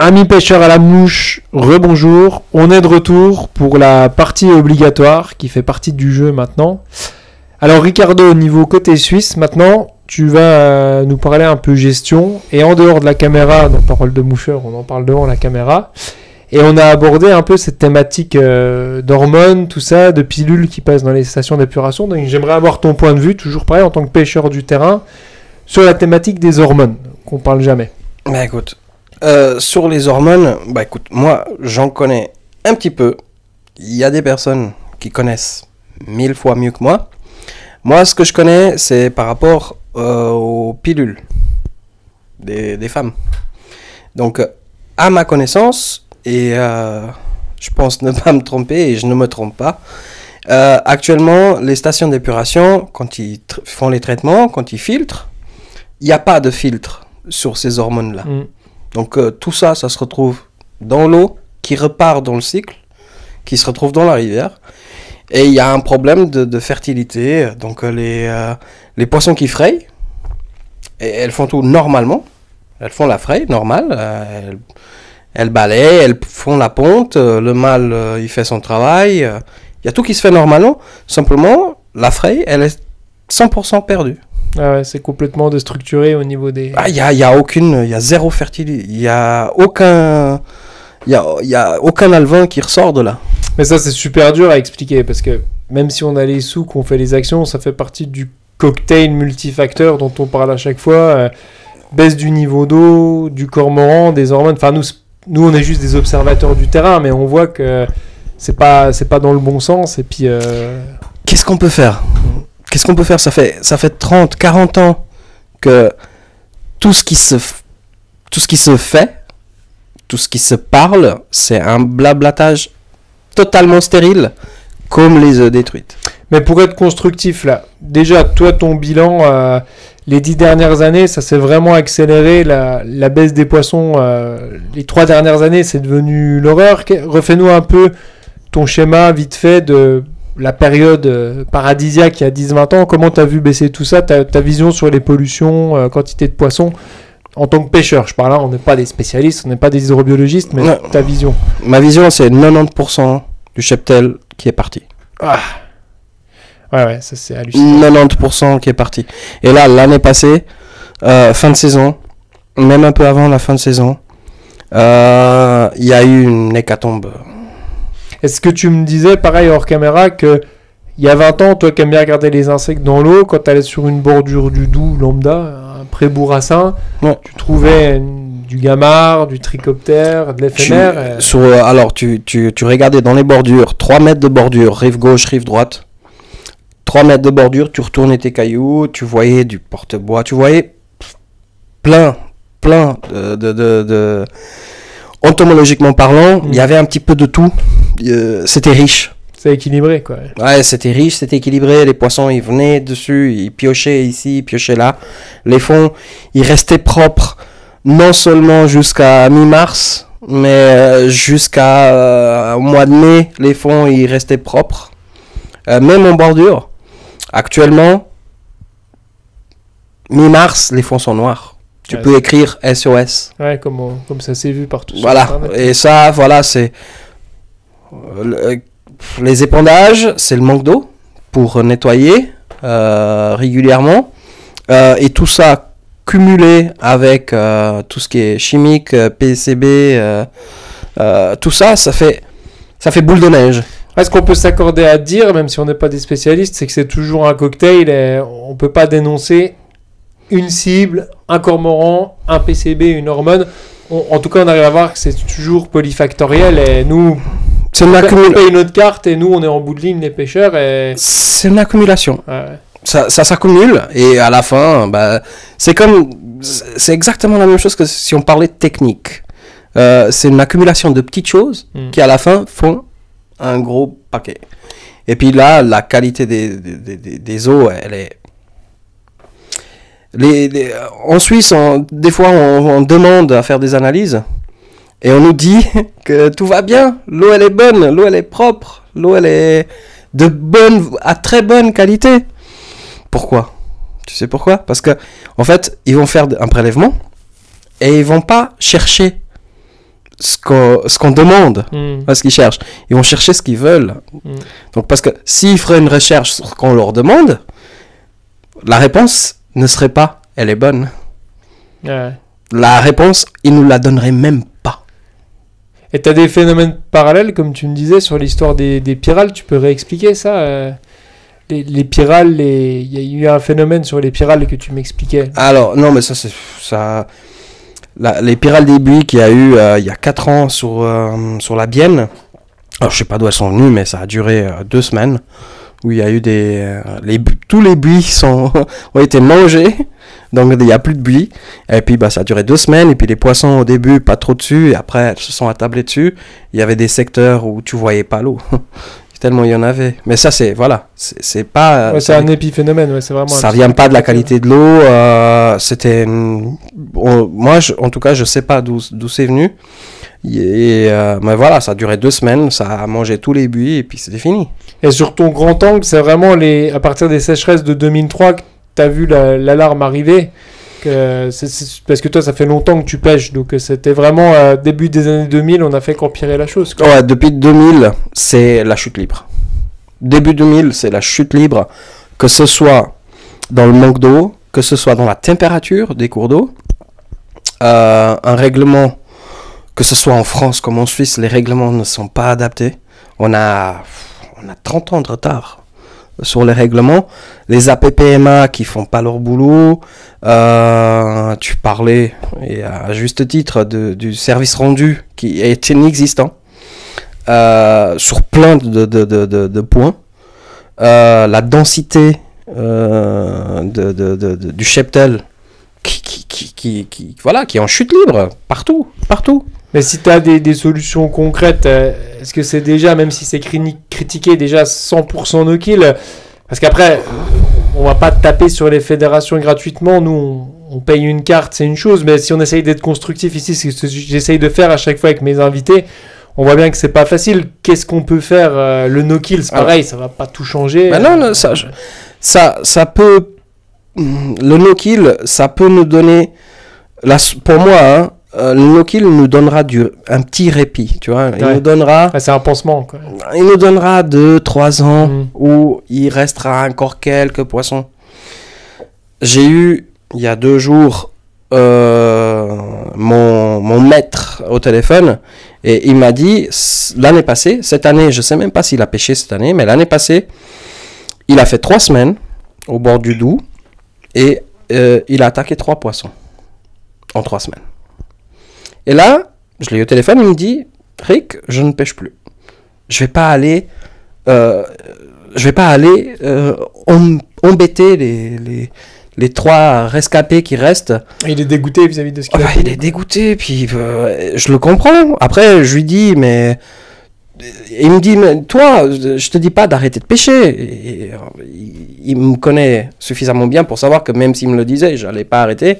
Amis pêcheurs à la mouche, rebonjour. On est de retour pour la partie obligatoire qui fait partie du jeu maintenant. Alors Ricardo, au niveau côté suisse, maintenant, tu vas nous parler un peu gestion. Et en dehors de la caméra, dans Parole de moucheur, on en parle devant la caméra. Et on a abordé un peu cette thématique d'hormones, tout ça, de pilules qui passent dans les stations d'épuration. Donc j'aimerais avoir ton point de vue, toujours pareil, en tant que pêcheur du terrain, sur la thématique des hormones, qu'on parle jamais. Bah écoute, sur les hormones, bah écoute, moi j'en connais un petit peu. Il y a des personnes qui connaissent 1000 fois mieux que moi. Moi, ce que je connais, c'est par rapport aux pilules des femmes. Donc, à ma connaissance, et je pense ne pas me tromper, et je ne me trompe pas, actuellement, les stations d'épuration, quand ils font les traitements, quand ils filtrent, il n'y a pas de filtre sur ces hormones-là. Donc tout ça, ça se retrouve dans l'eau, qui repart dans le cycle, qui se retrouve dans la rivière. Et il y a un problème de fertilité. Donc les poissons qui frayent, elles font tout normalement. Elles font la fraie normale. Elles balayent, elles font la ponte. Le mâle, il fait son travail. Il y a tout qui se fait normalement. Simplement, la fraie, elle est 100% perdue. Ah ouais, c'est complètement déstructuré au niveau des... Ah, il y a zéro fertilité, il y a aucun alevin qui ressort de là. Mais ça, c'est super dur à expliquer, parce que même si on a les sous, qu'on fait les actions, ça fait partie du cocktail multifacteur dont on parle à chaque fois, baisse du niveau d'eau, du cormoran, des hormones, enfin nous on est juste des observateurs du terrain, mais on voit que c'est pas dans le bon sens, et puis... Qu'est-ce qu'on peut faire ? Ça fait 30, 40 ans que tout ce qui se fait, tout ce qui se parle, c'est un blablatage totalement stérile, comme les œufs détruites. Mais pour être constructif, là, déjà, toi, ton bilan, les 10 dernières années, ça s'est vraiment accéléré, la baisse des poissons, les 3 dernières années, c'est devenu l'horreur. Refais-nous un peu ton schéma, vite fait, de... la période paradisiaque il y a 10-20 ans, comment tu as vu baisser tout ça, ta vision sur les pollutions, quantité de poissons, en tant que pêcheur, je parle là, on n'est pas des spécialistes, on n'est pas des hydrobiologistes, mais ta vision. Ma vision, c'est 90% du cheptel qui est parti. Ah. Ouais, ça c'est hallucinant. 90% qui est parti. Et là, l'année passée, fin de saison, même un peu avant la fin de saison, il y a eu une hécatombe. Est-ce que tu me disais, pareil hors caméra, que il y a 20 ans, toi qui aimes bien regarder les insectes dans l'eau, quand tu allais sur une bordure du Doubs lambda, un pré-bourrassin, ouais. Tu trouvais du gamard, du trichoptère, de l'éphémère. Alors, tu regardais dans les bordures, 3 mètres de bordure, rive gauche, rive droite. 3 mètres de bordure, tu retournais tes cailloux, tu voyais du porte-bois, tu voyais plein de entomologiquement parlant, il y avait un petit peu de tout. C'était riche. C'est équilibré, quoi. Ouais, c'était riche, c'était équilibré. Les poissons, ils venaient dessus, ils piochaient ici, ils piochaient là. Les fonds, ils restaient propres, non seulement jusqu'à mi-mars, mais jusqu'à au mois de mai, les fonds, ils restaient propres. Même en bordure. Actuellement, mi-mars, les fonds sont noirs. Tu peux écrire SOS. Ouais, comme ça s'est vu partout. Voilà, et ça, voilà, c'est... les épandages, c'est le manque d'eau pour nettoyer régulièrement. Et tout ça cumulé avec tout ce qui est chimique, PCB, tout ça, ça fait boule de neige. Est-ce qu'on peut s'accorder à dire, même si on n'est pas des spécialistes, c'est que c'est toujours un cocktail et on ne peut pas dénoncer une cible, un cormoran, un PCB, une hormone. En tout cas, on arrive à voir que c'est toujours polyfactoriel et nous, on paye une autre carte et nous, on est en bout de ligne, les pêcheurs. Et... c'est une accumulation. Ouais. Ça s'accumule et à la fin, c'est exactement la même chose que si on parlait de technique. C'est une accumulation de petites choses qui, à la fin, font un gros paquet. Et puis là, la qualité des eaux, elle est... En Suisse, des fois, on demande à faire des analyses et on nous dit que tout va bien, l'eau elle est bonne, l'eau elle est propre, l'eau elle est à très bonne qualité. Pourquoi ? Tu sais pourquoi ? Parce que en fait, ils vont faire un prélèvement et ils vont pas chercher ce qu'on demande, Mm. pas ce qu'ils cherchent. Ils vont chercher ce qu'ils veulent. Mm. Donc, parce que s'ils feraient une recherche sur ce qu'on leur demande, la réponse ne serait pas « elle est bonne Ouais. ». La réponse, ils nous la donneraient même pas. Et tu as des phénomènes parallèles, comme tu me disais, sur l'histoire des pyrales. Tu peux réexpliquer ça les pyrales, il y a eu un phénomène sur les pyrales que tu m'expliquais. Alors, non, mais ça, c'est... ça... les pyrales des buis qu'il y a eu il y a 4 ans sur la Bienne, alors je sais pas d'où elles sont venues, mais ça a duré 2 semaines, où il y a eu tous les buis ont été mangés, donc il n'y a plus de buis, et puis ça a duré 2 semaines, et puis les poissons au début pas trop dessus, et après elles se sont attablées dessus, il y avait des secteurs où tu voyais pas l'eau, tellement il y en avait, mais ça c'est pas... Ouais, c'est un épiphénomène, ouais, c'est vraiment... Ça vient pas de la qualité de l'eau, c'était... moi, en tout cas, je sais pas d'où c'est venu. Mais voilà, ça a duré 2 semaines, ça a mangé tous les buis et puis c'était fini. Et sur ton grand angle, c'est vraiment à partir des sécheresses de 2003 que tu as vu l'alarme arriver parce que toi, ça fait longtemps que tu pêches, donc c'était vraiment début des années 2000, on a fait qu'empirer la chose, quoi. Ouais, depuis 2000, c'est la chute libre. Début 2000, c'est la chute libre, que ce soit dans le manque d'eau, que ce soit dans la température des cours d'eau. Un règlement, que ce soit en France comme en Suisse, les règlements ne sont pas adaptés. On a 30 ans de retard sur les règlements. Les APPMA qui font pas leur boulot. Tu parlais, et à juste titre, du service rendu qui est inexistant sur plein de points. La densité du cheptel qui est en chute libre partout. Mais si tu as des solutions concrètes, est-ce que c'est déjà, même si c'est critiqué, déjà 100% no kill? Parce qu'après, on va pas taper sur les fédérations gratuitement. Nous, on paye une carte, c'est une chose. Mais si on essaye d'être constructif ici, c'est ce que j'essaye de faire à chaque fois avec mes invités. On voit bien que c'est pas facile. Qu'est-ce qu'on peut faire? Le no kill, c'est pareil, ça va pas tout changer. Ben non, ça peut... Le no kill, ça peut nous donner... Pour moi, hein, le no kill nous donnera un petit répit, tu vois. Il nous donnera... c'est un pansement, quoi. Il nous donnera 2-3 ans où il restera encore quelques poissons. J'ai eu, il y a 2 jours, mon maître au téléphone, et il m'a dit, l'année passée, cette année, je sais même pas s'il a pêché cette année, mais l'année passée, il a fait 3 semaines au bord du Doubs, et il a attaqué 3 poissons en 3 semaines. Et là, je l'ai eu au téléphone, il me dit, Rick, je ne pêche plus. Je vais pas aller embêter les 3 rescapés qui restent. Il est dégoûté vis-à-vis de ce qu'il a fait. Il est dégoûté, puis je le comprends. Après, je lui dis, mais... Il me dit, mais toi, je te dis pas d'arrêter de pêcher. Et il me connaît suffisamment bien pour savoir que même s'il me le disait, j'allais pas arrêter.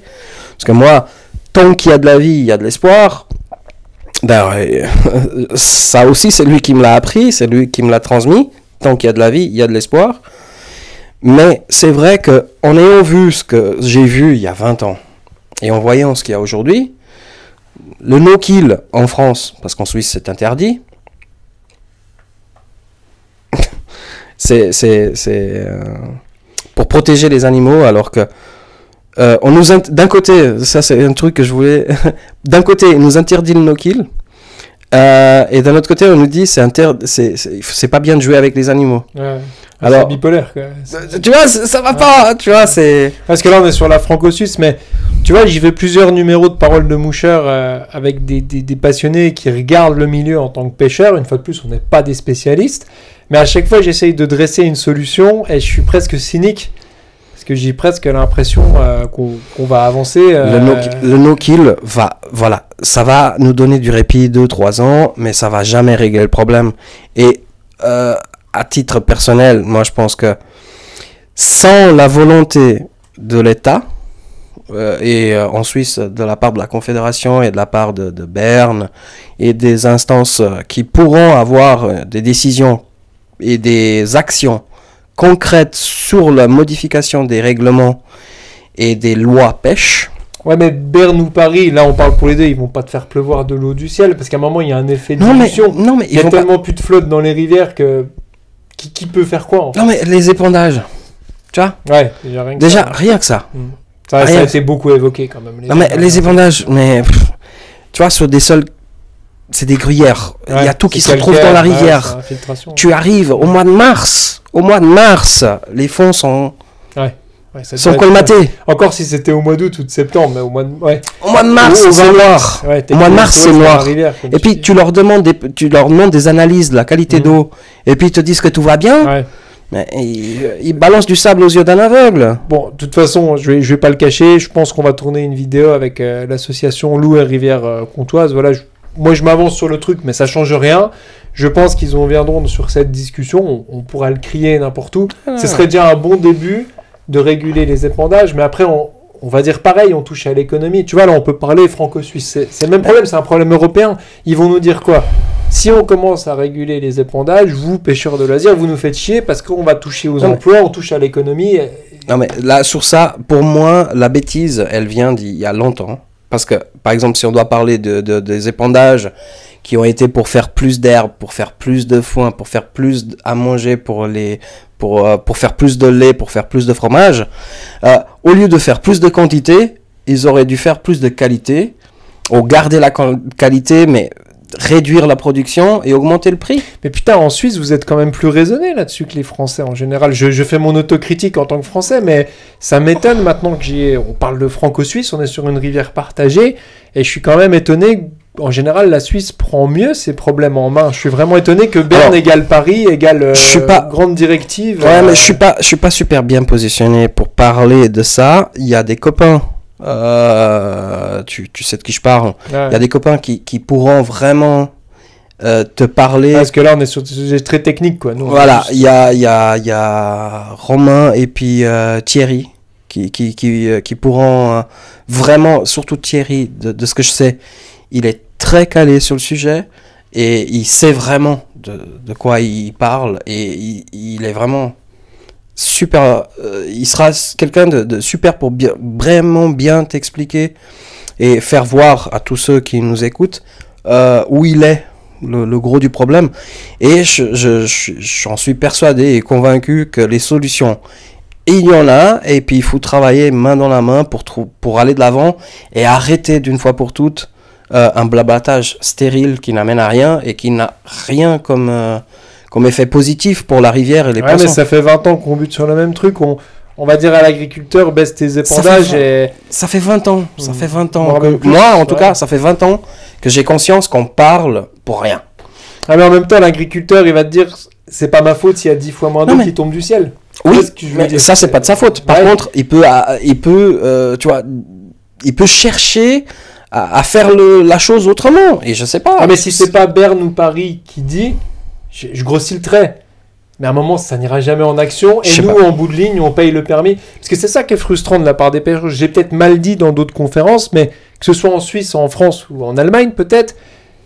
Parce que moi, tant qu'il y a de la vie, il y a de l'espoir. D'ailleurs, ça aussi, c'est lui qui me l'a appris, c'est lui qui me l'a transmis. Tant qu'il y a de la vie, il y a de l'espoir. Mais c'est vrai que en ayant vu ce que j'ai vu il y a 20 ans, et en voyant ce qu'il y a aujourd'hui, le no-kill en France, parce qu'en Suisse c'est interdit, c'est pour protéger les animaux, alors que d'un côté, ça c'est un truc que je voulais, d'un côté il nous interdit le no-kill, et d'un autre côté on nous dit c'est pas bien de jouer avec les animaux. Ouais. Alors, c'est bipolaire, quoi. Tu vois, ça va pas, tu vois, c'est... Parce que là, on est sur la franco-suisse, mais tu vois, j'y fais plusieurs numéros de Paroles de Moucheur avec des passionnés qui regardent le milieu en tant que pêcheurs. Une fois de plus, on n'est pas des spécialistes. Mais à chaque fois, j'essaye de dresser une solution et je suis presque cynique. Parce que j'ai presque l'impression qu'on va avancer. Le no-kill voilà, ça va nous donner du répit 2-3 ans, mais ça va jamais régler le problème. Et... à titre personnel, moi je pense que sans la volonté de l'État, et en Suisse de la part de la Confédération et de la part de Berne et des instances qui pourront avoir des décisions et des actions concrètes sur la modification des règlements et des lois pêche, Ouais, mais Berne ou Paris, là on parle pour les deux, ils vont pas te faire pleuvoir de l'eau du ciel, parce qu'à un moment il y a un effet de dilution. Non, mais il y a tellement plus de flotte dans les rivières que... Qui peut faire quoi en fait? Non, mais les épandages, tu vois? Ouais, déjà rien que ça. Ça a été beaucoup évoqué quand même. Non, mais les épandages, tu vois, sur des sols, c'est des gruyères. Il y a tout qui se retrouve dans la rivière. Tu arrives au mois de mars. Au mois de mars, les fonds sont colmatés. Encore si c'était au mois d'août ou de septembre, mais au mois de mars, c'est noir. Au mois de mars, c'est noir. Et puis tu leur demandes des analyses de la qualité d'eau, et puis ils te disent que tout va bien. Mais ils balancent du sable aux yeux d'un aveugle. Bon, de toute façon, je vais pas le cacher. Je pense qu'on va tourner une vidéo avec l'association Loup et Rivière Comtoise. Voilà, moi je m'avance sur le truc, mais ça change rien. Je pense qu'ils viendront sur cette discussion. On pourra le crier n'importe où. Ce serait déjà un bon début de réguler les épandages, mais après on va dire pareil, on touche à l'économie. Tu vois, là on peut parler franco-suisse. C'est le même problème, c'est un problème européen. Ils vont nous dire quoi? Si on commence à réguler les épandages, vous, pêcheurs de loisirs, vous nous faites chier parce qu'on va toucher aux emplois, on touche à l'économie. Non mais là, sur ça, pour moi, la bêtise, elle vient d'il y a longtemps. Parce que, par exemple, si on doit parler des épandages qui ont été pour faire plus d'herbe, pour faire plus de foin, pour faire plus à manger, pour faire plus de lait, pour faire plus de fromage, au lieu de faire plus de quantité, ils auraient dû faire plus de qualité, ou garder la qualité, mais réduire la production et augmenter le prix. Mais putain, en Suisse, vous êtes quand même plus raisonné là-dessus que les Français en général. Je fais mon autocritique en tant que Français, mais ça m'étonne maintenant que on parle de franco-suisse, on est sur une rivière partagée, et je suis quand même étonné. En général, la Suisse prend mieux ses problèmes en main. Je suis vraiment étonné que Berne égale Paris égale grande directive. Ouais, mais je suis pas super bien positionné pour parler de ça. Il y a des copains. Tu sais de qui je parle. Il y a des copains qui pourront vraiment te parler. Parce que là, on est sur des sujets très techniques, quoi. Nous, voilà, il y a Romain et puis Thierry qui pourront vraiment, surtout Thierry, de ce que je sais, il est très calé sur le sujet et il sait vraiment de quoi il parle et il est vraiment super, il sera quelqu'un de super pour vraiment bien t'expliquer et faire voir à tous ceux qui nous écoutent où il est, le gros du problème. Et j'en suis persuadé et convaincu que les solutions, il y en a, et puis il faut travailler main dans la main pour aller de l'avant et arrêter d'une fois pour toutes un blablatage stérile qui n'amène à rien et qui n'a rien comme effet positif pour la rivière et les poissons. Mais ça fait 20 ans qu'on bute sur le même truc. On va dire à l'agriculteur, baisse tes épandages. Ça fait 20 ans. Ça fait 20 ans. Moi, en tout cas, ça fait 20 ans que j'ai conscience qu'on parle pour rien. Ah, mais en même temps, l'agriculteur, il va te dire, c'est pas ma faute s'il y a 10 fois moins d'eau qui tombe du ciel. Oui, mais ça, c'est pas de sa faute. Par contre, il peut, tu vois, il peut chercher à faire la chose autrement. Et je sais pas. Ah, mais si c'est pas Berne ou Paris qui dit, je grossis le trait. Mais à un moment, ça n'ira jamais en action. Et nous, en bout de ligne, on paye le permis. Parce que c'est ça qui est frustrant de la part des pêcheurs. J'ai peut-être mal dit dans d'autres conférences, mais que ce soit en Suisse, en France ou en Allemagne, peut-être,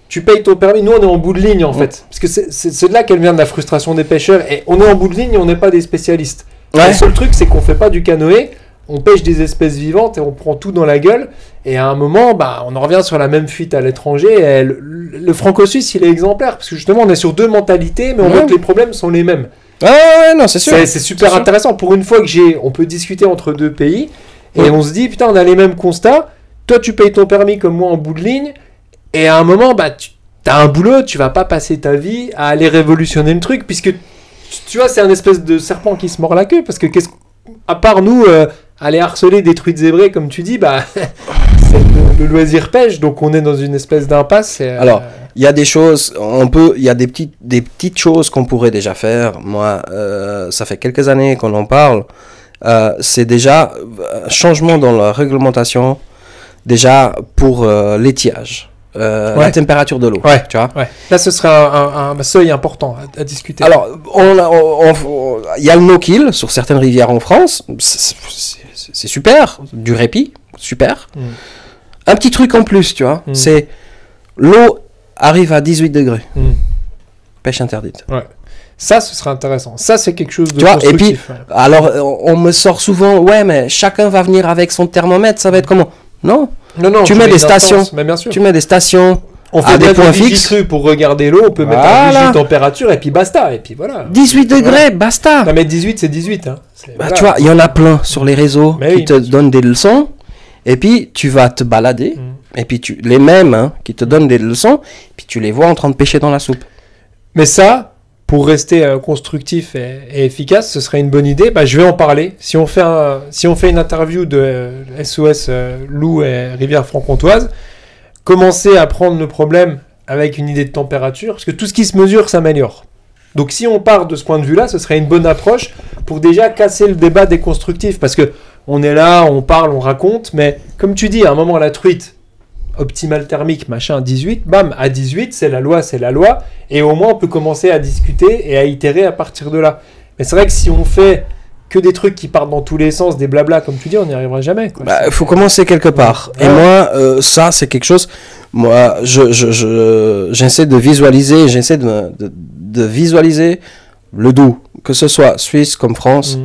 tu payes ton permis. Nous, on est en bout de ligne, en fait. Parce que c'est de là qu'elle vient de la frustration des pêcheurs. Et on est en bout de ligne et on n'est pas des spécialistes. Ouais. Le seul truc, c'est qu'on ne fait pas du canoë. On pêche des espèces vivantes et on prend tout dans la gueule. Et à un moment, on en revient sur la même fuite à l'étranger. Le franco-suisse, il est exemplaire. Parce que justement, on est sur deux mentalités, mais on voit que les problèmes sont les mêmes. Ouais, non, c'est sûr. C'est super intéressant. Pour une fois que on peut discuter entre deux pays. Et on se dit, putain, on a les mêmes constats. Toi, tu payes ton permis comme moi en bout de ligne. Et à un moment, tu as un boulot. Tu vas pas passer ta vie à aller révolutionner le truc. Puisque, tu vois, c'est un espèce de serpent qui se mord la queue. Parce que, à part nous... aller harceler des truites zébrées, comme tu dis, c'est le loisir pêche, donc on est dans une espèce d'impasse. Alors, il y a des choses, il y a des petites choses qu'on pourrait déjà faire. Moi, ça fait quelques années qu'on en parle. C'est déjà un changement dans la réglementation, déjà pour l'étiage. La température de l'eau, tu vois. Ouais. Là, ce serait un seuil important à discuter. Alors, il y a le no-kill sur certaines rivières en France. C'est super, du répit, super. Un petit truc en plus, tu vois, c'est l'eau arrive à 18 degrés. Pêche interdite. Ouais. Ça, ce serait intéressant. Ça, c'est quelque chose de constructif. Et puis, alors, on me sort souvent, ouais, mais chacun va venir avec son thermomètre, ça va être comment ? Non. Non, Tu mets des stations. Mais bien sûr. Tu mets des stations On à fait des bien points du fixes. Vigicru pour regarder l'eau, on peut mettre un Voilà. vigie température et puis basta. Et puis voilà. 18 degrés, basta. Non, mais 18, c'est 18. Hein. Bah, tu vois, il y en a plein sur les réseaux Mais qui oui, te donnent des leçons. Et puis, tu vas te balader. Mm. Et puis, les mêmes hein, qui te donnent des leçons. Puis, tu les vois en train de pêcher dans la soupe. Mais ça, pour rester constructif et efficace, ce serait une bonne idée. Bah, je vais en parler. Si on fait une interview de SOS Loup et Rivière Franc-Comtoise, commencer à prendre le problème avec une idée de température, parce que tout ce qui se mesure s'améliore. Donc si on part de ce point de vue-là, ce serait une bonne approche pour déjà casser le débat des constructifs, parce que on est là, on parle, on raconte, mais comme tu dis, à un moment la truite, optimale thermique, machin, 18, bam, à 18, c'est la loi, et au moins on peut commencer à discuter et à itérer à partir de là. Mais c'est vrai que si on fait que des trucs qui partent dans tous les sens, des blabla, comme tu dis, on n'y arrivera jamais. Il faut commencer quelque part. Ouais. Et moi, ça, c'est quelque chose... Moi, j'essaie de visualiser, de visualiser le doux, que ce soit Suisse comme France.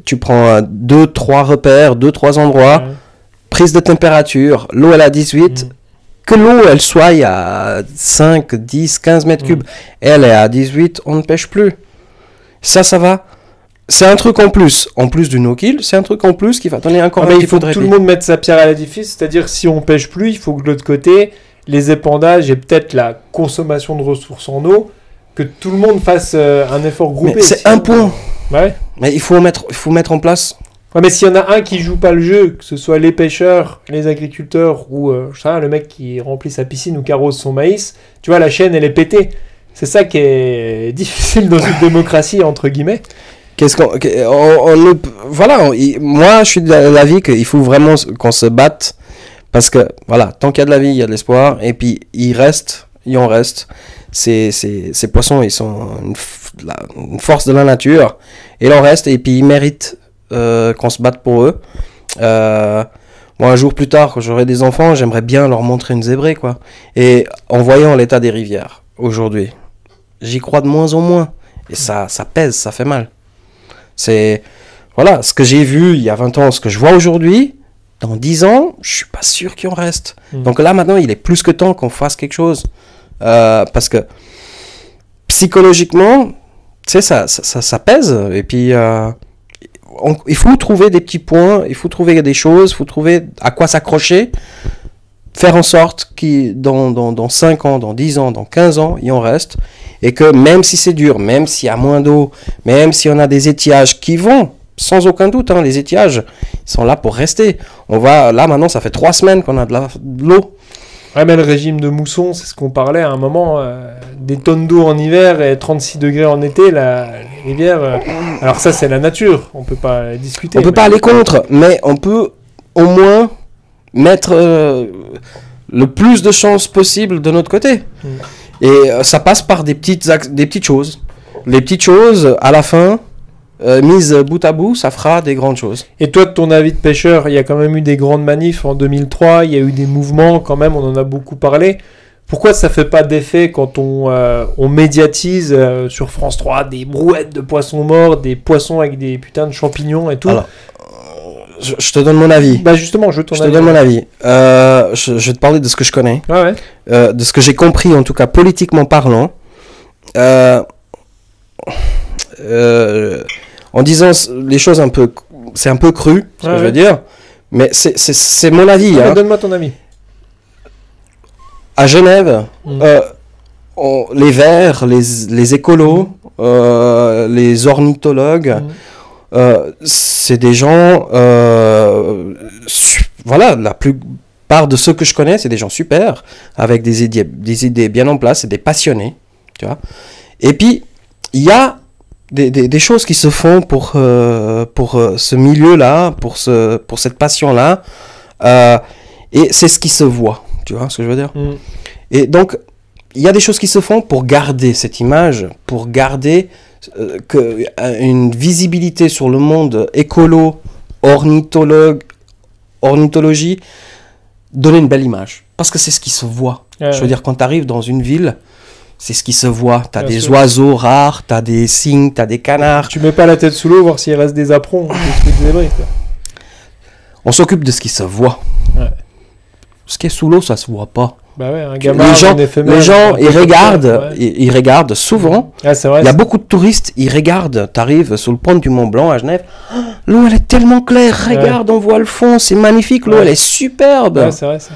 Tu prends 2-3 repères, 2-3 endroits, Ouais. prise de température, l'eau elle est à 18, que l'eau elle soit à 5, 10, 15 mètres cubes, elle est à 18, on ne pêche plus. Ça va. C'est un truc en plus du no-kill, c'est un truc en plus qui va donner encore Mais un il petit faut peu de que tout le répit. monde mette sa pierre à l'édifice, c'est-à-dire si on pêche plus, il faut que de l'autre côté, les épandages et peut-être la consommation de ressources en eau, que tout le monde fasse un effort groupé. Mais c'est un point. Ouais. Mais il faut mettre en place. Ouais, mais s'il y en a un qui joue pas le jeu, que ce soit les pêcheurs, les agriculteurs ou je sais pas, le mec qui remplit sa piscine ou qui arrose son maïs, tu vois, la chaîne elle est pétée. C'est ça qui est difficile dans une démocratie entre guillemets. Moi je suis de l'avis qu'il faut vraiment qu'on se batte parce que voilà, tant qu'il y a de la vie, il y a de l'espoir et puis il en reste. Ces poissons, ils sont une force de la nature. Il en reste et puis ils méritent qu'on se batte pour eux. Moi, un jour plus tard, quand j'aurai des enfants, j'aimerais bien leur montrer une zébrée, quoi. Et en voyant l'état des rivières aujourd'hui, j'y crois de moins en moins. Et ça pèse, ça fait mal. C'est voilà, ce que j'ai vu il y a 20 ans, ce que je vois aujourd'hui, dans 10 ans, je suis pas sûr qu'il en reste. Donc là, maintenant, il est plus que temps qu'on fasse quelque chose. Parce que psychologiquement, tu sais, ça pèse. Et puis, il faut trouver des petits points, il faut trouver des choses, il faut trouver à quoi s'accrocher. Faire en sorte que dans 5 ans, dans 10 ans, dans 15 ans, il en reste. Et que même si c'est dur, même s'il y a moins d'eau, même si on a des étiages qui vont, sans aucun doute, hein, les étiages, ils sont là pour rester. Là, maintenant, ça fait 3 semaines qu'on a de l'eau. Ouais, mais le régime de mousson, c'est ce qu'on parlait à un moment, des tonnes d'eau en hiver et 36 degrés en été, la rivière. Alors ça, c'est la nature, on peut pas discuter. On peut pas aller contre, mais on peut au moins mettre le plus de chances possible de notre côté. Et ça passe par des petites choses. Les petites choses, à la fin, mises bout à bout, ça fera des grandes choses. Et toi, de ton avis de pêcheur, il y a quand même eu des grandes manifs en 2003, il y a eu des mouvements quand même, on en a beaucoup parlé. Pourquoi ça fait pas d'effet quand on médiatise sur France 3 des brouettes de poissons morts, des poissons avec des putains de champignons et tout? Alors, je te donne mon avis. Bah justement, je te donne mon avis. Je vais te parler de ce que je connais, ouais. De ce que j'ai compris, en tout cas politiquement parlant. En disant les choses c'est un peu cru, ce que je veux dire, mais c'est mon avis. Ouais, hein. Donne-moi ton avis. À Genève, les verts, les écolos, les ornithologues, c'est des gens, voilà, la plupart de ceux que je connais, c'est des gens super, avec des idées bien en place, c'est des passionnés, tu vois. Et puis, il y a des choses qui se font pour ce milieu-là, pour cette passion-là, et c'est ce qui se voit, tu vois ce que je veux dire. Et donc, il y a des choses qui se font pour garder cette image, pour garder une visibilité sur le monde écolo, ornithologie, donner une belle image. Parce que c'est ce qui se voit. Je veux dire, quand tu arrives dans une ville, c'est ce qui se voit. Tu as des oiseaux rares, tu as des cygnes, tu as des canards. Tu mets pas la tête sous l'eau, voir s'il reste des aprons, des trucs zébrés, quoi. On s'occupe de ce qui se voit. Ouais. Ce qui est sous l'eau, ça se voit pas. Bah ouais, un gamin, Les gens, ils regardent, ils regardent souvent. Ah, c'est vrai, il y a beaucoup de touristes, ils regardent. T'arrives sur le pont du Mont Blanc à Genève. Oh, l'eau, elle est tellement claire. Regarde, on voit le fond. C'est magnifique. L'eau, elle est superbe. Ouais, c'est vrai, ça.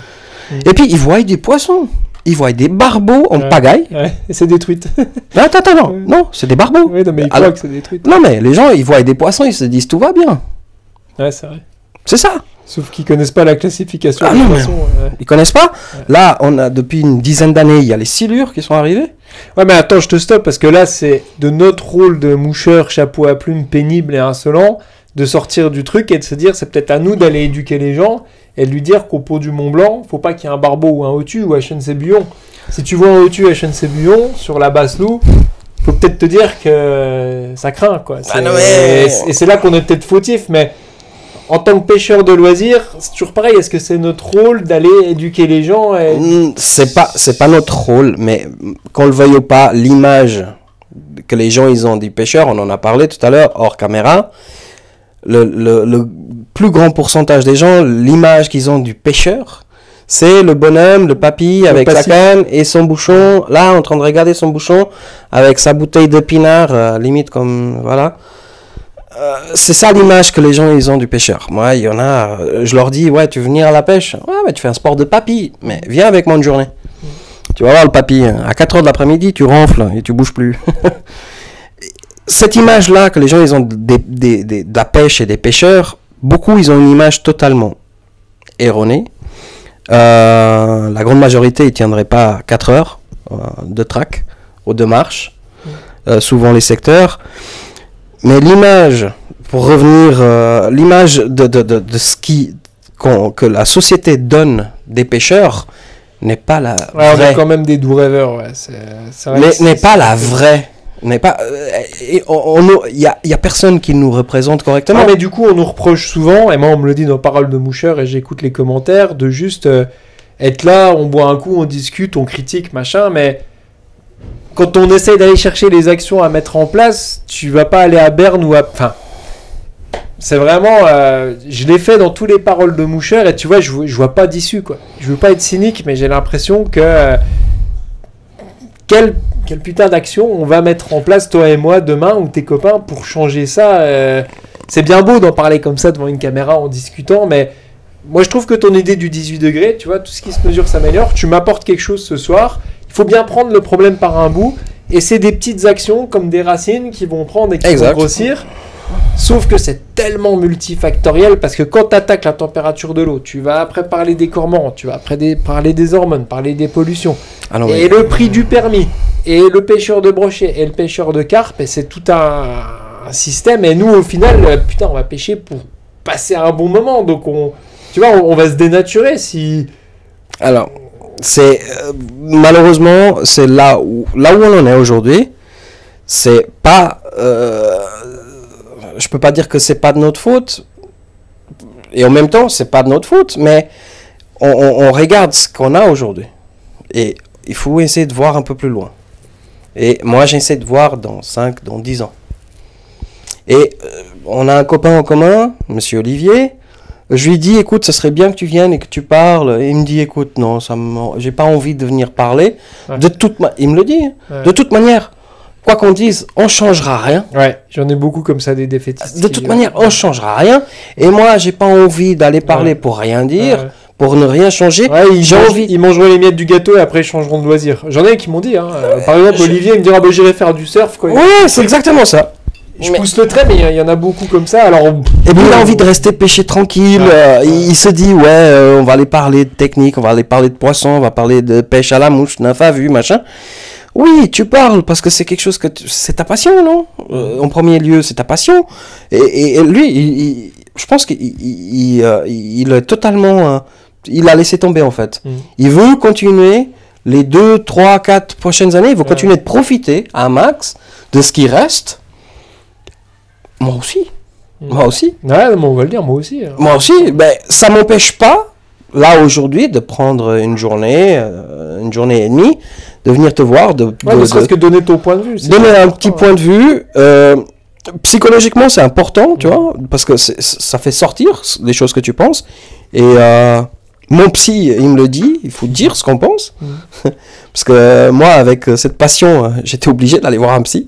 Et puis, ils voient des poissons. Ils voient des barbeaux en pagaille. Ouais, et c'est des truites. Attends, non. Non, c'est des barbeaux. Oui, non, mais ils croient que c'est des truites. Non, mais les gens, ils voient des poissons, ils se disent tout va bien. Ouais, c'est vrai. C'est ça. Sauf qu'ils connaissent pas la classification des poissons. Ils connaissent pas. Là, on a depuis une dizaine d'années, il y a les silures qui sont arrivées. Ouais, mais attends, je te stoppe parce que là, c'est de notre rôle de moucheur, chapeau à plumes, pénible et insolent, de sortir du truc et de se dire, c'est peut-être à nous d'aller éduquer les gens et de lui dire qu'au pot du Mont Blanc, faut pas qu'il y ait un barbeau ou un Hotu ou un Chensebuyon. Si tu vois un Hotu et Chensebuyon sur la Basse-Loup, faut peut-être te dire que ça craint, quoi. Et c'est là qu'on est peut-être fautif, mais en tant que pêcheur de loisirs, c'est toujours pareil. Est-ce que c'est notre rôle d'aller éduquer les gens C'est pas notre rôle, mais qu'on le veuille ou pas, l'image que les gens ils ont des pêcheurs, on en a parlé tout à l'heure hors caméra. Le plus grand pourcentage des gens, l'image qu'ils ont du pêcheur, c'est le bonhomme, le papy avec sa canne et son bouchon, là en train de regarder son bouchon avec sa bouteille de pinard, limite comme voilà. C'est ça l'image que les gens ils ont du pêcheur. Moi, il y en a, je leur dis, ouais, tu veux venir à la pêche? Ouais, mais tu fais un sport de papy, mais viens avec moi une journée. Tu vas voir le papy, à 4h de l'après-midi, tu ronfles et tu bouges plus. Cette image-là que les gens ils ont de la pêche et des pêcheurs, beaucoup ils ont une image totalement erronée. La grande majorité, ils tiendraient pas 4 heures de track ou de marche, souvent les secteurs. Mais l'image, pour revenir, l'image de ce que la société donne des pêcheurs n'est pas la vraie. On a quand même des doux rêveurs, ouais. N'est pas la vraie. Il y a personne qui nous représente correctement. Ah, mais du coup, on nous reproche souvent, et moi on me le dit dans Paroles de Moucheur, et j'écoute les commentaires, de juste être là, on boit un coup, on discute, on critique, machin, mais quand on essaye d'aller chercher les actions à mettre en place, tu vas pas aller à Berne ou à... Enfin, c'est vraiment... je l'ai fait dans tous les Paroles de Moucheur, et tu vois, je vois pas d'issue, quoi. Je veux pas être cynique, mais j'ai l'impression que... Quelle putain d'action on va mettre en place, toi et moi, demain, ou tes copains, pour changer ça C'est bien beau d'en parler comme ça devant une caméra en discutant, mais moi je trouve que ton idée du 18 degrés, tu vois, tout ce qui se mesure s'améliore, tu m'apportes quelque chose ce soir, il faut bien prendre le problème par un bout, et c'est des petites actions comme des racines qui vont prendre et qui vont grossir, sauf que c'est tellement multifactoriel, parce que quand tu attaques la température de l'eau, tu vas après parler des cormorans, tu vas après parler des hormones, parler des pollutions, et le prix du permis, et le pêcheur de brochet, et le pêcheur de carpe, et c'est tout un système, et nous au final, putain, on va pêcher pour passer un bon moment, donc tu vois, on va se dénaturer si... Alors, c'est malheureusement, c'est là où on en est aujourd'hui, c'est pas... je peux pas dire que c'est pas de notre faute, et en même temps, c'est pas de notre faute, mais on regarde ce qu'on a aujourd'hui, et il faut essayer de voir un peu plus loin. Et moi, j'essaie de voir dans 5, dans 10 ans. Et on a un copain en commun, monsieur Olivier. Je lui dis, écoute, ça serait bien que tu viennes et que tu parles. Et il me dit, écoute, non, j'ai pas envie de venir parler. Ouais. Il me le dit. Ouais. De toute manière, quoi qu'on dise, on changera rien. Ouais, j'en ai beaucoup comme ça, des défaitistes. De toute manière, on changera rien. Et moi, j'ai pas envie d'aller parler pour rien dire. Ouais. Pour ne rien changer, ils mangeront les miettes du gâteau et après ils changeront de loisir. J'en ai qui m'ont dit, par exemple Olivier il me dira j'irai faire du surf. Quoi. Ouais, c'est exactement ça. Je pousse le trait, mais il y en a beaucoup comme ça. Alors, et puis il a envie de rester pêcher tranquille. Il se dit on va aller parler de technique, on va aller parler de poisson, on va parler de pêche à la mouche, nymphe à vue, machin. Oui, tu parles parce que c'est quelque chose c'est ta passion, non en premier lieu, c'est ta passion. Et lui, je pense qu'il est totalement... il a laissé tomber en fait. Il veut continuer les 2, 3, 4 prochaines années. Il veut continuer de profiter à un max de ce qui reste. Moi aussi. Moi aussi. Ouais, on va le dire, moi aussi. Moi aussi. Ben, ça m'empêche pas, là aujourd'hui, de prendre une journée et demie, de venir te voir. Ne serait-ce que donner ton point de vue. Donner un petit point de vue. Psychologiquement, c'est important, tu vois, parce que ça fait sortir les choses que tu penses. Et Mon psy, il me le dit, il faut dire ce qu'on pense. Parce que moi, avec cette passion, j'étais obligé d'aller voir un psy.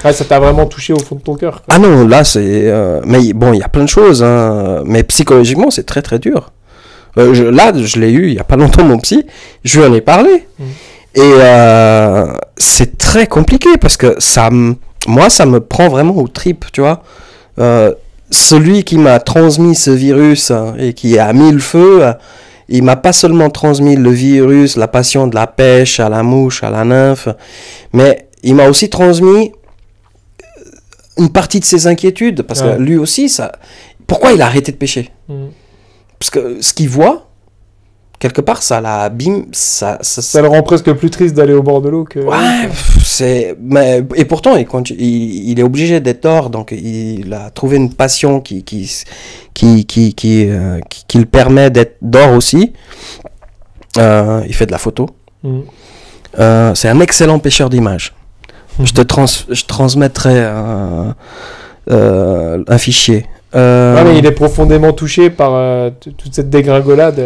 Ah, ça t'a vraiment touché au fond de ton cœur, quoi. Ah non, là, c'est... mais bon, il y a plein de choses, hein, mais psychologiquement, c'est très, très dur. Là, je l'ai eu il n'y a pas longtemps, mon psy. Je lui en ai parlé. Et c'est très compliqué parce que moi, ça me prend vraiment aux tripes, tu vois. Celui qui m'a transmis ce virus et qui a mis le feu, il m'a pas seulement transmis le virus, la passion de la pêche, à la mouche, à la nymphe, mais il m'a aussi transmis une partie de ses inquiétudes, parce que lui aussi, pourquoi il a arrêté de pêcher? Parce que ce qu'il voit, quelque part, ça l'abîme. Ça le rend presque plus triste d'aller au bord de l'eau que... Ouais, et pourtant, il est obligé d'être dehors, donc il a trouvé une passion qui le permet d'être dehors aussi. Il fait de la photo. C'est un excellent pêcheur d'images. Je transmettrai un fichier. mais il est profondément touché par toute cette dégringolade.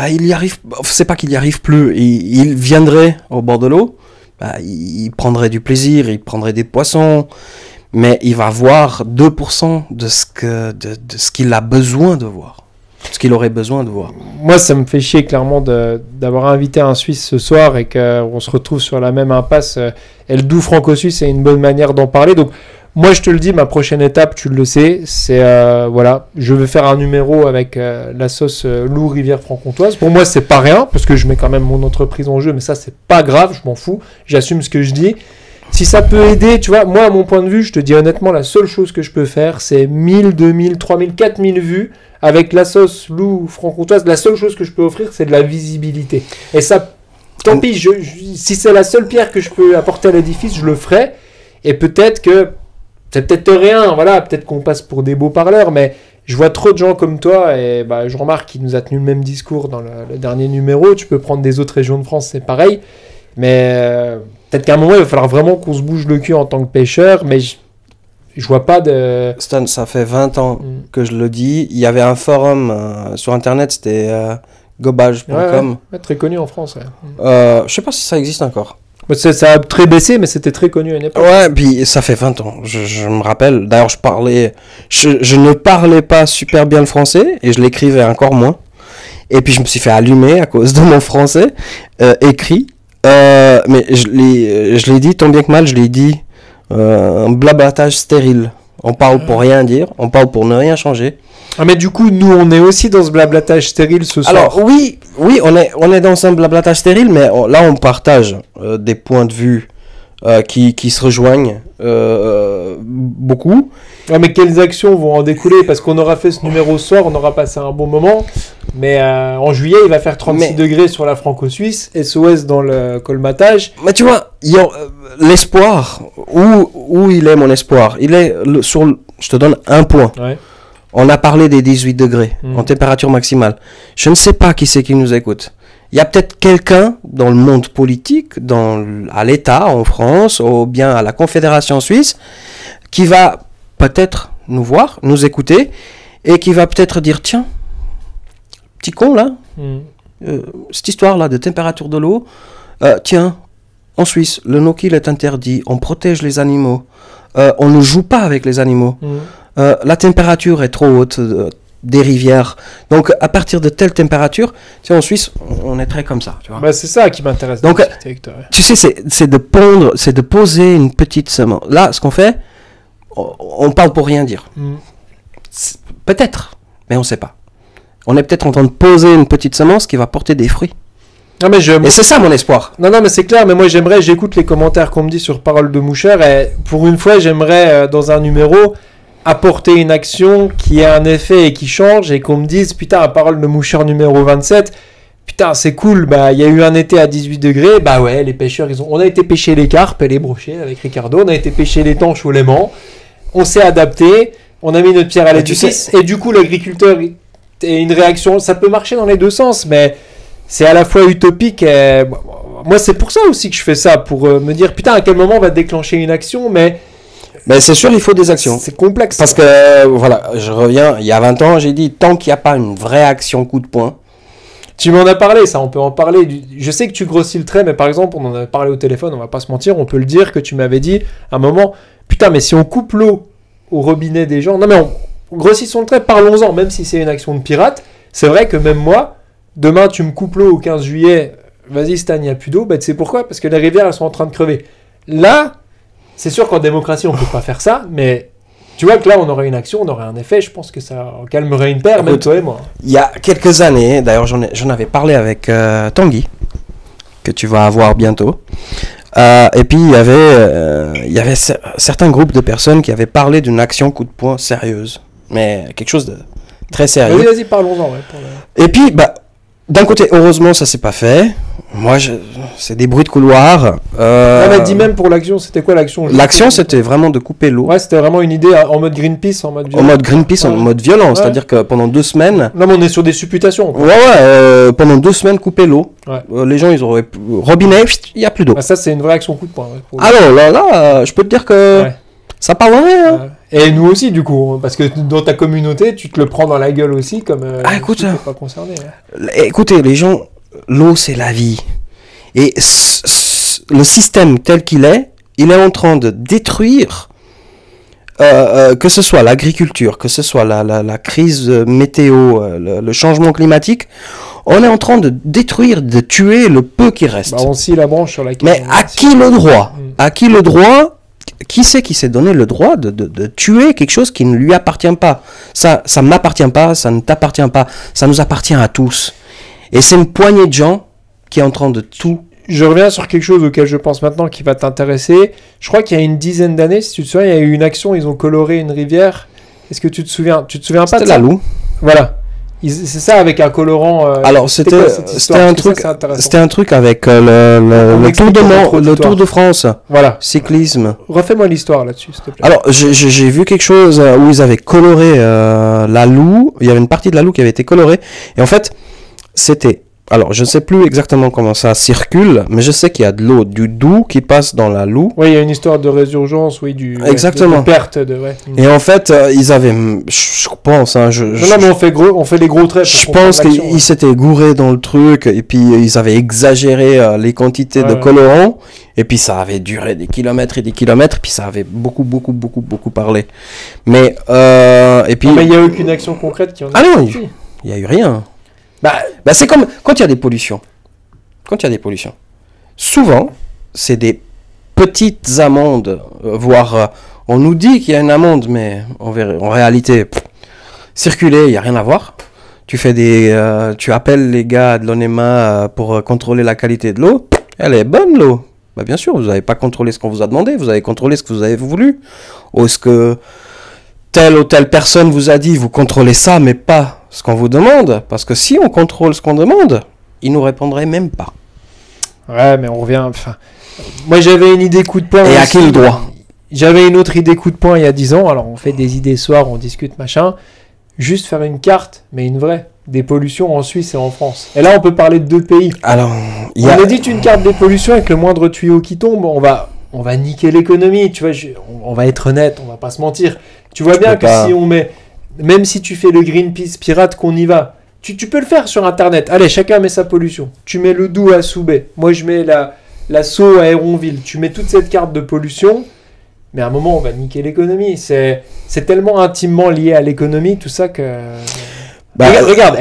Il y arrive. C'est pas qu'il y arrive plus. Il viendrait au bord de l'eau. Il prendrait du plaisir. Il prendrait des poissons. Mais il va voir 2% de ce qu'il a besoin de voir. Ce qu'il aurait besoin de voir. Moi, ça me fait chier clairement d'avoir invité un Suisse ce soir et qu'on se retrouve sur la même impasse. Et le doux franco-suisse, c'est une bonne manière d'en parler. Donc, moi, je te le dis, ma prochaine étape, tu le sais, c'est voilà, je vais faire un numéro avec la sauce loup rivière franc-comtoise. Pour moi, c'est pas rien parce que je mets quand même mon entreprise en jeu, mais ça, c'est pas grave, je m'en fous, j'assume ce que je dis. Si ça peut aider, tu vois, moi, à mon point de vue, je te dis honnêtement, la seule chose que je peux faire, c'est 1000, 2000, 3000, 4000 vues avec la sauce loup franc-comtoise. La seule chose que je peux offrir, c'est de la visibilité. Et ça, tant pis, si c'est la seule pierre que je peux apporter à l'édifice, je le ferai. Et peut-être que c'est peut-être rien, voilà, peut-être qu'on passe pour des beaux parleurs, mais je vois trop de gens comme toi, et je remarque qu'il nous a tenu le même discours dans le dernier numéro. Tu peux prendre des autres régions de France, c'est pareil, mais peut-être qu'à un moment, il va falloir vraiment qu'on se bouge le cul en tant que pêcheur, mais je vois pas de... Stan, ça fait 20 ans que je le dis. Il y avait un forum sur Internet, c'était gobage.com. Ouais, très connu en France. Je sais pas si ça existe encore. Ça a très baissé, mais c'était très connu à une époque. Ouais, puis ça fait 20 ans. Je me rappelle. D'ailleurs, je ne parlais pas super bien le français et je l'écrivais encore moins. Et puis, je me suis fait allumer à cause de mon français écrit. Mais je l'ai dit, tant bien que mal, je l'ai dit. Un blablatage stérile. On parle pour rien dire, on parle pour ne rien changer. Ah, mais du coup, nous, on est aussi dans ce blablatage stérile ce soir. Alors, oui, on est dans un blablatage stérile, mais là, on partage des points de vue qui se rejoignent beaucoup. Ouais, mais quelles actions vont en découler? Parce qu'on aura fait ce numéro ce soir, on aura passé un bon moment. Mais en juillet, il va faire 36 degrés sur la franco-suisse, SOS dans le colmatage. Mais tu vois, l'espoir, où il est mon espoir? Il est je te donne un point. Ouais. On a parlé des 18 degrés en température maximale. Je ne sais pas qui c'est qui nous écoute. Il y a peut-être quelqu'un dans le monde politique, à l'État en France, ou bien à la Confédération suisse, qui va peut-être nous voir, nous écouter, et qui va peut-être dire, tiens, petit con là, cette histoire-là de température de l'eau, tiens, en Suisse, le no-kill est interdit, on protège les animaux, on ne joue pas avec les animaux. La température est trop haute des rivières. Donc, à partir de telle température, tu sais, en Suisse, on est très comme ça. Tu vois. C'est ça qui m'intéresse. Donc, tu sais, c'est de pondre, c'est de poser une petite semence. Là, ce qu'on fait, on parle pour rien dire. Peut-être, mais on ne sait pas. On est peut-être en train de poser une petite semence qui va porter des fruits. Non, mais et c'est ça mon espoir. Non, mais c'est clair, mais moi j'écoute les commentaires qu'on me dit sur Parole de Moucheur, et pour une fois, j'aimerais, dans un numéro, apporter une action qui ait un effet et qui change, et qu'on me dise, putain, à Parole de Moucheur numéro 27, putain, c'est cool, il y a eu un été à 18 degrés, ouais, les pêcheurs, on a été pêcher les carpes et les brochets avec Ricardo, on a été pêcher les tanches au Léman, on s'est adapté, on a mis notre pierre à l'édifice, et du coup, l'agriculteur et une réaction, ça peut marcher dans les deux sens, mais c'est à la fois utopique et... Moi, c'est pour ça aussi que je fais ça, pour me dire, putain, à quel moment on va déclencher une action, mais c'est sûr, il faut des actions. C'est complexe. Parce que, voilà, je reviens, il y a 20 ans, j'ai dit, tant qu'il n'y a pas une vraie action coup de poing, Tu m'en as parlé, ça, on peut en parler. Je sais que tu grossis le trait, mais par exemple, on en a parlé au téléphone, on va pas se mentir, on peut le dire que tu m'avais dit à un moment, putain, mais si on coupe l'eau au robinet des gens, non mais grossissons le trait, parlons-en, même si c'est une action de pirate, c'est vrai que même moi, demain tu me coupes l'eau au 15 juillet, vas-y Stan, il n'y a plus d'eau, bah tu sais pourquoi? Parce que les rivières, elles sont en train de crever. Là, c'est sûr qu'en démocratie, on peut pas faire ça, mais... Tu vois que là, on aurait une action, on aurait un effet, je pense que ça calmerait une paire, même toi et moi. Il y a quelques années, d'ailleurs j'en avais parlé avec Tanguy, que tu vas avoir bientôt, et puis il y avait certains groupes de personnes qui avaient parlé d'une action coup de poing sérieuse, mais quelque chose de très sérieux. Vas-y, parlons-en. Ouais, Et puis, d'un côté, heureusement, ça s'est pas fait. Moi, c'est des bruits de couloir. On m'a dit même pour l'action, c'était quoi l'action? L'action, c'était vraiment de couper l'eau. Ouais, c'était vraiment une idée en mode Greenpeace, en mode violent. En mode Greenpeace, en mode violent, c'est-à-dire que pendant 2 semaines... Non, mais on est sur des supputations. Pendant 2 semaines, couper l'eau. Ouais. Les gens, ils auraient... Robinet, il n'y a plus d'eau. Bah, ça, c'est une vraie action coup de poing. Ouais, alors là, je peux te dire que ça parlerait. Hein. Et nous aussi, du coup, parce que dans ta communauté, tu te le prends dans la gueule aussi, comme écoute, tu n'es pas concerné. Écoutez, les gens, l'eau, c'est la vie. Et le système tel qu'il est, il est en train de détruire, que ce soit l'agriculture, que ce soit la crise météo, le changement climatique, on est en train de détruire, de tuer le peu qui reste. On scie la branche sur laquelle... Mais à qui le droit? À qui le droit? Qui c'est qui s'est donné le droit de tuer quelque chose qui ne lui appartient pas? Ça ne m'appartient pas, ça ne t'appartient pas, ça nous appartient à tous. Et c'est une poignée de gens qui est en train de tout. Je reviens sur quelque chose auquel je pense maintenant qui va t'intéresser. Je crois qu'il y a une dizaine d'années, si tu te souviens, il y a eu une action, ils ont coloré une rivière. Est-ce que tu te souviens? Tu te souviens pas de ça? C'était la Loue. Voilà. C'est ça avec un colorant. Alors c'était un truc avec le Tour de France. Voilà. Cyclisme. Refais-moi l'histoire là-dessus, s'il te plaît. Alors j'ai vu quelque chose où ils avaient coloré la Loue. Il y avait une partie de la Loue qui avait été colorée. Et en fait, c'était... Alors, je ne sais plus exactement comment ça circule, mais je sais qu'il y a de l'eau du Doubs qui passe dans la Loue. Oui, il y a une histoire de résurgence, oui, exactement. De perte de... Ouais. Et en fait, ils avaient, je pense, hein, non, mais on fait les gros traits. Je pense qu'ils s'étaient gourés dans le truc, et puis ils avaient exagéré les quantités de colorants, et puis ça avait duré des kilomètres et des kilomètres, et puis ça avait beaucoup parlé. Mais, et puis... Non, mais il n'y a aucune action concrète qui en a... Ah non, il n'y a eu rien. C'est comme quand il y a des pollutions. Souvent, c'est des petites amendes, voire on nous dit qu'il y a une amende, mais en réalité, circuler, il n'y a rien à voir. Tu appelles les gars de l'ONEMA pour contrôler la qualité de l'eau. Elle est bonne, l'eau. Bien sûr, vous n'avez pas contrôlé ce qu'on vous a demandé, vous avez contrôlé ce que vous avez voulu. Ou est-ce que telle ou telle personne vous a dit, vous contrôlez ça, mais pas ce qu'on vous demande, parce que si on contrôle ce qu'on demande, ils nous répondraient même pas. Ouais, mais on revient... Enfin, moi, j'avais une idée coup de poing... Et à qui le droit? J'avais une autre idée coup de poing il y a 10 ans, alors on fait des idées soirs, on discute, machin. Juste faire une carte, mais une vraie, des pollutions en Suisse et en France. Et là, on peut parler de 2 pays. Alors, on a dit une carte des pollutions avec le moindre tuyau qui tombe, on va niquer l'économie, tu vois, on va être honnête, on va pas se mentir. Tu vois bien que si on met... Même si tu fais le Greenpeace pirate, qu'on y va, tu peux le faire sur Internet. Allez, chacun met sa pollution. Tu mets le Doubs à Soubet. Moi, je mets la Sceaux à Héronville. Tu mets toute cette carte de pollution. Mais à un moment, on va niquer l'économie. C'est tellement intimement lié à l'économie, tout ça que... regarde,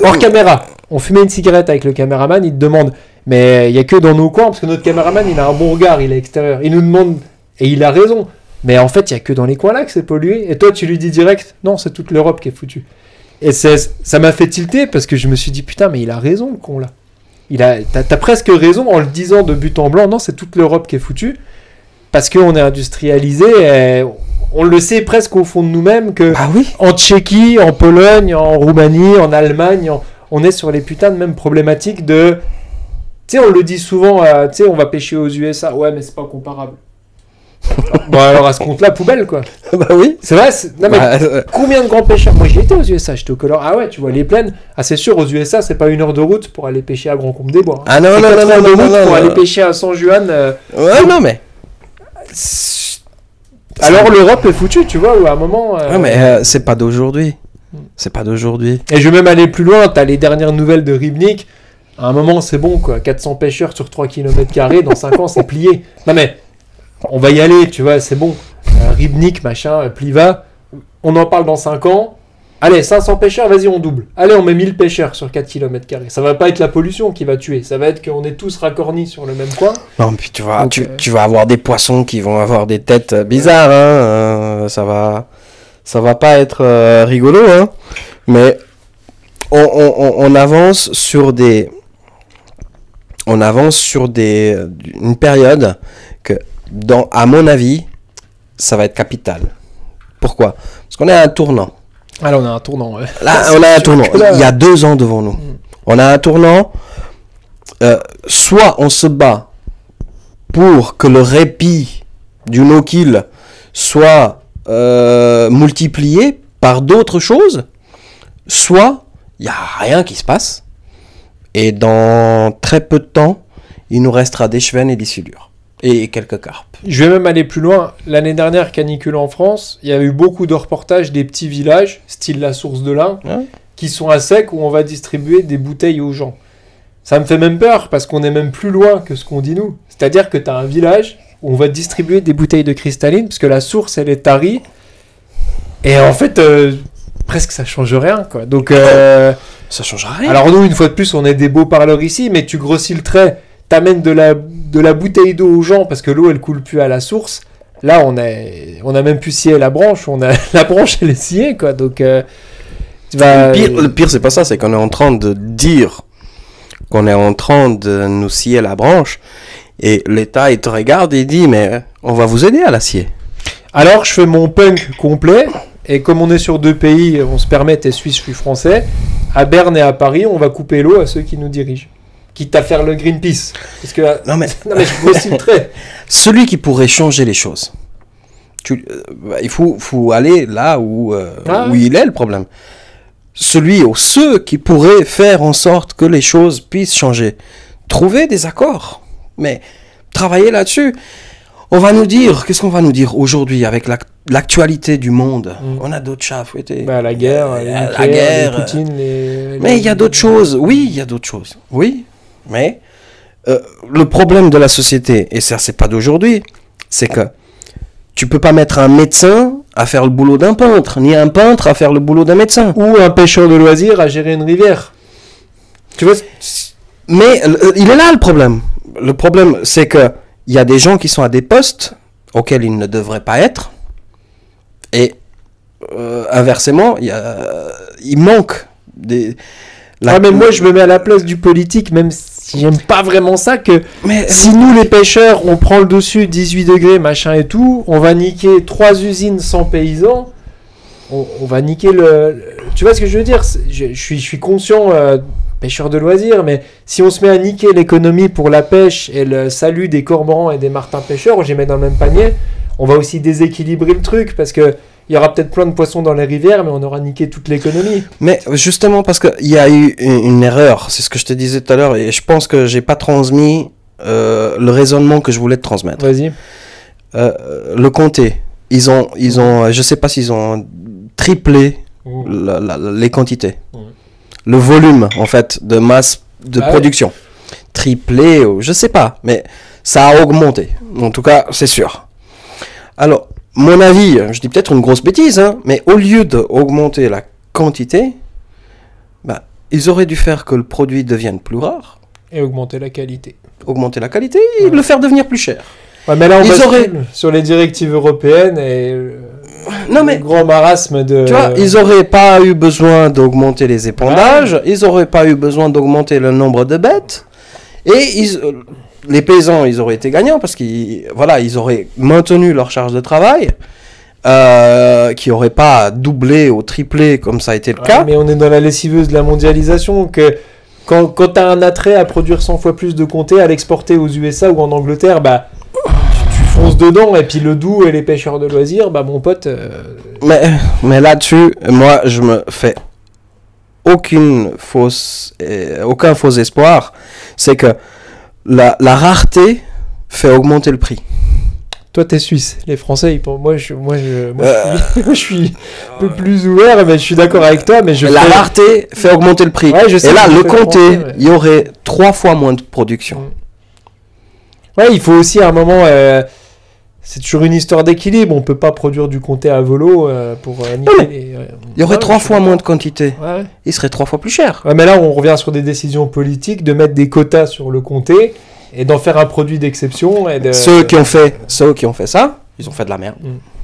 hors caméra. On fumait une cigarette avec le caméraman. Il te demande, mais il n'y a que dans nos coins, parce que notre caméraman, il a un bon regard, il est extérieur. Il nous demande, et il a raison. Mais en fait, il n'y a que dans les coins là que c'est pollué. Et toi, tu lui dis direct, non, c'est toute l'Europe qui est foutue. Et ça m'a fait tilter parce que je me suis dit, putain, mais il a raison, le con là. T'as presque raison en le disant de but en blanc, non, c'est toute l'Europe qui est foutue. Parce qu'on est industrialisé, et on le sait presque au fond de nous-mêmes que en Tchéquie, en Pologne, en Roumanie, en Allemagne, on est sur les putains de mêmes problématiques de... Tu sais, on le dit souvent, tu sais, on va pêcher aux USA. Ouais, mais c'est pas comparable. Bon, alors à ce compte-là, poubelle quoi. Oui. C'est vrai. Non, mais combien de grands pêcheurs? Moi, j'y étais aux USA, j'étais au Colorado. Ah ouais, tu vois les plaines. Ah, c'est sûr, aux USA, c'est pas 1 heure de route pour aller pêcher à Grand Combe des Bois. Hein. Ah non, pour aller pêcher à San Juan. Ouais, non, mais. Alors l'Europe est foutue, tu vois, ou à un moment. Ouais, mais c'est pas d'aujourd'hui. C'est pas d'aujourd'hui. Et je vais même aller plus loin, t'as les dernières nouvelles de Ribnik. À un moment, c'est bon, quoi. 400 pêcheurs sur 3 km², dans 5 ans, c'est plié. Non, mais on va y aller, tu vois, c'est bon. Ribnik, machin, Pliva, on en parle dans 5 ans. Allez, 500 pêcheurs, vas-y, on double. Allez, on met 1000 pêcheurs sur 4 km². Ça va pas être la pollution qui va tuer. Ça va être qu'on est tous racornis sur le même coin. Non, puis tu vas, Donc, tu vas avoir des poissons qui vont avoir des têtes bizarres, hein. Ça va pas être rigolo, hein. Mais on avance sur une période que, à mon avis, ça va être capital. Pourquoi? Parce qu'on est à un tournant. Ah là, on a un tournant, ouais. Là, on a un tournant. Là... Il y a 2 ans devant nous. On a un tournant. Soit on se bat pour que le répit du no-kill soit multiplié par d'autres choses, soit il n'y a rien qui se passe. Et dans très peu de temps, il nous restera des chevennes et des silures. Et quelques carpes. Je vais même aller plus loin. L'année dernière, canicule en France, il y a eu beaucoup de reportages des petits villages, style la source de l'Ain, qui sont à sec où on va distribuer des bouteilles aux gens. Ça me fait même peur parce qu'on est même plus loin que ce qu'on dit nous. C'est-à-dire que tu as un village où on va distribuer des bouteilles de cristalline parce que la source, elle est tarie. Et en fait, presque ça change rien, quoi. Donc, ça change rien. Alors nous, une fois de plus, on est des beaux parleurs ici, mais tu grossis le trait. T'amènes de la bouteille d'eau aux gens parce que l'eau elle coule plus à la source. Là on a même plus scié la branche, la branche elle est sciée, quoi. Donc le pire c'est pas ça, c'est qu'on est en train de dire qu'on est en train de nous scier la branche et l'État il te regarde et il dit mais on va vous aider à la scier. Alors je fais mon punk complet et comme on est sur 2 pays, on se permet, t'es suisse, je suis français, à Berne et à Paris on va couper l'eau à ceux qui nous dirigent. Quitte à faire le Greenpeace. Parce que, non mais je grossis le trait. Celui qui pourrait changer les choses, il faut aller là où il est le problème. Celui ou ceux qui pourraient faire en sorte que les choses puissent changer. Trouver des accords. Mais travailler là-dessus. On va nous dire, qu'est-ce qu'on va nous dire aujourd'hui avec l'actualité du monde? On a d'autres chats à fouetter. La guerre, les Poutine, mais il y a d'autres choses. Oui, il y a d'autres choses. Oui. Mais le problème de la société, et ça c'est pas d'aujourd'hui, c'est que tu peux pas mettre un médecin à faire le boulot d'un peintre, ni un peintre à faire le boulot d'un médecin. Ou un pêcheur de loisirs à gérer une rivière. Tu vois? Mais il est là le problème. Le problème c'est que il y a des gens qui sont à des postes auxquels ils ne devraient pas être. Et inversement, il manque des... mais moi je me mets à la place du politique, même si j'aime pas vraiment ça, que mais si nous les pêcheurs on prend le dessus 18 degrés machin et tout, on va niquer 3 usines sans paysans, on va niquer tu vois ce que je veux dire? Je suis conscient pêcheur de loisirs, mais si on se met à niquer l'économie pour la pêche et le salut des cormorans et des martins pêcheurs, je les mets dans le même panier, on va aussi déséquilibrer le truc parce que il y aura peut-être plein de poissons dans les rivières, mais on aura niqué toute l'économie. Mais justement, parce qu'il y a eu une erreur, c'est ce que je te disais tout à l'heure, et je pense que j'ai pas transmis le raisonnement que je voulais te transmettre. Vas-y. Le comté, ils ont, je sais pas s'ils ont triplé les quantités. Le volume, en fait, de masse de production. Ouais. Triplé, je sais pas, mais ça a augmenté. En tout cas, c'est sûr. Alors, mon avis, je dis peut-être une grosse bêtise, hein, mais au lieu d'augmenter la quantité, ils auraient dû faire que le produit devienne plus rare. Et augmenter la qualité. Augmenter la qualité et le faire devenir plus cher. Ouais, mais là, on bascule sur les directives européennes et le grand marasme de... Tu vois, ils n'auraient pas eu besoin d'augmenter les épandages, ils n'auraient pas eu besoin d'augmenter le nombre de bêtes, et les paysans, ils auraient été gagnants parce qu'ils auraient maintenu leur charge de travail, qui n'aurait pas doublé ou triplé comme ça a été le cas. Mais on est dans la lessiveuse de la mondialisation, que quand tu as un attrait à produire 100 fois plus de comté, à l'exporter aux USA ou en Angleterre, tu fonces dedans, et puis le doux et les pêcheurs de loisirs, mon pote... Mais là-dessus, moi, je me fais aucun faux espoir, c'est que la rareté fait augmenter le prix. toi, t'es suisse. Les Français, je suis un peu plus ouvert, mais je suis d'accord avec toi. Mais la rareté fait augmenter le prix. Ouais, je sais et là, le comté, il y aurait 3 fois moins de production. Ouais, il faut aussi à un moment... c'est toujours une histoire d'équilibre. On peut pas produire du comté à volo pour il y aurait 3 fois moins de quantité. Ouais. Il serait 3 fois plus cher. Ouais, mais là, on revient sur des décisions politiques de mettre des quotas sur le comté et d'en faire un produit d'exception. Ceux qui ont fait ça, ils ont fait de la merde.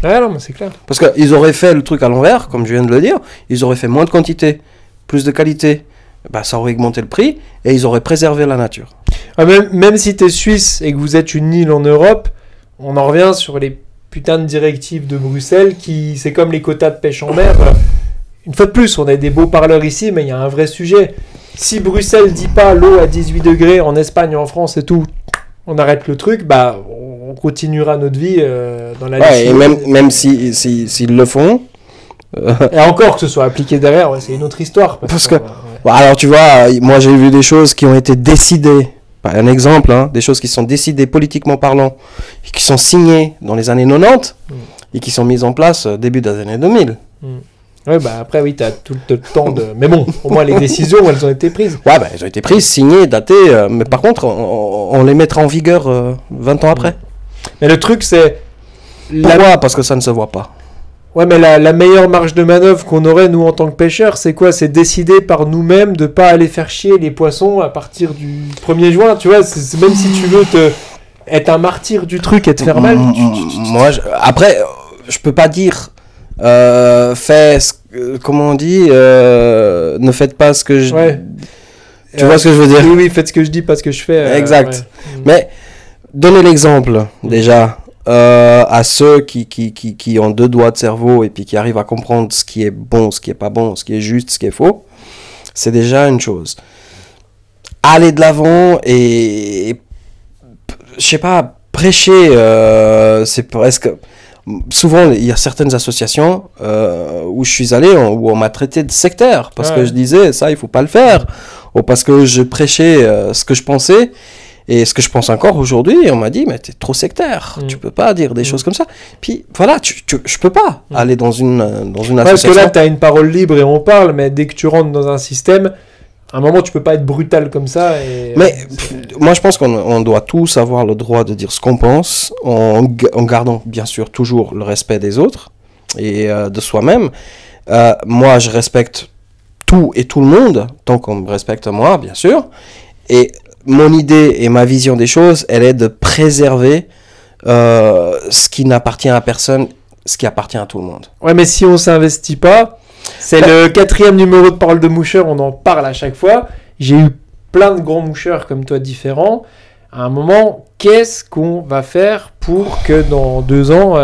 Ouais, non, mais c'est clair. Parce qu'ils auraient fait le truc à l'envers, comme je viens de le dire. Ils auraient fait moins de quantité, plus de qualité. Bah, ça aurait augmenté le prix et ils auraient préservé la nature. Ouais, même si tu es suisse et que vous êtes une île en Europe, on en revient sur les putains de directives de Bruxelles qui, c'est comme les quotas de pêche en mer. Une fois de plus, on a des beaux parleurs ici, mais il y a un vrai sujet. Si Bruxelles dit pas l'eau à 18 degrés en Espagne, en France et tout, on arrête le truc, bah on continuera notre vie dans la liste. Et même s'ils le font. Et encore que ce soit appliqué derrière, ouais, c'est une autre histoire. Parce que, alors tu vois, moi j'ai vu des choses qui ont été décidées. Un exemple, des choses qui sont décidées politiquement parlant, qui sont signées dans les années 90 et qui sont mises en place début des années 2000. Ouais, bah après, oui, tu as tout le temps de... Mais bon, au moins les décisions, elles ont été prises. Ouais, bah elles ont été prises, signées, datées, mais par contre, on les mettra en vigueur 20 ans après. Mais le truc, c'est... Pourquoi ? Parce que ça ne se voit pas. Ouais, mais la meilleure marge de manœuvre qu'on aurait, nous, en tant que pêcheurs, c'est quoi ? C'est décider par nous-mêmes de pas aller faire chier les poissons à partir du 1er juin, tu vois, même si tu veux être un martyr du truc et te faire mal. Moi, après, je peux pas dire... comment on dit, ne faites pas ce que je... Ouais. Tu vois ce que je veux dire ? Oui, faites ce que je dis, pas ce que je fais. Exact. Ouais. Mais, donnez l'exemple, déjà, à ceux qui ont 2 doigts de cerveau et puis qui arrivent à comprendre ce qui est bon, ce qui est pas bon, ce qui est juste, ce qui est faux. C'est déjà une chose. Aller de l'avant et je sais pas, prêcher, c'est presque... Souvent, il y a certaines associations où je suis allé, où on m'a traité de sectaire, parce que je disais, ça, il faut pas le faire, ou parce que je prêchais ce que je pensais, et ce que je pense encore aujourd'hui, et on m'a dit, mais t'es trop sectaire, tu peux pas dire des choses comme ça. Puis voilà, je peux pas aller dans une association. Parce que là, t'as une parole libre et on parle, mais dès que tu rentres dans un système... À un moment, tu peux pas être brutal comme ça. Mais moi, je pense qu'on doit tous avoir le droit de dire ce qu'on pense, en gardant bien sûr toujours le respect des autres et de soi-même. Moi, je respecte tout et tout le monde, tant qu'on me respecte moi, bien sûr. Et mon idée et ma vision des choses, elle est de préserver ce qui n'appartient à personne, ce qui appartient à tout le monde. Ouais, mais si on s'investit pas... C'est le 4e numéro de Parole de Moucheur, on en parle à chaque fois. J'ai eu plein de grands moucheurs comme toi différents. À un moment, qu'est-ce qu'on va faire pour que dans 2 ans,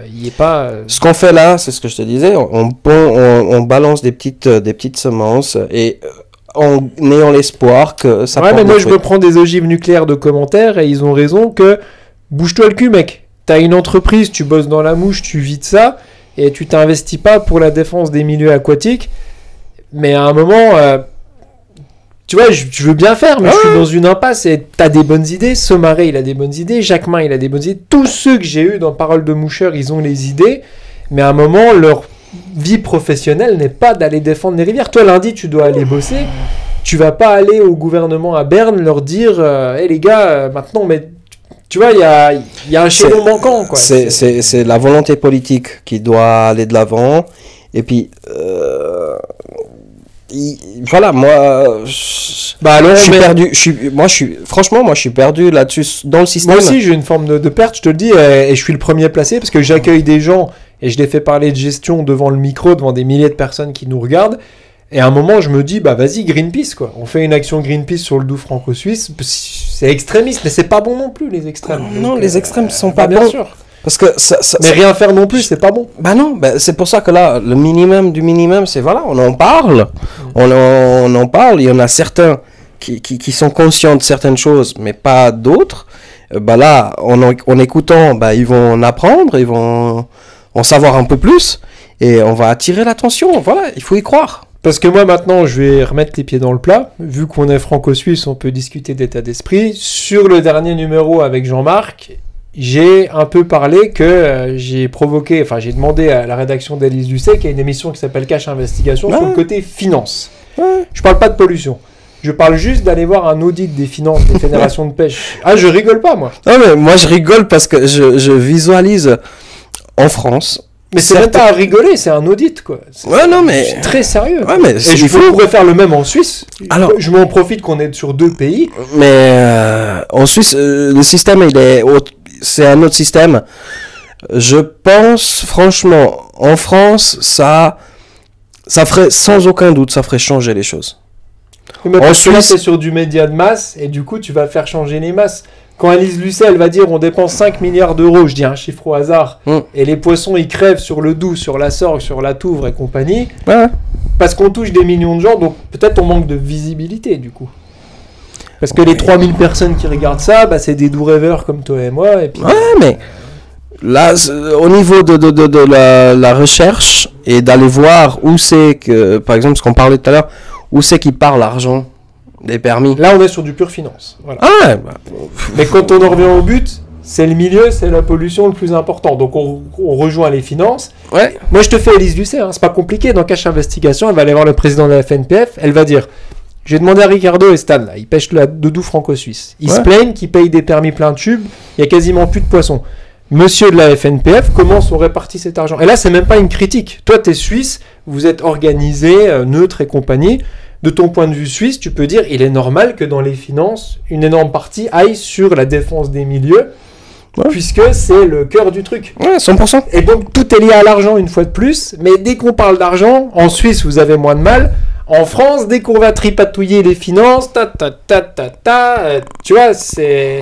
il n'y ait pas... Ce qu'on fait là, c'est ce que je te disais, on balance des petites semences et en ayant l'espoir que ça porte. Ouais, mais moi je me prends des ogives nucléaires de commentaires et ils ont raison que bouge-toi le cul, mec. T'as une entreprise, tu bosses dans la mouche, tu vis de ça. Et tu t'investis pas pour la défense des milieux aquatiques, mais à un moment, tu vois, je veux bien faire, mais je suis dans une impasse et t'as des bonnes idées. Somaré, il a des bonnes idées. Jacquemin, il a des bonnes idées. Tous ceux que j'ai eu dans Parole de Moucheur, ils ont les idées, mais à un moment, leur vie professionnelle n'est pas d'aller défendre les rivières. Toi, lundi, tu dois aller bosser. Tu vas pas aller au gouvernement à Berne leur dire, hey, les gars, maintenant, mais tu vois, il y a un chaînon manquant, quoi. C'est la volonté politique qui doit aller de l'avant. Et puis, voilà, moi, je suis perdu. Franchement, moi, je suis perdu là-dessus dans le système. Moi aussi, j'ai une forme de perte, je te le dis, et je suis le premier placé parce que j'accueille des gens et je les fais parler de gestion devant le micro, devant des milliers de personnes qui nous regardent. Et à un moment, je me dis, bah vas-y, Greenpeace, quoi. On fait une action Greenpeace sur le doux franco-suisse. C'est extrémiste, mais c'est pas bon non plus, les extrêmes. Non, les extrêmes sont pas bien bons. Sûr. Parce que mais rien faire non plus, c'est pas bon. Bah non, c'est pour ça que là, le minimum du minimum, c'est voilà, on en parle. On en parle. Il y en a certains qui sont conscients de certaines choses, mais pas d'autres. Bah là, en écoutant, bah ils vont en apprendre, ils vont en savoir un peu plus. Et on va attirer l'attention. Voilà, il faut y croire. Parce que moi, maintenant, je vais remettre les pieds dans le plat. Vu qu'on est franco-suisse, on peut discuter d'état d'esprit. Sur le dernier numéro avec Jean-Marc, j'ai un peu parlé que j'ai demandé à la rédaction d'Élise Lucet, qui a une émission qui s'appelle Cash Investigation, sur le côté finance. Ouais. Je parle pas de pollution. Je parle juste d'aller voir un audit des finances des fédérations de pêche. Ah, je rigole pas, moi. Non, mais moi, je rigole parce que je visualise en France. Mais c'est même pas à rigoler, c'est un audit, quoi. Ouais, non, mais... C'est très sérieux. Ouais, mais et je pourrais faire le même en Suisse. Alors, je m'en profite qu'on est sur 2 pays. Mais en Suisse, le système, c'est un autre système. Je pense, franchement, en France, ça ferait, sans aucun doute, ça ferait changer les choses. Mais en Suisse, là, c'est sur du média de masse, et du coup, tu vas faire changer les masses. Quand Élise Lucet, elle va dire on dépense 5 milliards d'euros, je dis un chiffre au hasard, et les poissons ils crèvent sur le Doubs, sur la Sorgue, sur la Touvre et compagnie, parce qu'on touche des millions de gens, donc peut-être on manque de visibilité du coup. Parce que les 3000 personnes qui regardent ça, bah, c'est des doux rêveurs comme toi et moi. Et puis, mais là, au niveau de la recherche et d'aller voir où c'est que, par exemple, ce qu'on parlait tout à l'heure, où c'est qu'il part l'argent des permis. Là, on est sur du pur finance. Voilà. Bah... Mais quand on en revient au but, c'est le milieu, c'est la pollution le plus important. Donc, on rejoint les finances. Ouais. Moi, je te fais Élise Lucet, c'est pas compliqué. Dans Cash Investigation, elle va aller voir le président de la FNPF. Elle va dire j'ai demandé à Ricardo et Stan, là, ils pêchent le doudou franco-suisse. Ils se plaignent qu'ils payent des permis plein tube, il y a quasiment plus de poissons. Monsieur de la FNPF, comment sont répartis cet argent? Et là, c'est même pas une critique. Toi, tu es suisse, vous êtes organisé, neutre et compagnie. De ton point de vue suisse, tu peux dire il est normal que dans les finances, une énorme partie aille sur la défense des milieux, puisque c'est le cœur du truc. Ouais, 100%. Et donc, tout est lié à l'argent une fois de plus. Mais dès qu'on parle d'argent, en Suisse, vous avez moins de mal. En France, dès qu'on va tripatouiller les finances, tu vois, c'est...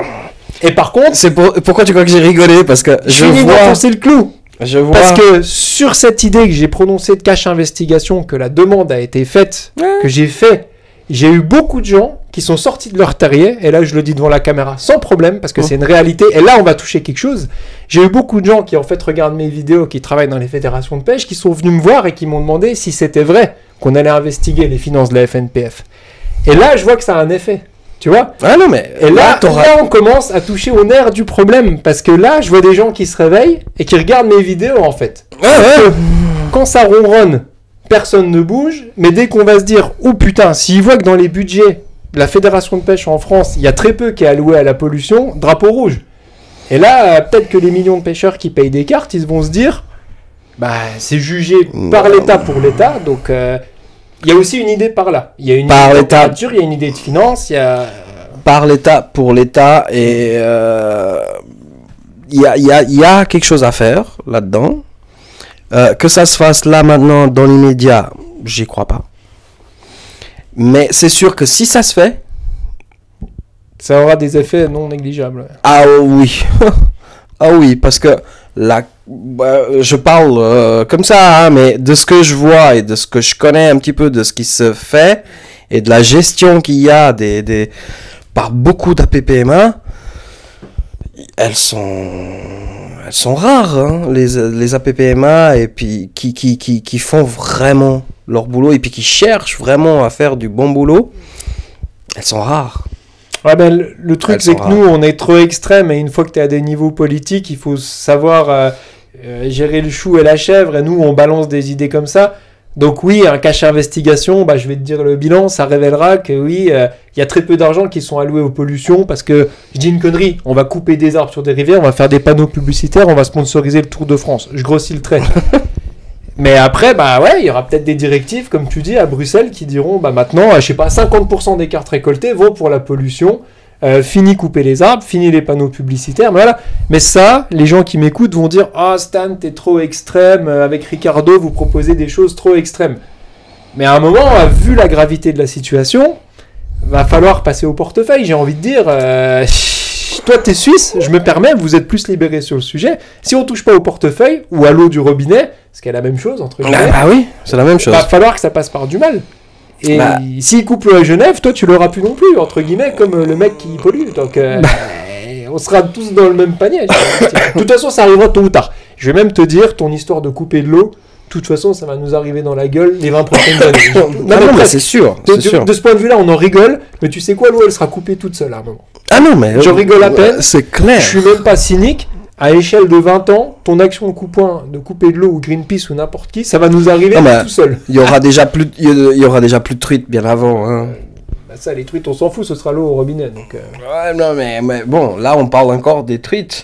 Et par contre... Pourquoi tu crois que j'ai rigolé? Parce que je vois... d'enfoncer le clou. Je vois... Parce que sur cette idée que j'ai prononcée de Cash Investigation, que la demande a été faite, que j'ai fait, j'ai eu beaucoup de gens qui sont sortis de leur terrier, et là je le dis devant la caméra sans problème, parce que c'est une réalité, et là on va toucher quelque chose. J'ai eu beaucoup de gens qui en fait regardent mes vidéos, qui travaillent dans les fédérations de pêche, qui sont venus me voir et qui m'ont demandé si c'était vrai qu'on allait investiguer les finances de la FNPF. Et là je vois que ça a un effet. Tu vois? Non, mais et là, on commence à toucher au nerf du problème. Parce que là, je vois des gens qui se réveillent et qui regardent mes vidéos, en fait. Quand ça ronronne, personne ne bouge. Mais dès qu'on va se dire, oh putain, s'ils voient que dans les budgets de la Fédération de pêche en France, il y a très peu qui est alloué à la pollution, drapeau rouge. Et là, peut-être que les millions de pêcheurs qui payent des cartes, ils vont se dire, bah, c'est jugé par l'État pour l'État. Donc... il y a aussi une idée par là. Il y a une idée de température, il y a une idée de finance, il y a... Par l'État, pour l'État, et il y a quelque chose à faire là-dedans. Que ça se fasse là, maintenant, dans l'immédiat, j'y crois pas. Mais c'est sûr que si ça se fait... ça aura des effets non négligeables. Ah oui. Ah oui, parce que je parle comme ça, hein, mais de ce que je vois et de ce que je connais un petit peu de ce qui se fait et de la gestion qu'il y a par beaucoup d'APPMA, elles sont rares, hein, les APPMA, et puis qui font vraiment leur boulot et puis qui cherchent vraiment à faire du bon boulot. Elles sont rares. Ouais, ben, le truc, c'est que nous, on est trop extrêmes, et une fois que tu es à des niveaux politiques, il faut savoir gérer le chou et la chèvre, et nous, on balance des idées comme ça. Donc oui, un cash investigation, bah, je vais te dire le bilan, ça révélera que oui, y a très peu d'argent qui sont alloués aux pollutions, parce que, je dis une connerie, on va couper des arbres sur des rivières, on va faire des panneaux publicitaires, on va sponsoriser le Tour de France. Je grossis le trait. Mais après, bah ouais, il y aura peut-être des directives, comme tu dis, à Bruxelles, qui diront, bah maintenant, je sais pas, 50% des cartes récoltées vont pour la pollution, fini couper les arbres, fini les panneaux publicitaires, mais voilà. Mais ça, les gens qui m'écoutent vont dire, ah Stan, t'es trop extrême, avec Ricardo, vous proposez des choses trop extrêmes. Mais à un moment, vu la gravité de la situation, va falloir passer au portefeuille, j'ai envie de dire... Toi, t'es suisse, je me permets, vous êtes plus libéré sur le sujet. Si on touche pas au portefeuille ou à l'eau du robinet, ce qui est la même chose, entre guillemets. Bah oui, c'est la même chose. Va falloir que ça passe par du mal. Et s'il coupe l'eau à Genève, toi, tu l'auras plus non plus, entre guillemets, comme le mec qui pollue. Donc, on sera tous dans le même panier. De toute façon, ça arrivera tôt ou tard. Je vais même te dire, ton histoire de couper de l'eau, de toute façon, ça va nous arriver dans la gueule les 20 prochaines années. Non, mais c'est sûr. De ce point de vue-là, on en rigole, mais tu sais quoi, l'eau, elle sera coupée toute seule à un moment. Ah non, mais... Je rigole à peine. C'est clair. Je suis même pas cynique. À échelle de 20 ans, ton action de coup-point, de couper de l'eau ou Greenpeace ou n'importe qui, ça va nous arriver tout seul. Il y aura déjà plus de truites bien avant. Hein. Bah ça, les truites, on s'en fout, ce sera l'eau au robinet. Donc, Ouais, non, mais bon, là, on parle encore des truites.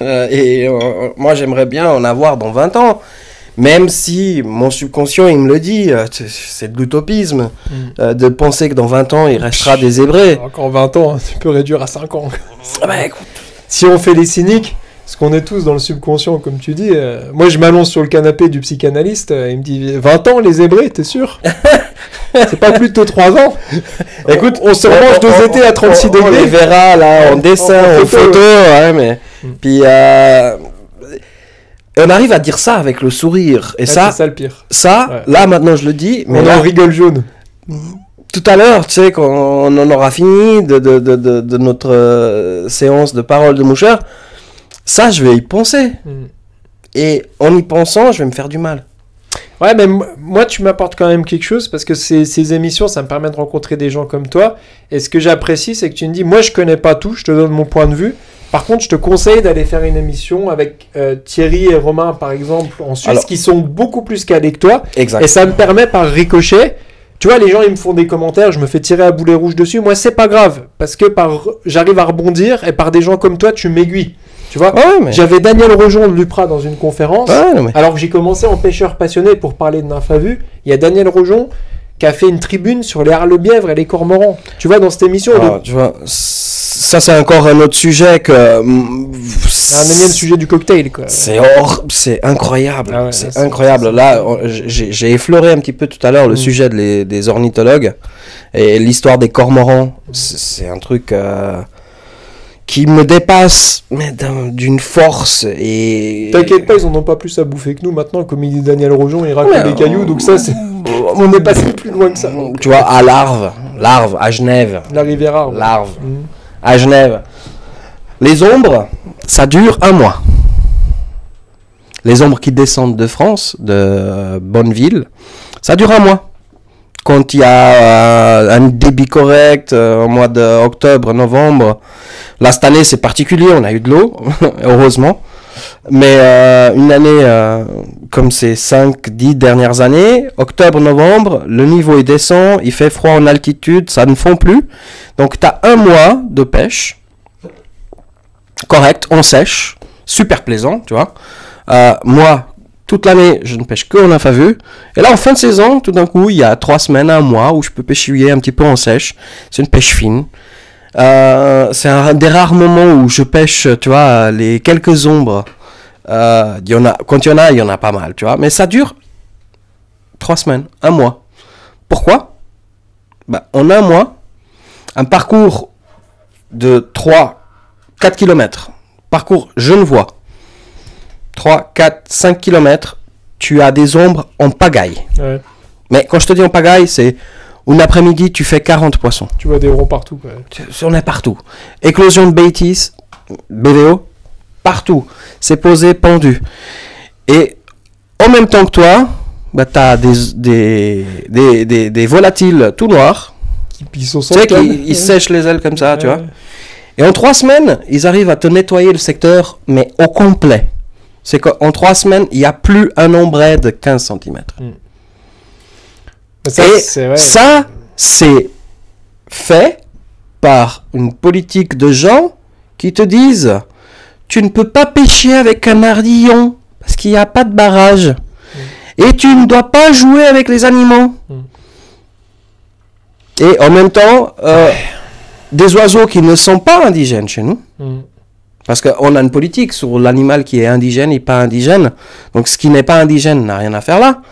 Moi, j'aimerais bien en avoir dans 20 ans. Même si mon subconscient, il me le dit, c'est de l'utopisme, de penser que dans 20 ans, il restera des zébrés. Encore 20 ans, tu peux réduire à 5 ans. Bah, écoute. Si on fait les cyniques, parce qu'on est tous dans le subconscient, comme tu dis. Moi, je m'allonge sur le canapé du psychanalyste, il me dit 20 ans, les zébrés, t'es sûr? C'est pas plus de 3 ans. Écoute, on se remange 2 étés à 36 degrés. On les verra là, en dessin, en photo. Ouais, mais... Puis, on arrive à dire ça avec le sourire. Et ouais, ça, c'est ça le pire. Ça, ouais. Là, maintenant, je le dis. Mais on en rigole jaune. Tout à l'heure, tu sais, quand on en aura fini de notre séance de parole de moucheur, ça, je vais y penser. Et en y pensant, je vais me faire du mal. Ouais, mais moi, tu m'apportes quand même quelque chose, parce que ces émissions, ça me permet de rencontrer des gens comme toi. Et ce que j'apprécie, c'est que tu me dis, moi, je connais pas tout, je te donne mon point de vue. Par contre, je te conseille d'aller faire une émission avec Thierry et Romain, par exemple, en Suisse, qui sont beaucoup plus calés que toi. Exact. Et ça me permet, par ricochet... Tu vois, les gens, ils me font des commentaires, je me fais tirer à boulet rouge dessus. Moi, c'est pas grave, parce que j'arrive à rebondir, et par des gens comme toi, tu m'aiguilles. Tu vois, J'avais Daniel Rojon de l'UPRA dans une conférence, alors que j'ai commencé en pêcheur passionné pour parler de nymphes à vue. Il y a Daniel Rojon qui a fait une tribune sur les harlebièvres et les cormorans. Tu vois, dans cette émission... Tu vois, ça, c'est encore un autre sujet que... un énième sujet du cocktail, quoi. C'est incroyable. Ah ouais, c'est incroyable. Là, j'ai effleuré un petit peu tout à l'heure le sujet des ornithologues et l'histoire des cormorans. C'est un truc qui me dépasse, mais d'une force. Et t'inquiète pas, ils en ont pas plus à bouffer que nous maintenant. Comme il dit Daniel Rojon, il raconte des cailloux, donc ça, c'est... On est passé plus loin que ça. Tu vois, à Larve, à Genève. La rivière Arve. Larve, à Genève. Les ombres, ça dure 1 mois. Les ombres qui descendent de France, de Bonneville, ça dure 1 mois. Quand il y a un débit correct au mois d'octobre, novembre, là cette année c'est particulier, on a eu de l'eau, heureusement. Mais une année comme ces 5-10 dernières années, octobre, novembre, le niveau il descend, il fait froid en altitude, ça ne fond plus. Donc tu as 1 mois de pêche, correct, on sèche, super plaisant, tu vois. Moi, toute l'année, je ne pêche que en nymphes à vue. Et là, en fin de saison, tout d'un coup, il y a 3 semaines, 1 mois où je peux pêcher un petit peu en sèche. C'est une pêche fine. C'est un des rares moments où je pêche, tu vois, les quelques ombres. Quand il y en a pas mal, tu vois. Mais ça dure 3 semaines, 1 mois. Pourquoi? En 1 mois, un parcours de 3-4 km, parcours Genevois, 3, 4, 5 km, tu as des ombres en pagaille. Ouais. Mais quand je te dis en pagaille, c'est un après-midi, tu fais 40 poissons. Tu vois des ronds partout. On est partout. Éclosion de bêtises, BVO, partout. C'est posé, pendu. Et en même temps que toi, tu as des volatiles tout noirs. Qui sont tu sais, ils sèchent les ailes comme ça, tu vois. Et en 3 semaines, ils arrivent à te nettoyer le secteur, mais au complet. C'est qu'en 3 semaines, il n'y a plus un ombré de 15 cm. Ça, c'est fait par une politique de gens qui te disent tu ne peux pas pêcher avec un ardillon parce qu'il n'y a pas de barrage. Et tu ne dois pas jouer avec les animaux. Et en même temps, des oiseaux qui ne sont pas indigènes chez nous. Parce qu'on a une politique sur l'animal qui est indigène et pas indigène. Donc ce qui n'est pas indigène n'a rien à faire là.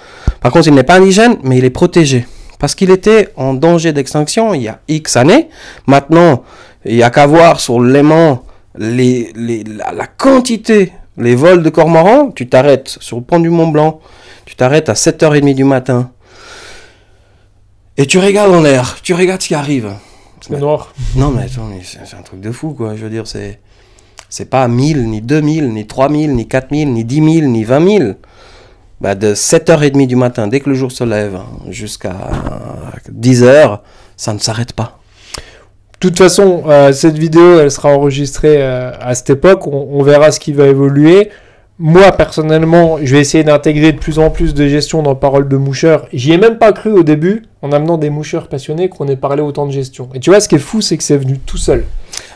Par contre, il n'est pas indigène, mais il est protégé. Parce qu'il était en danger d'extinction il y a X années. Maintenant, il n'y a qu'à voir sur l'aimant la quantité, les vols de cormorans. Tu t'arrêtes sur le pont du Mont Blanc. Tu t'arrêtes à 7h30 du matin. Et tu regardes en l'air. Tu regardes ce qui arrive. C'est noir. Non, mais attends, c'est un truc de fou, quoi. Je veux dire, c'est pas 1000, ni 2000, ni 3000, ni 4000, ni 10 000, ni 20 000. De 7h30 du matin, dès que le jour se lève, jusqu'à 10h, ça ne s'arrête pas. toute façon, cette vidéo, elle sera enregistrée à cette époque. On verra ce qui va évoluer. Moi, personnellement, je vais essayer d'intégrer de plus en plus de gestion dans Parole de moucheur. J'y ai même pas cru au début, en amenant des moucheurs passionnés, qu'on ait parlé autant de gestion. Et tu vois, ce qui est fou, c'est que c'est venu tout seul.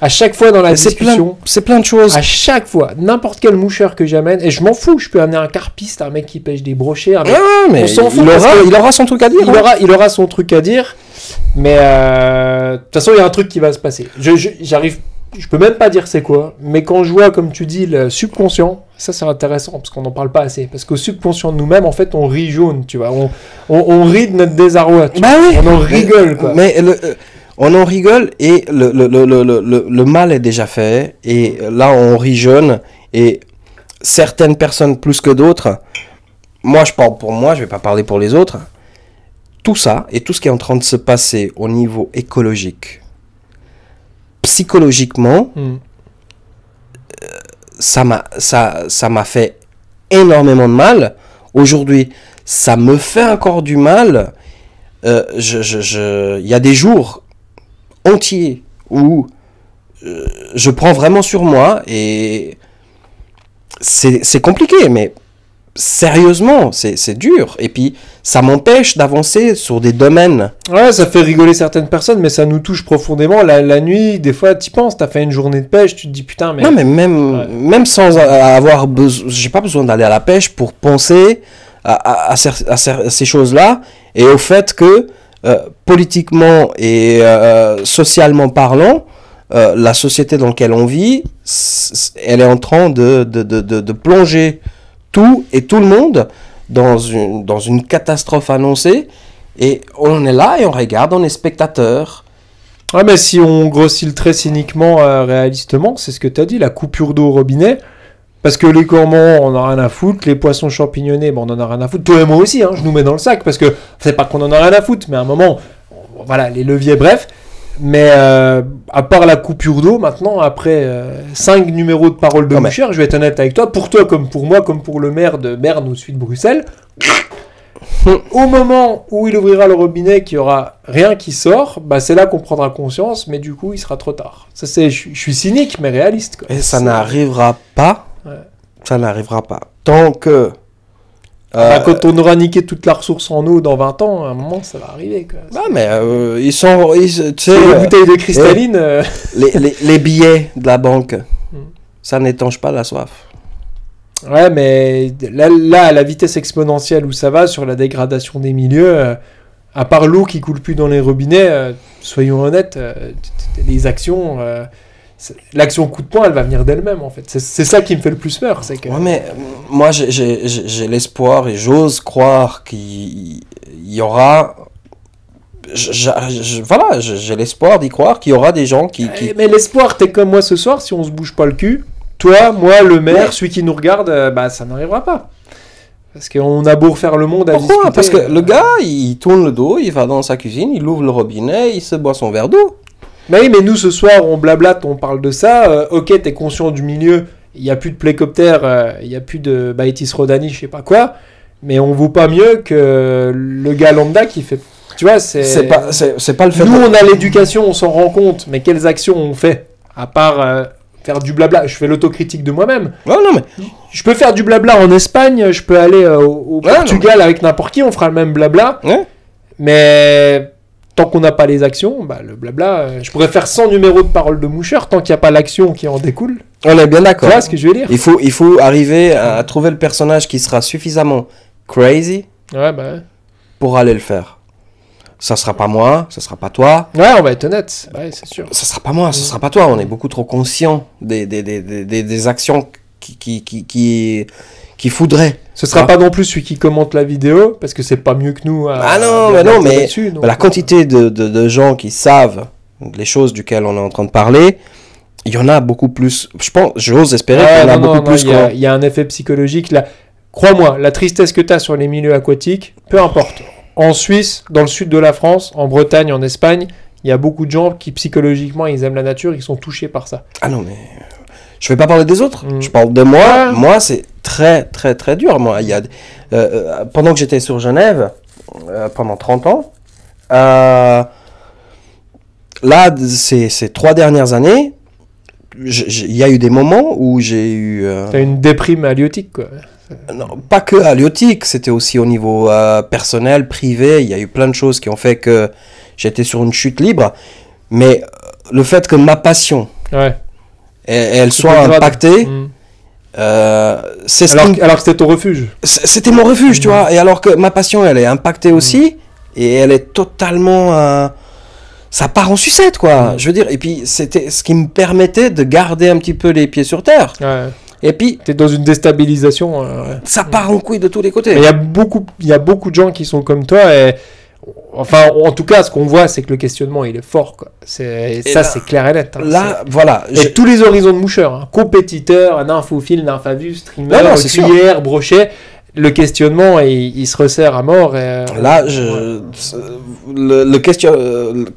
À chaque fois dans la discussion, c'est plein de choses. à chaque fois, n'importe quel moucheur que j'amène, et je m'en fous, je peux amener un carpiste, un mec qui pêche des brochets, un mec... Ouais, mais on s'en fout, il aura son truc à dire. il aura son truc à dire, mais de toute façon, il y a un truc qui va se passer. Je peux même pas dire c'est quoi, mais quand je vois, comme tu dis, le subconscient, ça c'est intéressant, parce qu'on n'en parle pas assez. Parce qu'au subconscient de nous-mêmes, en fait, on rit jaune, tu vois. On rit de notre désarroi, tu vois. Oui, on en rigole, quoi. Mais on en rigole, et le mal est déjà fait, et là on rit jaune, et certaines personnes plus que d'autres, moi je parle pour moi, je vais pas parler pour les autres, tout ça, et tout ce qui est en train de se passer au niveau écologique, psychologiquement, ça m'a fait énormément de mal. Aujourd'hui, ça me fait encore du mal. Il y a des jours entiers où je prends vraiment sur moi, et c'est compliqué, mais sérieusement, c'est dur. Et puis, ça m'empêche d'avancer sur des domaines. Ouais, ça fait rigoler certaines personnes, mais ça nous touche profondément. La nuit, des fois, t'y penses, t'as fait une journée de pêche, tu te dis putain, mais... Non, mais même sans avoir besoin... J'ai pas besoin d'aller à la pêche pour penser à ces choses-là, et au fait que, politiquement et socialement parlant, la société dans laquelle on vit, elle est en train de plonger tout et tout le monde dans une catastrophe annoncée, et on est là et on regarde, on est spectateur. Ouais, mais si on grossit le trait cyniquement, réalistement, c'est ce que tu as dit, la coupure d'eau au robinet, parce que les cormorans, on en a rien à foutre, les poissons champignonnés, on en a rien à foutre, toi et moi aussi, hein, je nous mets dans le sac, parce que c'est pas qu'on en a rien à foutre, mais à un moment, voilà, les leviers, bref. Mais à part la coupure d'eau, maintenant, après 5 numéros de Parole de moucheur, je vais être honnête avec toi, pour toi comme pour moi, comme pour le maire de Berne ou celui de Bruxelles, au moment où il ouvrira le robinet, qu'il n'y aura rien qui sort, bah c'est là qu'on prendra conscience, mais du coup, il sera trop tard. Ça, je suis cynique, mais réaliste, quoi. Et ça n'arrivera pas. Ouais. Ça n'arrivera pas. Tant que... quand on aura niqué toute la ressource en eau dans 20 ans, à un moment, ça va arriver, quoi. Ah, mais tu sais, les bouteilles de cristalline... les billets de la banque, ça n'étanche pas la soif. Ouais, mais là, à la vitesse exponentielle où ça va, sur la dégradation des milieux, à part l'eau qui coule plus dans les robinets, soyons honnêtes, les actions... l'action coup de poing, elle va venir d'elle-même, en fait. C'est ça qui me fait le plus peur. C'est que... Ouais, mais moi, j'ai l'espoir, et j'ose croire qu'il y aura... Voilà, j'ai l'espoir d'y croire qu'il y aura des gens qui... Mais l'espoir, t'es comme moi ce soir, si on se bouge pas le cul, toi, moi, le maire, celui qui nous regarde, bah ça n'arrivera pas. Parce qu'on a beau refaire le monde à discuter... Pourquoi ? Parce que le gars, il tourne le dos, il va dans sa cuisine, il ouvre le robinet, il se boit son verre d'eau. Mais oui, mais nous, ce soir, on blablate, on parle de ça. Ok, t'es conscient du milieu, il n'y a plus de plécoptère, il n'y a plus de Baetis Rodani, je sais pas quoi, mais on vaut pas mieux que le gars lambda qui fait... Tu vois, c'est pas le fait... Nous, on a l'éducation, on s'en rend compte, mais quelles actions on fait ? À part faire du blabla. Je fais l'autocritique de moi-même. Ouais, non, mais... Je peux faire du blabla en Espagne, je peux aller au Portugal avec n'importe qui, on fera le même blabla. Ouais. Mais... Tant qu'on n'a pas les actions, bah, le blabla, je pourrais faire 100 numéros de Parole de moucheur tant qu'il n'y a pas l'action qui en découle. On est bien d'accord. Tu vois ce que je veux dire ? Il faut arriver à trouver le personnage qui sera suffisamment crazy pour aller le faire. Ça sera pas moi, ça sera pas toi. Ouais, on va être honnête, ouais, c'est sûr. Ça sera pas moi, ça sera pas toi. On est beaucoup trop conscient des actions qui foudraient. Ce sera pas non plus celui qui commente la vidéo, parce que c'est pas mieux que nous. Mais la quantité de gens qui savent les choses duquel on est en train de parler, il y en a beaucoup plus. J'ose espérer qu'il y en a beaucoup plus. Il y a un effet psychologique là. Crois-moi, la tristesse que tu as sur les milieux aquatiques, peu importe. En Suisse, dans le sud de la France, en Bretagne, en Espagne, il y a beaucoup de gens qui psychologiquement, ils aiment la nature, ils sont touchés par ça. Ah non, mais je vais pas parler des autres. Je parle de moi. Moi, c'est très, très, très dur. Moi, il y a pendant que j'étais sur Genève, pendant 30 ans, là, ces 3 dernières années, il y a eu des moments où j'ai eu... T'as une déprime halieutique, quoi. Non, pas que halieutique, c'était aussi au niveau personnel, privé. Il y a eu plein de choses qui ont fait que j'étais sur une chute libre. Mais le fait que ma passion, Ouais. elle soit impactée, c'est ce Alors que c'était ton refuge. c'était mon refuge, tu vois. Et alors que ma passion, elle est impactée aussi, et elle est totalement... ça part en sucette, quoi. Je veux dire, et puis c'était ce qui me permettait de garder un petit peu les pieds sur terre. Ouais. Et puis, T'es dans une déstabilisation. Ouais. ça part en couille de tous les côtés. Mais il y a beaucoup de gens qui sont comme toi et enfin, en tout cas, ce qu'on voit, c'est que le questionnement, il est fort, quoi. Et ça, c'est clair et net. Hein. Là, voilà. Et tous les horizons de moucheurs, hein. Compétiteurs, nymphophile, nymphavus, streamer, Non, c'est cuillère, brochet, le questionnement, il se resserre à mort. Là,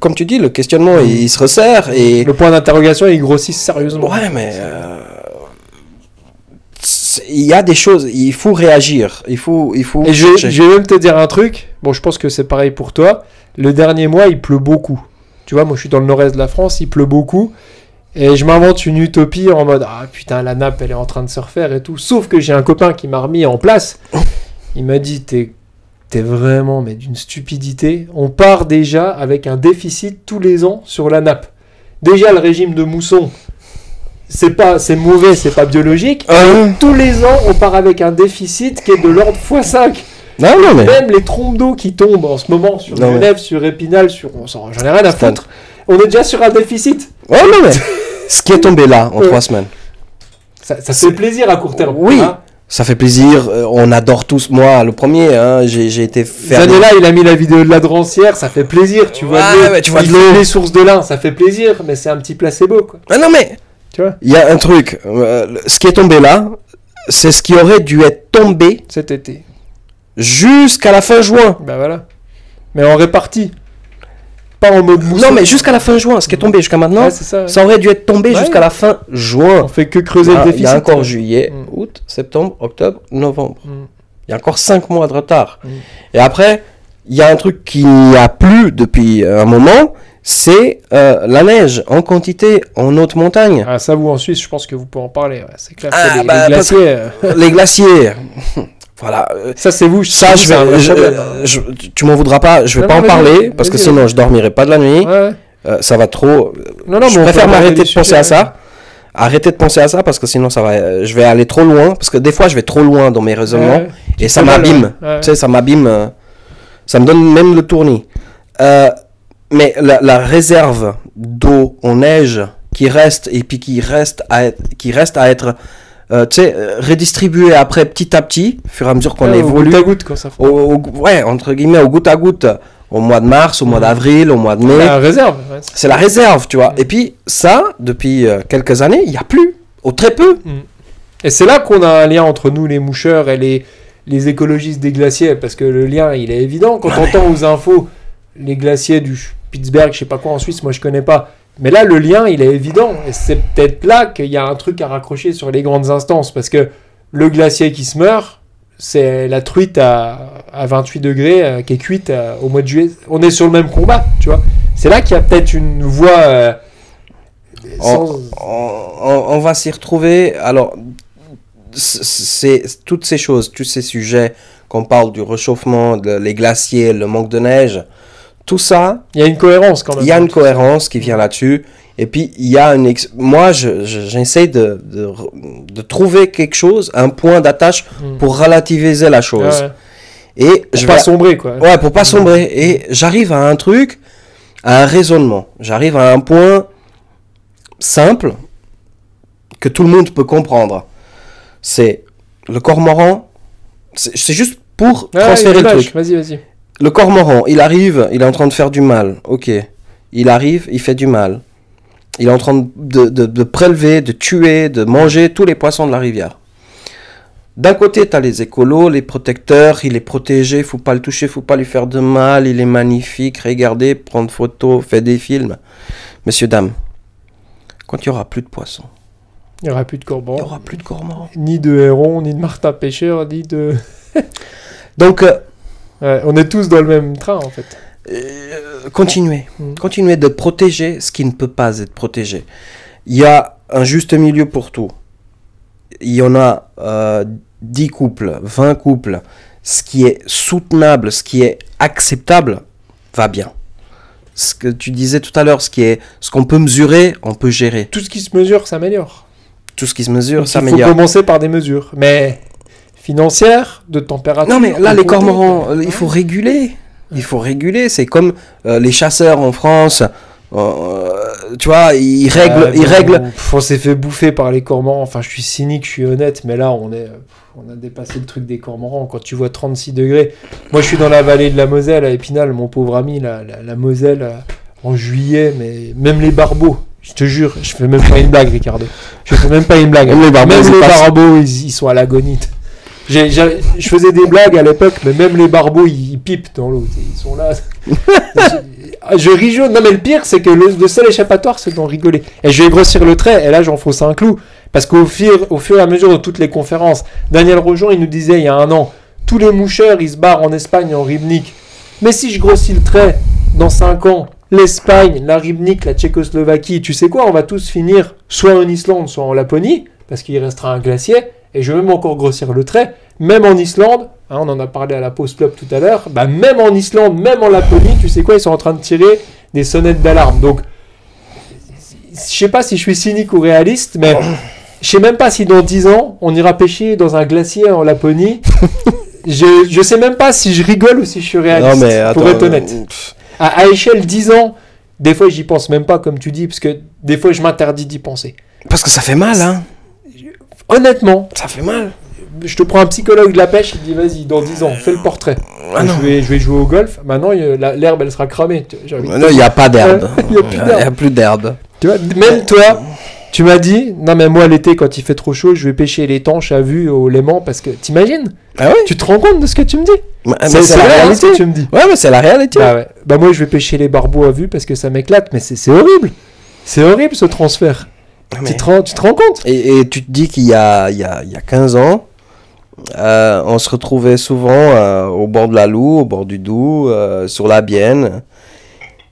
comme tu dis, le questionnement, il se resserre et... Le point d'interrogation, il grossit sérieusement. Ouais, mais... il y a des choses, il faut réagir. Il faut Et je vais même te dire un truc. Bon, je pense que c'est pareil pour toi. Le dernier mois, il pleut beaucoup. Tu vois, moi, je suis dans le nord-est de la France, il pleut beaucoup. Et je m'invente une utopie en mode ah putain, la nappe, elle est en train de se refaire et tout. Sauf que j'ai un copain qui m'a remis en place. Il m'a dit t'es vraiment mais d'une stupidité. On part déjà avec un déficit tous les ans sur la nappe. Déjà, le régime de mousson, c'est mauvais, c'est pas biologique. Tous les ans, on part avec un déficit qui est de l'ordre x5. Non, mais... Même les trompes d'eau qui tombent en ce moment sur Genève, sur Épinal, j'en ai rien à foutre. On est déjà sur un déficit. Ouais, non, mais ce qui est tombé là en 3 semaines. Ça fait plaisir à court terme. Oui, hein. Ça fait plaisir. On adore tous. Moi, le premier, hein, j'ai été faire. Cette année-là, il a mis la vidéo de la Drancière, ça fait plaisir. Tu vois, tu vois il fait les sources de lin, ça fait plaisir, mais c'est un petit placebo, quoi. Ah non, mais tu vois. Il y a un truc. Ce qui est tombé là, c'est ce qui aurait dû être tombé cet été. Jusqu'à la fin juin. Bah voilà. Mais en répartie. Pas en mode mousson. Non, mais jusqu'à la fin juin. Ce qui est tombé jusqu'à maintenant, ça aurait dû être tombé jusqu'à la fin juin. On fait que creuser le déficit. Il y a encore juillet, août, septembre, octobre, novembre. Il y a encore 5 mois de retard. Et après, il y a un truc qui n'y a plus depuis un moment, c'est la neige en quantité en haute montagne. Ah, ça, vous en Suisse, je pense que vous pouvez en parler. Ouais. C'est clair. Les glaciers. Les glaciers. Voilà. Ça, c'est vous. Ça, tu m'en voudras pas. Je vais pas en parler parce que sinon, je dormirai pas de la nuit. Ouais. Ça va trop. Non, je préfère m'arrêter de penser à ça. Arrêtez de penser à ça parce que sinon, je vais aller trop loin. Parce que des fois, je vais trop loin dans mes raisonnements et ça m'abîme. Tu sais, ça m'abîme. Ça me donne même le tournis. Mais la réserve d'eau en neige qui reste et puis qui reste à être redistribué après petit à petit, au fur et à mesure qu'on évolue. Au goutte à goutte, quand ça fait. Ouais, entre guillemets, au goutte à goutte. Au mois de mars, au mois d'avril, au mois de mai. La réserve. Ouais, c'est la réserve, tu vois. Et puis, ça, depuis quelques années, il n'y a plus. Ou très peu. Et c'est là qu'on a un lien entre nous, les moucheurs, et les écologistes des glaciers. Parce que le lien, il est évident. Quand on entend aux infos les glaciers du Spitzberg, je sais pas quoi en Suisse, moi je connais pas. Mais là, le lien, il est évident. Et c'est peut-être là qu'il y a un truc à raccrocher sur les grandes instances. Parce que le glacier qui se meurt, c'est la truite à 28 degrés qui est cuite au mois de juillet. On est sur le même combat, tu vois. C'est là qu'il y a peut-être une voie... on va s'y retrouver. Alors, c'est toutes ces choses, tous ces sujets qu'on parle du réchauffement, les glaciers, le manque de neige... Tout ça, il y a une cohérence quand même. Il y a une cohérence qui vient là-dessus. Et puis, il y a moi, j'essaie de trouver quelque chose, un point d'attache pour relativiser la chose. Ouais. Et pour pas sombrer, quoi. Ouais, pour pas sombrer. Et j'arrive à un truc, à un raisonnement. J'arrive à un point simple que tout le monde peut comprendre. C'est le cormoran. C'est juste pour transférer le truc. Vas-y. Le cormoran, il arrive, il est en train de faire du mal. Ok. Il arrive, il fait du mal. Il est en train de prélever, de tuer, de manger tous les poissons de la rivière. D'un côté, tu as les écolos, les protecteurs, il est protégé, faut pas le toucher, faut pas lui faire de mal, il est magnifique, regardez, prendre photos, fait des films. Messieurs, dames, quand il n'y aura plus de poissons, il n'y aura plus de cormorans. Il n'y aura plus de cormorans. Ni de hérons, ni de martin pêcheur, ni de... Donc... on est tous dans le même train, en fait. Continuez. Continuez de protéger ce qui ne peut pas être protégé. Il y a un juste milieu pour tout. Il y en a 10 couples, 20 couples. Ce qui est soutenable, ce qui est acceptable, va bien. Ce que tu disais tout à l'heure, ce qu'on peut mesurer, on peut gérer. Tout ce qui se mesure s'améliore. Tout ce qui se mesure, Donc, ça il faut s'améliore. commencer par des mesures. Mais financières, de température... Non, mais là, les de cormorans, côté, il faut réguler. Il faut réguler. C'est comme les chasseurs en France. Tu vois, ils règlent. On s'est fait bouffer par les cormorans. Enfin, je suis cynique, je suis honnête, mais là, on a dépassé le truc des cormorans. Quand tu vois 36 degrés. Moi, je suis dans la vallée de la Moselle, à Épinal, mon pauvre ami, la Moselle, en juillet, mais même les barbeaux. Je te jure, je fais même pas une blague, Ricardo. Je fais même pas une blague. Même les barbeaux, ils sont à l'agonite. Je faisais des blagues à l'époque, mais même les barbeaux, ils pipent dans l'eau. Ils sont là. Je ris jaune. Non, mais le pire, c'est que le seul échappatoire, c'est d'en rigoler. Et je vais grossir le trait, et là, j'enfonce un clou. Parce qu'au fur et à mesure de toutes les conférences, Daniel Rojon, il nous disait il y a un an, tous les moucheurs, ils se barrent en Espagne, en Ribnik. Mais si je grossis le trait, dans 5 ans, l'Espagne, la Ribnik, la Tchécoslovaquie, tu sais quoi, on va tous finir soit en Islande, soit en Laponie, parce qu'il restera un glacier. Et je vais même encore grossir le trait, même en Islande, hein, on en a parlé à la pause club tout à l'heure, bah même en Islande, même en Laponie, tu sais quoi, ils sont en train de tirer des sonnettes d'alarme. Donc, je sais pas si je suis cynique ou réaliste, mais je sais même pas si dans 10 ans, on ira pêcher dans un glacier en Laponie. Je sais même pas si je rigole ou si je suis réaliste, Non, mais attends, pour être honnête. À échelle 10 ans, des fois j'y pense même pas comme tu dis, parce que des fois je m'interdis d'y penser. Parce que ça fait mal, hein. Honnêtement, Ça fait mal. je te prends un psychologue de la pêche, il dit vas-y, dans 10 ans, fais le portrait. Ah non. Je vais jouer au golf, maintenant l'herbe elle sera cramée. J'ai envie de Là, il n'y a pas d'herbe. Il y a plus d'herbe. Il y a plus d'herbe. Tu vois, même toi, tu m'as dit, non mais moi l'été quand il fait trop chaud, je vais pêcher les tanches à vue au Léman, parce que t'imagines, Ah ouais. tu te rends compte de ce que tu me dis? Mais C'est c'est la vrai, hein, ce réalité. que tu me dis. Ouais, mais c'est la réalité. Bah ouais. Bah moi je vais pêcher les barbeaux à vue parce que ça m'éclate, mais c'est horrible. C'est horrible ce transfert. Mais- Tu te rends compte? Et tu te dis qu'il y a 15 ans, on se retrouvait souvent au bord de la Loue, au bord du Doubs, sur la Bienne.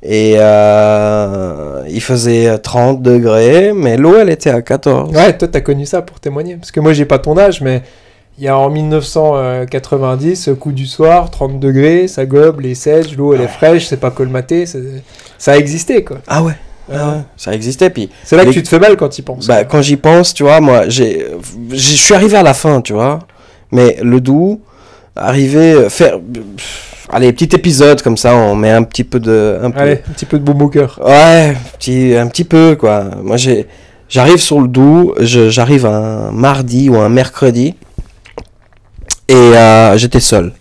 Et il faisait 30 degrés, mais l'eau, elle était à 14. Ouais, toi t'as connu ça pour témoigner. Parce que moi j'ai pas ton âge, mais il y a en 1990, coup du soir, 30 degrés, ça gobe, les sèches, l'eau elle est fraîche, c'est pas colmaté, ça a existé quoi. Ah ouais, ça existait. Puis C'est là que Les- tu te fais mal quand y penses. bah, quand j'y pense, tu vois, moi, je suis arrivé à la fin, tu vois. Mais le Doubs, arriver, allez, petit épisode comme ça, on met un petit peu de... Allez, un petit peu de baume au cœur. Ouais, un petit peu, quoi. Moi, j'arrive sur le Doubs, j'arrive un mardi ou un mercredi, et j'étais seul.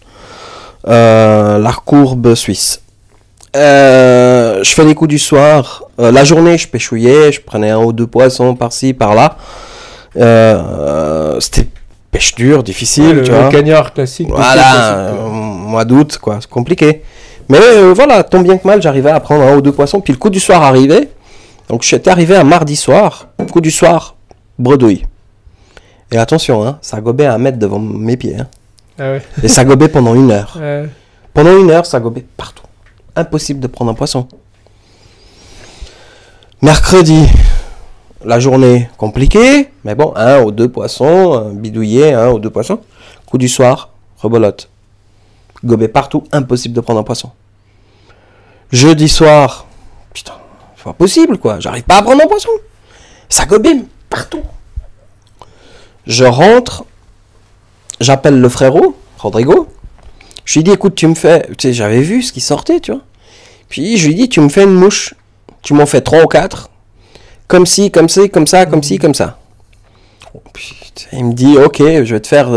La courbe suisse. Je fais les coups du soir. La journée, je pêchouillais, je prenais 1 ou 2 poissons par-ci, par-là. C'était pêche dure, difficile, tu vois. Le cagnard classique. Voilà, mois d'août, quoi, c'est compliqué. Mais voilà, tant bien que mal, j'arrivais à prendre 1 ou 2 poissons. Puis le coup du soir arrivait. Donc j'étais arrivé un mardi soir. Coup du soir, bredouille. Et attention, hein, ça gobait à 1 mètre devant mes pieds. Hein. Ah ouais. Et ça gobait pendant 1 heure. Ouais. Pendant 1 heure, ça gobait partout. Impossible de prendre un poisson. Mercredi, la journée compliquée, mais bon, 1 ou 2 poissons, bidouillé, 1 ou 2 poissons. Coup du soir, rebolote. Gobé partout, impossible de prendre un poisson. Jeudi soir, putain, c'est pas possible quoi, j'arrive pas à prendre un poisson. Ça gobait partout. Je rentre, j'appelle le frérot, Rodrigo. Je lui dis, écoute, tu sais, j'avais vu ce qui sortait, tu vois. Puis je lui dis, tu me fais une mouche. Tu m'en fais 3 ou 4. Comme ci, comme ci, comme ça, comme ci, comme ça. Puis, il me dit, ok, je vais te faire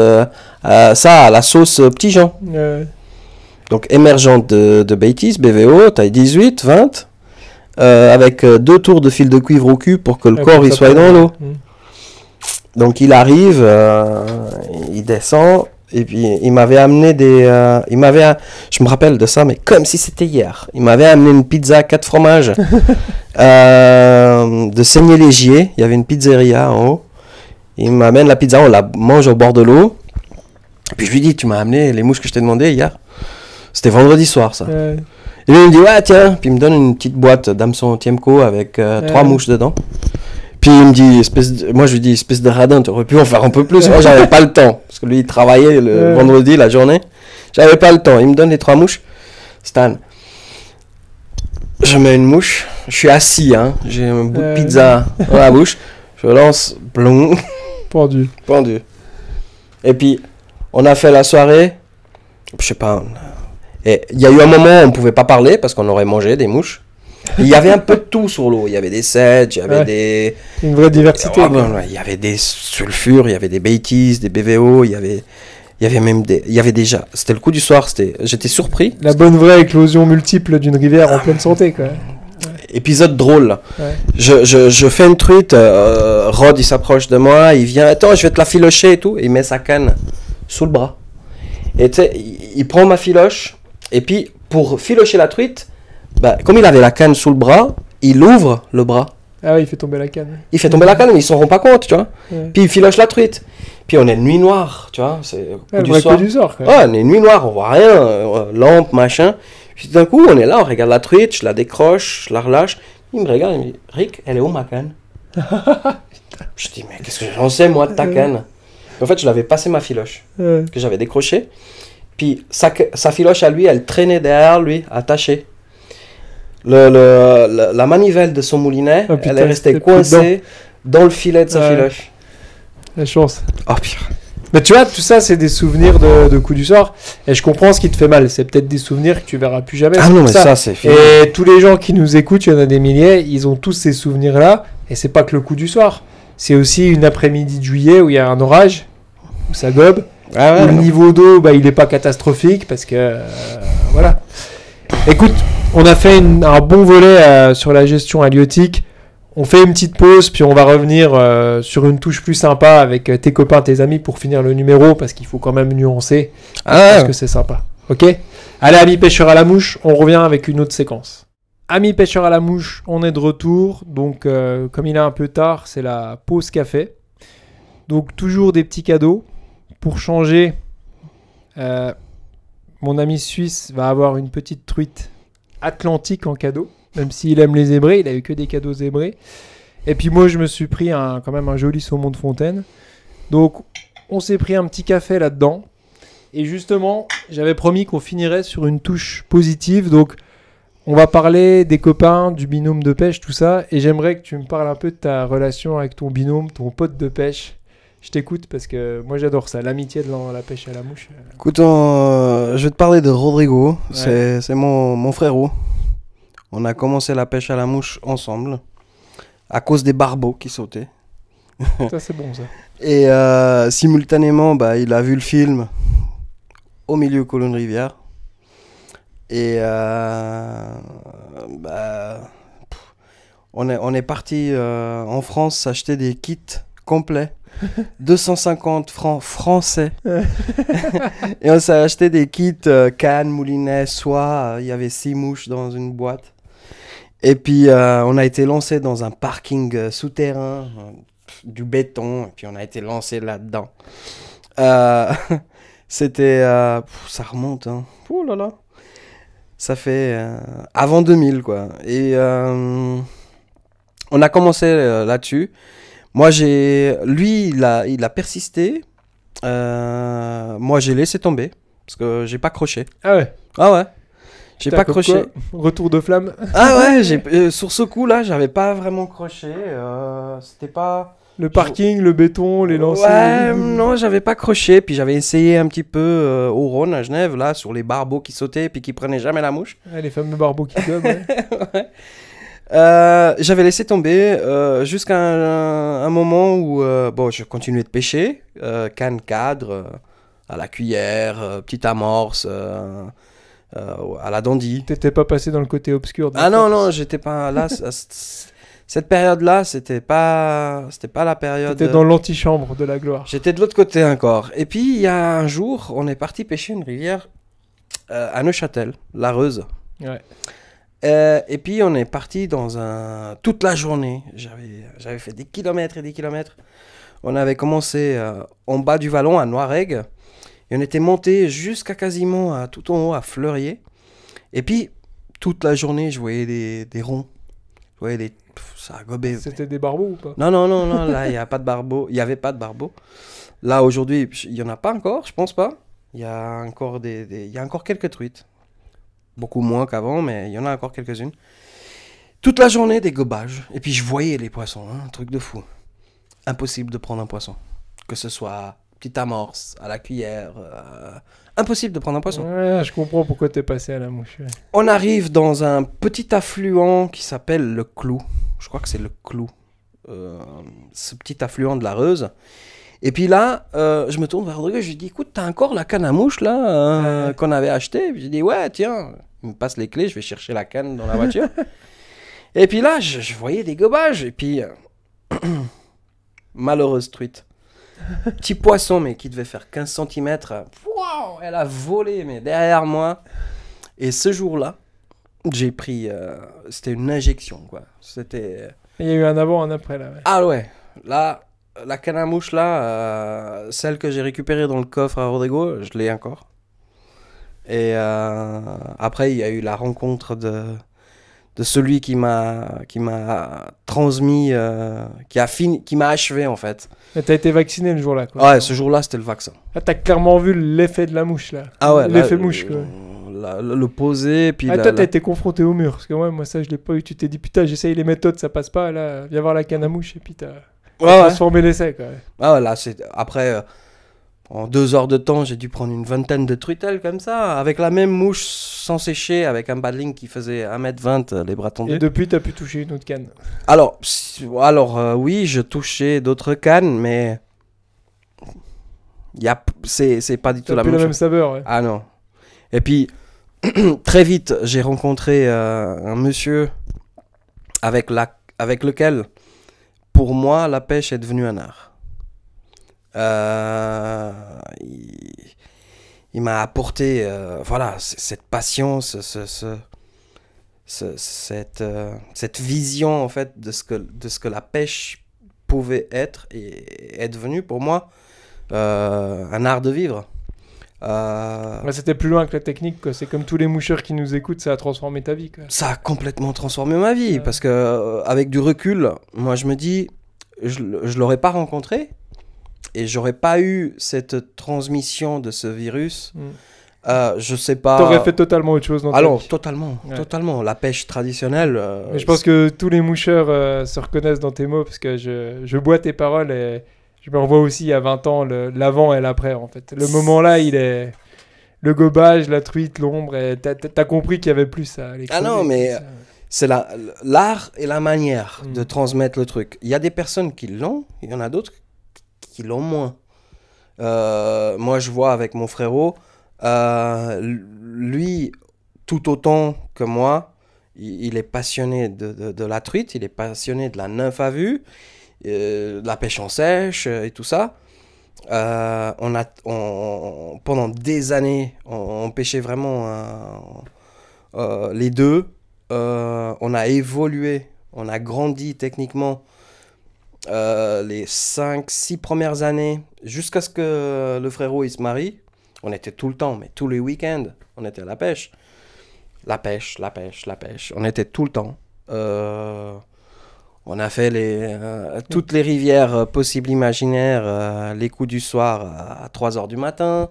ça à la sauce petit Jean. Donc émergente de bêtises, BVO, taille 18, 20. Avec 2 tours de fil de cuivre au cul pour que le corps il soit dans l'eau. Donc il arrive, il descend. Et puis, il m'avait amené je me rappelle de ça, mais comme si c'était hier. Il m'avait amené une pizza à 4 fromages de Seigney-Légier. Il y avait une pizzeria en haut. Il m'amène la pizza, on la mange au bord de l'eau. Et puis, je lui dis, tu m'as amené les mouches que je t'ai demandé hier. C'était vendredi soir, ça. Et lui, il me dit, ouais, tiens. Puis il me donne une petite boîte d'hameçon Tiemco avec 3 mouches dedans. Puis il me dit, moi je lui dis, espèce de radin, tu aurais pu en faire un peu plus. Moi, j'avais pas le temps. Parce que lui, il travaillait le vendredi, la journée. J'avais pas le temps. Il me donne les 3 mouches. Stan, je mets une mouche. Je suis assis, hein. J'ai un bout de pizza dans la bouche. Je lance, plomb. Pendu. Et puis, on a fait la soirée. Je sais pas. Et il y a eu un moment où on pouvait pas parler parce qu'on aurait mangé des mouches. Il y avait un peu de tout sur l'eau. Il y avait des sedges, il y avait des... Une vraie diversité. Il y avait des sulfures, il y avait des bêtises, des BVO, il y avait même des... Il y avait déjà... C'était le coup du soir, j'étais surpris. La bonne vraie éclosion multiple d'une rivière en pleine santé, quoi. Épisode drôle. Ouais. Je fais une truite, Rod il s'approche de moi, il vient, attends, je vais te la filocher et tout, il met sa canne sous le bras. Et tu sais, il prend ma filoche, et puis pour filocher la truite, bah, comme il avait la canne sous le bras, il ouvre le bras. Ah oui, il fait tomber la canne. Il fait tomber la canne, mais ils s'en rendent pas compte, tu vois. Ouais. Puis il filoche la truite. Puis on est nuit noire, tu vois, c'est coup du soir. Ouais, on est nuit noire, on voit rien, lampe, machin. Puis d'un coup, on est là, on regarde la truite, je la décroche, je la relâche. Il me regarde, il me dit, Rick, elle est où ma canne? Je dis, mais qu'est-ce que j'en sais, moi, de ta canne? En fait, je l'avais passé ma filoche, que j'avais décrochée. Puis sa filoche à lui, elle traînait derrière lui, attachée. La manivelle de son moulinet, elle est restée coincée dans le filet de sa filoche. La chance. Oh, pire. Mais tu vois, tout ça, c'est des souvenirs de coups du sort. Et je comprends ce qui te fait mal. C'est peut-être des souvenirs que tu verras plus jamais. Ah non, mais ça, c'est fini. Et tous les gens qui nous écoutent, il y en a des milliers, ils ont tous ces souvenirs-là. Et c'est pas que le coup du soir. C'est aussi une après-midi de juillet où il y a un orage, où ça gobe. Ah ouais, où le niveau d'eau, bah, il n'est pas catastrophique parce que... voilà. Écoute, on a fait un bon volet sur la gestion halieutique. On fait une petite pause, puis on va revenir sur une touche plus sympa avec tes copains, tes amis pour finir le numéro, parce qu'il faut quand même nuancer, parce que c'est sympa. Ok ? Allez, amis pêcheurs à la mouche, on revient avec une autre séquence. Amis pêcheurs à la mouche, on est de retour. Donc, comme il est un peu tard, c'est la pause café. Donc, toujours des petits cadeaux. Pour changer, mon ami suisse va avoir une petite truite atlantique en cadeau. Même s'il aime les zébrés, il a eu que des cadeaux zébrés. Et puis moi, je me suis pris quand même un joli saumon de fontaine. Donc, on s'est pris un petit café là-dedans. Et justement, j'avais promis qu'on finirait sur une touche positive. Donc, on va parler des copains, du binôme de pêche, tout ça. Et j'aimerais que tu me parles un peu de ta relation avec ton binôme, ton pote de pêche. Je t'écoute parce que moi, j'adore ça, l'amitié de la pêche à la mouche. Écoute, je vais te parler de Rodrigo. Ouais. C'est mon frérot. On a commencé la pêche à la mouche ensemble, à cause des barbeaux qui sautaient. Ça, c'est bon, ça. Et simultanément, bah, il a vu le film Au milieu colonne rivière. Et on est parti en France s'acheter des kits complets. 250 francs français. Et on s'est acheté des kits canne, moulinet, soie. Il y avait 6 mouches dans une boîte. Et puis, on a été lancé dans un parking souterrain, du béton, et puis on a été lancé là-dedans. C'était... ça remonte, hein. Oh là là. Ça fait avant 2000, quoi. Et on a commencé là-dessus. Moi, lui, il a persisté. Moi, j'ai laissé tomber, parce que j'ai pas croché. Ah ouais? Ah ouais. J'ai pas croché. Retour de flamme. Ah ouais, sur ce coup-là, j'avais pas vraiment croché. C'était pas... Le parking, le béton, les lancers. Ouais, non, j'avais pas croché. Puis j'avais essayé un petit peu au Rhône, à Genève, là, sur les barbeaux qui sautaient puis qui prenaient jamais la mouche. Ouais, les fameux barbeaux qui gobent, ouais. Ouais. J'avais laissé tomber jusqu'à un moment où bon, je continuais de pêcher. Canne cadre, à la cuillère, petite amorce... à la dandie. T'étais pas passé dans le côté obscur. Ah non, j'étais pas là. Cette période-là, c'était pas la période. T'étais dans l'antichambre de la gloire. J'étais de l'autre côté encore. Et puis il y a un jour, on est parti pêcher une rivière à Neuchâtel, la Reuse. Ouais. Et puis on est parti toute la journée. J'avais fait des kilomètres et des kilomètres. On avait commencé en bas du vallon à Noiregue. Et on était monté jusqu'à quasiment tout en haut à Fleurier. Et puis, toute la journée, je voyais des ronds. Je voyais ça a gobé. C'était des barbeaux ou pas? Non, là, il n'y a pas de barbeau. Il n'y avait pas de barbeau. Là, aujourd'hui, il n'y en a pas encore, je pense pas. Il y a encore il y a encore quelques truites. Beaucoup moins qu'avant, mais il y en a encore quelques-unes. Toute la journée, des gobages. Et puis, je voyais les poissons, hein, un truc de fou. Impossible de prendre un poisson. Que ce soit petite amorce, à la cuillère. Impossible de prendre un poisson. Ouais, je comprends pourquoi t'es passé à la mouche. Ouais. On arrive dans un petit affluent qui s'appelle le Clou. Je crois que c'est le Clou. Ce petit affluent de la Reuse. Et puis là, je me tourne vers Rodrigo, je lui dis, écoute, t'as encore la canne à mouche là qu'on avait achetée? Je lui dis, ouais, tiens, il me passe les clés, je vais chercher la canne dans la voiture. Et puis là, je voyais des gobages. Et puis, malheureuse truite. Petit poisson, mais qui devait faire 15 cm. Wow, elle a volé, mais derrière moi. Et ce jour-là, j'ai pris... c'était une injection, quoi. C'était... Il y a eu un avant, un après, là. Ouais. Ah ouais, là, la canne à mouche, là, celle que j'ai récupérée dans le coffre à Rodrigo, je l'ai encore. Et après, il y a eu la rencontre de celui qui m'a transmis, qui m'a achevé, en fait. Et t'as été vacciné le jour-là, quoi. Ouais, ce jour-là, c'était le vaccin. Là, t'as clairement vu l'effet de la mouche, là. Ah ouais, l'effet mouche, quoi. Le poser, puis... toi, t'as été confronté au mur. Parce que moi, ça, je l'ai pas eu. Tu t'es dit, putain, j'essaye les méthodes, ça passe pas. Là, viens voir la canne à mouche. Et puis, t'as transformé l'essai, quoi. Ah ouais, là, c'est... Après, en 2 heures de temps, j'ai dû prendre une vingtaine de truitelles comme ça, avec la même mouche sans sécher, avec un badling qui faisait 1m20, les bras tendus. Et depuis, t'as pu toucher une autre canne? Alors oui, je touchais d'autres cannes, mais... c'est pas du tout la même chose. même saveur, ouais. Ah non. Et puis, très vite, j'ai rencontré un monsieur avec lequel, pour moi, la pêche est devenue un art. Il m'a apporté voilà, cette passion, cette vision en fait de ce que la pêche pouvait être et est devenue pour moi un art de vivre. Ouais, c'était plus loin que la technique, quoi. C'est comme tous les moucheurs qui nous écoutent, ça a transformé ta vie, quoi. Ça a complètement transformé ma vie parce que avec du recul, moi je me dis je l'aurais pas rencontré et j'aurais pas eu cette transmission de ce virus. Je sais pas. T'aurais fait totalement autre chose dans ta vie. Alors, totalement. La pêche traditionnelle. Mais je pense que tous les moucheurs se reconnaissent dans tes mots parce que je bois tes paroles et je me revois aussi il y a 20 ans l'avant et l'après en fait. Le moment là, il est le gobage, la truite, l'ombre et t'as compris qu'il y avait plus ça. Ah non, mais c'est l'art et la manière de transmettre le truc. Il y a des personnes qui l'ont, il y en a d'autres qui l'ont moins. Moi, je vois avec mon frérot, lui, tout autant que moi, il est passionné de la truite, il est passionné de la nymphe à vue, de la pêche en sèche et tout ça. Pendant des années, on pêchait vraiment les deux. On a évolué, on a grandi techniquement les 5-6 premières années jusqu'à ce que le frérot il se marie. On était tout le temps, mais tous les week-ends, on était à la pêche. La pêche. On était tout le temps. On a fait toutes les rivières possibles, imaginaires, les coups du soir à 3h du matin.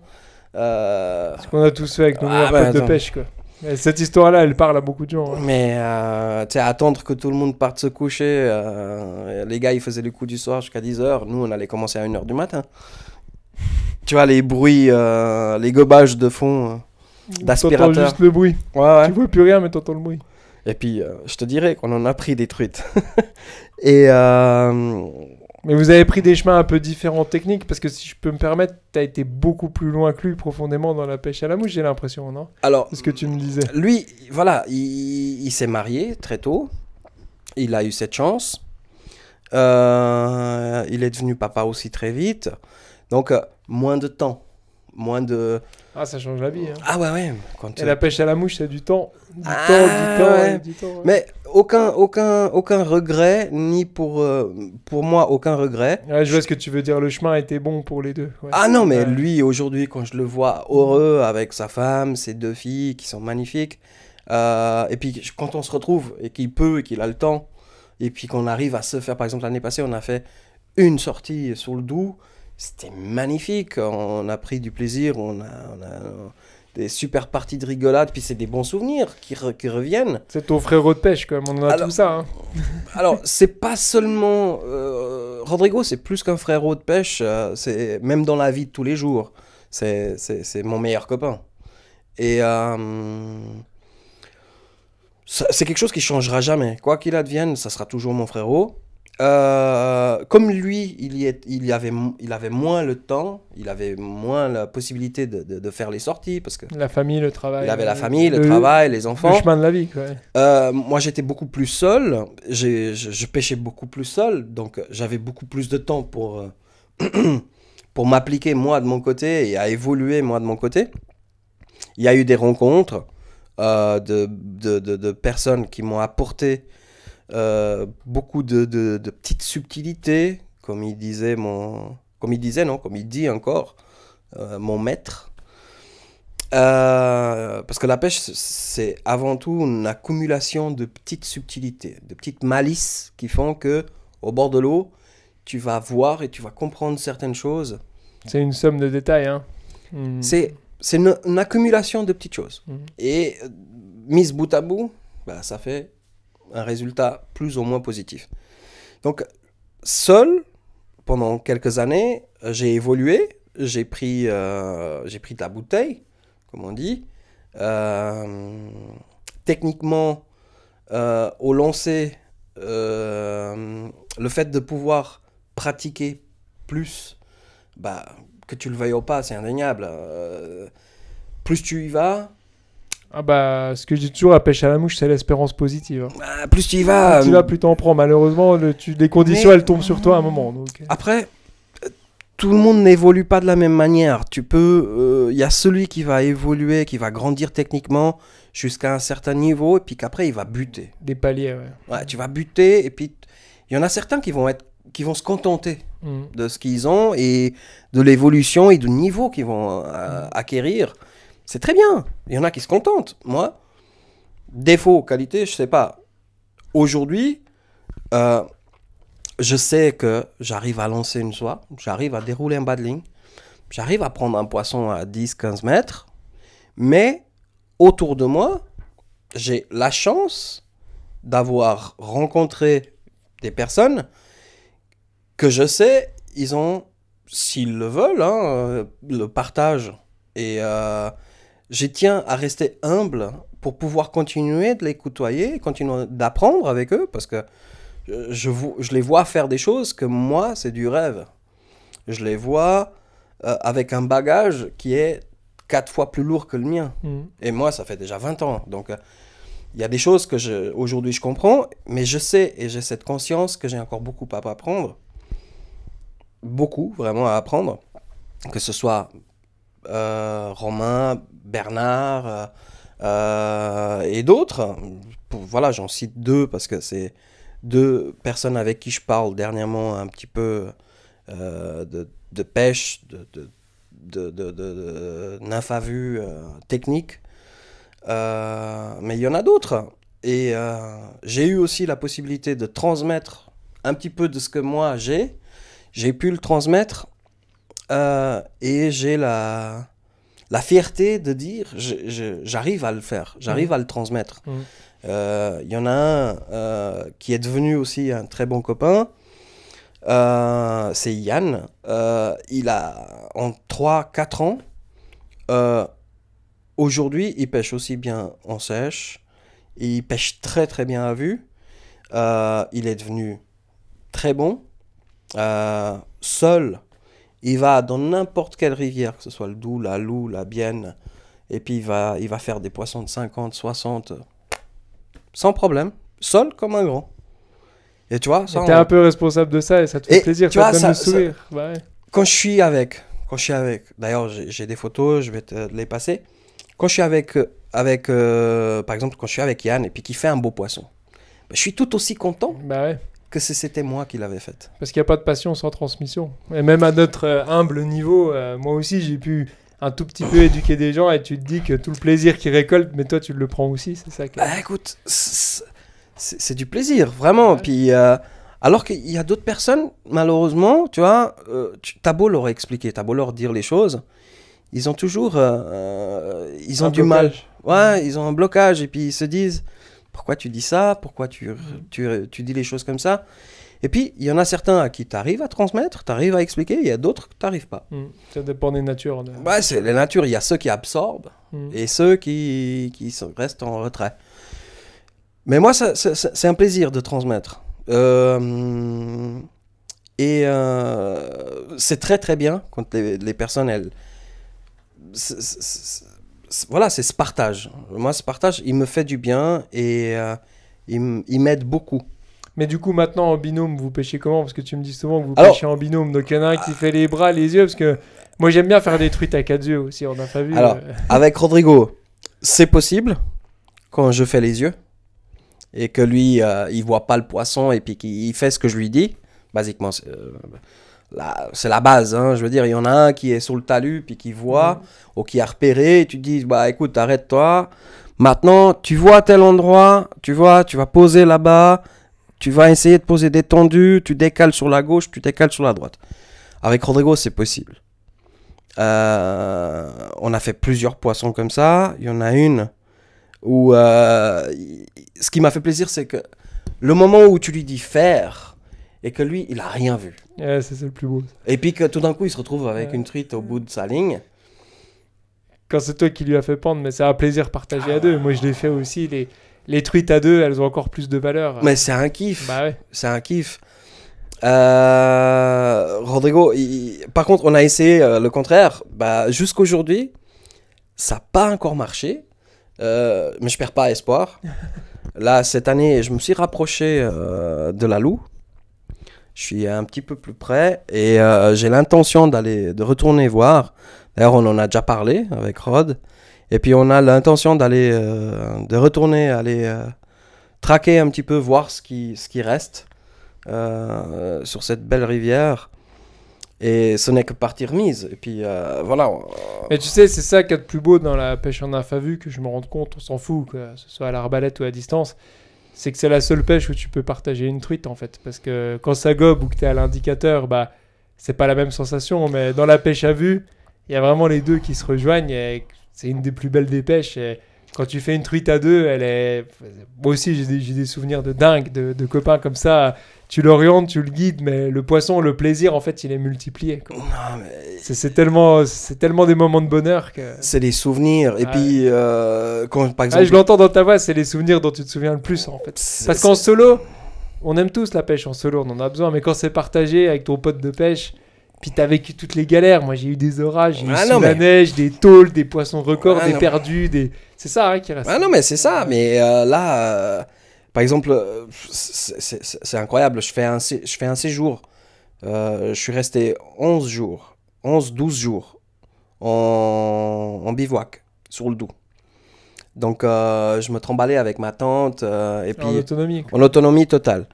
Ce qu'on a tous fait avec nos meilleurs potes de pêche, quoi. Et cette histoire-là, elle parle à beaucoup de gens. Hein. Mais attendre que tout le monde parte se coucher, les gars, ils faisaient le coup du soir jusqu'à 10h. Nous, on allait commencer à 1h du matin. Tu vois, les bruits, les gobages de fond d'aspirateur. T'entends juste le bruit. Ouais. Tu vois plus rien, mais t'entends le bruit. Et puis, je te dirais qu'on en a pris des truites. Et... Mais vous avez pris des chemins un peu différents techniques, parce que si je peux me permettre, t'as été beaucoup plus loin que lui profondément dans la pêche à la mouche, j'ai l'impression, non? Alors, c'est ce que tu me disais. Lui, voilà, il s'est marié très tôt. Il a eu cette chance. Il est devenu papa aussi très vite. Donc, moins de temps. Ah, ça change la vie. Hein. Ah ouais. Et la pêche à la mouche, c'est du temps. Du temps. Ouais. Mais aucun regret, ni pour moi, aucun regret. Ouais, je vois ce que tu veux dire. Le chemin était bon pour les deux. Ouais. Ah non, mais lui, aujourd'hui, quand je le vois heureux avec sa femme, ses 2 filles qui sont magnifiques, Et puis quand on se retrouve et qu'il peut et qu'il a le temps, et puis qu'on arrive à se faire, par exemple l'année passée, on a fait une sortie sur le Doubs, c'était magnifique, on a pris du plaisir, on a des super parties de rigolade, puis c'est des bons souvenirs qui reviennent. C'est ton frérot de pêche, quand même. On en a Alors, tout ça. Hein. Alors, c'est pas seulement... Rodrigo, c'est plus qu'un frérot de pêche, c'est même dans la vie de tous les jours. C'est mon meilleur copain. Et c'est quelque chose qui changera jamais. Quoi qu'il advienne, ça sera toujours mon frérot. Comme lui, il avait moins le temps, il avait moins la possibilité de faire les sorties parce que la famille, le travail. il avait la famille, le travail, les enfants. Le chemin de la vie, quoi. Moi, j'étais beaucoup plus seul. Je pêchais beaucoup plus seul, donc j'avais beaucoup plus de temps pour pour m'appliquer moi de mon côté et à évoluer moi de mon côté. Il y a eu des rencontres de personnes qui m'ont apporté beaucoup de petites subtilités, comme il disait comme il dit encore mon maître. Parce que la pêche, c'est avant tout une accumulation de petites subtilités, de petites malices qui font que au bord de l'eau, tu vas voir et tu vas comprendre certaines choses. C'est une somme de détails, hein. C'est une accumulation de petites choses. Et mise bout à bout, bah, ça fait un résultat plus ou moins positif. Donc, seul, pendant quelques années, j'ai évolué, j'ai pris de la bouteille, comme on dit. Techniquement, au lancer, le fait de pouvoir pratiquer plus, bah, que tu le veuilles ou pas, c'est indéniable. Plus tu y vas... Ah bah, ce que je dis toujours, la pêche à la mouche, c'est l'espérance positive. Hein. Bah, plus tu y vas... Plus tu vas, plus t'en prends. Malheureusement, les conditions, elles tombent sur toi à un moment. Donc... Après, tout le monde n'évolue pas de la même manière. Tu peux... y a celui qui va évoluer, qui va grandir techniquement jusqu'à un certain niveau, et puis qu'après, il va buter. Des paliers, ouais. Ouais, tu vas buter, et puis il y en a certains qui vont se contenter de ce qu'ils ont, et de l'évolution et du niveau qu'ils vont acquérir. C'est très bien. Il y en a qui se contentent. Moi, défaut, qualité, je sais pas. Aujourd'hui, je sais que j'arrive à lancer une soie, j'arrive à dérouler un bas de ligne, j'arrive à prendre un poisson à 10-15 mètres, mais autour de moi, j'ai la chance d'avoir rencontré des personnes que je sais, ils ont, s'ils le veulent, hein, le partage. Et je tiens à rester humble pour pouvoir continuer de les côtoyer, continuer d'apprendre avec eux, parce que je les vois faire des choses que moi, c'est du rêve. Je les vois avec un bagage qui est 4 fois plus lourd que le mien. Et moi, ça fait déjà 20 ans. Donc, il y a des choses que aujourd'hui je comprends, mais je sais et j'ai cette conscience que j'ai encore beaucoup à apprendre. Beaucoup, vraiment à apprendre. Que ce soit Romain, Bernard et d'autres. Voilà, j'en cite 2 parce que c'est 2 personnes avec qui je parle dernièrement un petit peu de pêche, de nymphes à vue technique. Mais il y en a d'autres. Et j'ai eu aussi la possibilité de transmettre un petit peu de ce que moi j'ai. J'ai pu le transmettre et j'ai la fierté de dire j'arrive à le faire, j'arrive à le transmettre. Il y en a un qui est devenu aussi un très bon copain, c'est Yann. Il a en 3-4 ans, aujourd'hui il pêche aussi bien en sèche, il pêche très très bien à vue, il est devenu très bon. Seul, il va dans n'importe quelle rivière, que ce soit le Doubs, la Loue, la Bienne, et puis il va faire des poissons de 50, 60, sans problème, seul comme un grand. Et tu vois, ça, t'es un peu responsable de ça et ça te fait plaisir, ça te donne le sourire. Ouais. Quand je suis avec, d'ailleurs j'ai des photos, je vais te les passer. Quand je suis avec par exemple, quand je suis avec Yann et puis qu'il fait un beau poisson, je suis tout aussi content. Bah ouais. Que c'était moi qui l'avais faite. Parce qu'il n'y a pas de passion sans transmission. Et même à notre humble niveau, moi aussi j'ai pu un tout petit peu éduquer des gens et tu te dis que tout le plaisir qu'ils récoltent, mais toi tu le prends aussi, c'est ça que... Écoute, c'est du plaisir, vraiment. Ouais. Puis, alors qu'il y a d'autres personnes, malheureusement, tu vois, t'as beau leur expliquer, t'as beau leur dire les choses, ils ont toujours, ils ont Un du mal. blocage. Ouais, ils ont un blocage et puis ils se disent, pourquoi tu dis ça? Pourquoi tu dis les choses comme ça? Et puis, il y en a certains à qui tu arrives à transmettre, tu arrives à expliquer, il y a d'autres que tu n'arrives pas. Ça dépend des natures. Ouais, c'est les natures, il y a ceux qui absorbent et ceux qui restent en retrait. Mais moi, c'est un plaisir de transmettre. C'est très très bien quand les personnes, elles... voilà, c'est ce partage. Moi, ce partage, il me fait du bien et il m'aide beaucoup. Mais du coup, maintenant, en binôme, vous pêchez comment? Parce que tu me dis souvent que vous pêchez en binôme. Donc, il y en a un qui fait les bras, les yeux. Parce que moi, j'aime bien faire des truites à 4 yeux aussi. On n'a pas vu. Alors, avec Rodrigo, c'est possible quand je fais les yeux et que lui, il voit pas le poisson et puis qu'il fait ce que je lui dis. Basiquement, c'est la base. Hein. Je veux dire, il y en a un qui est sur le talus puis qui voit ou qui a repéré. Et tu te dis, bah écoute, arrête-toi. Maintenant, tu vois à tel endroit, tu vas poser là-bas. Tu vas essayer de poser des tendus, tu décales sur la gauche, tu décales sur la droite. Avec Rodrigo, c'est possible. On a fait plusieurs poissons comme ça. Il y en a une où... ce qui m'a fait plaisir, c'est que le moment où tu lui dis faire et que lui, il n'a rien vu. Ouais, c'est le plus beau. Et puis que tout d'un coup, il se retrouve avec une truite au bout de sa ligne. Quand c'est toi qui lui as fait pendre, mais c'est un plaisir partagé à deux. Moi, je l'ai fait aussi. Les truites à deux, elles ont encore plus de valeur. Mais c'est un kiff. Bah ouais. C'est un kiff. Rodrigo, par contre, on a essayé le contraire. Bah, jusqu'aujourd'hui, ça n'a pas encore marché. Mais je perds pas espoir. Là, cette année, je me suis rapproché de la Loue. Je suis un petit peu plus près et j'ai l'intention de retourner voir. D'ailleurs, on en a déjà parlé avec Rod. Et puis on a l'intention de retourner, aller traquer un petit peu, voir ce qui reste sur cette belle rivière. Et ce n'est que partie remise. Et puis voilà. Mais tu sais, c'est ça qu'il y a de plus beau dans la pêche en infra vue, que je me rends compte, on s'en fout, que ce soit à l'arbalète ou à distance. C'est que c'est la seule pêche où tu peux partager une truite en fait. Parce que quand ça gobe ou que tu es à l'indicateur, bah, c'est pas la même sensation. Mais dans la pêche à vue, il y a vraiment les deux qui se rejoignent. Et c'est une des plus belles des pêches. Et quand tu fais une truite à deux, elle est... Moi aussi, j'ai des souvenirs de dingue, de copains comme ça. Tu l'orientes, tu le guides, mais le poisson, le plaisir, en fait, il est multiplié. Quoi. Non, mais... C'est tellement des moments de bonheur que... C'est des souvenirs. Et puis, quand, par exemple... je l'entends dans ta voix, c'est les souvenirs dont tu te souviens le plus, en fait. Parce qu'en solo, on aime tous la pêche en solo, on en a besoin. Mais quand c'est partagé avec ton pote de pêche... Puis t'as vécu toutes les galères. Moi, j'ai eu des orages, j'ai eu sous la neige, des taules, des poissons records, des perdus, des... C'est ça hein, qui reste. Ah non, mais c'est ça. Mais là, par exemple, c'est incroyable. Je fais un séjour. Je suis resté 11 jours, 12 jours en bivouac sur le Doubs. Donc, je me tremballais avec ma tante. Et puis, en autonomie. Quoi. En autonomie totale.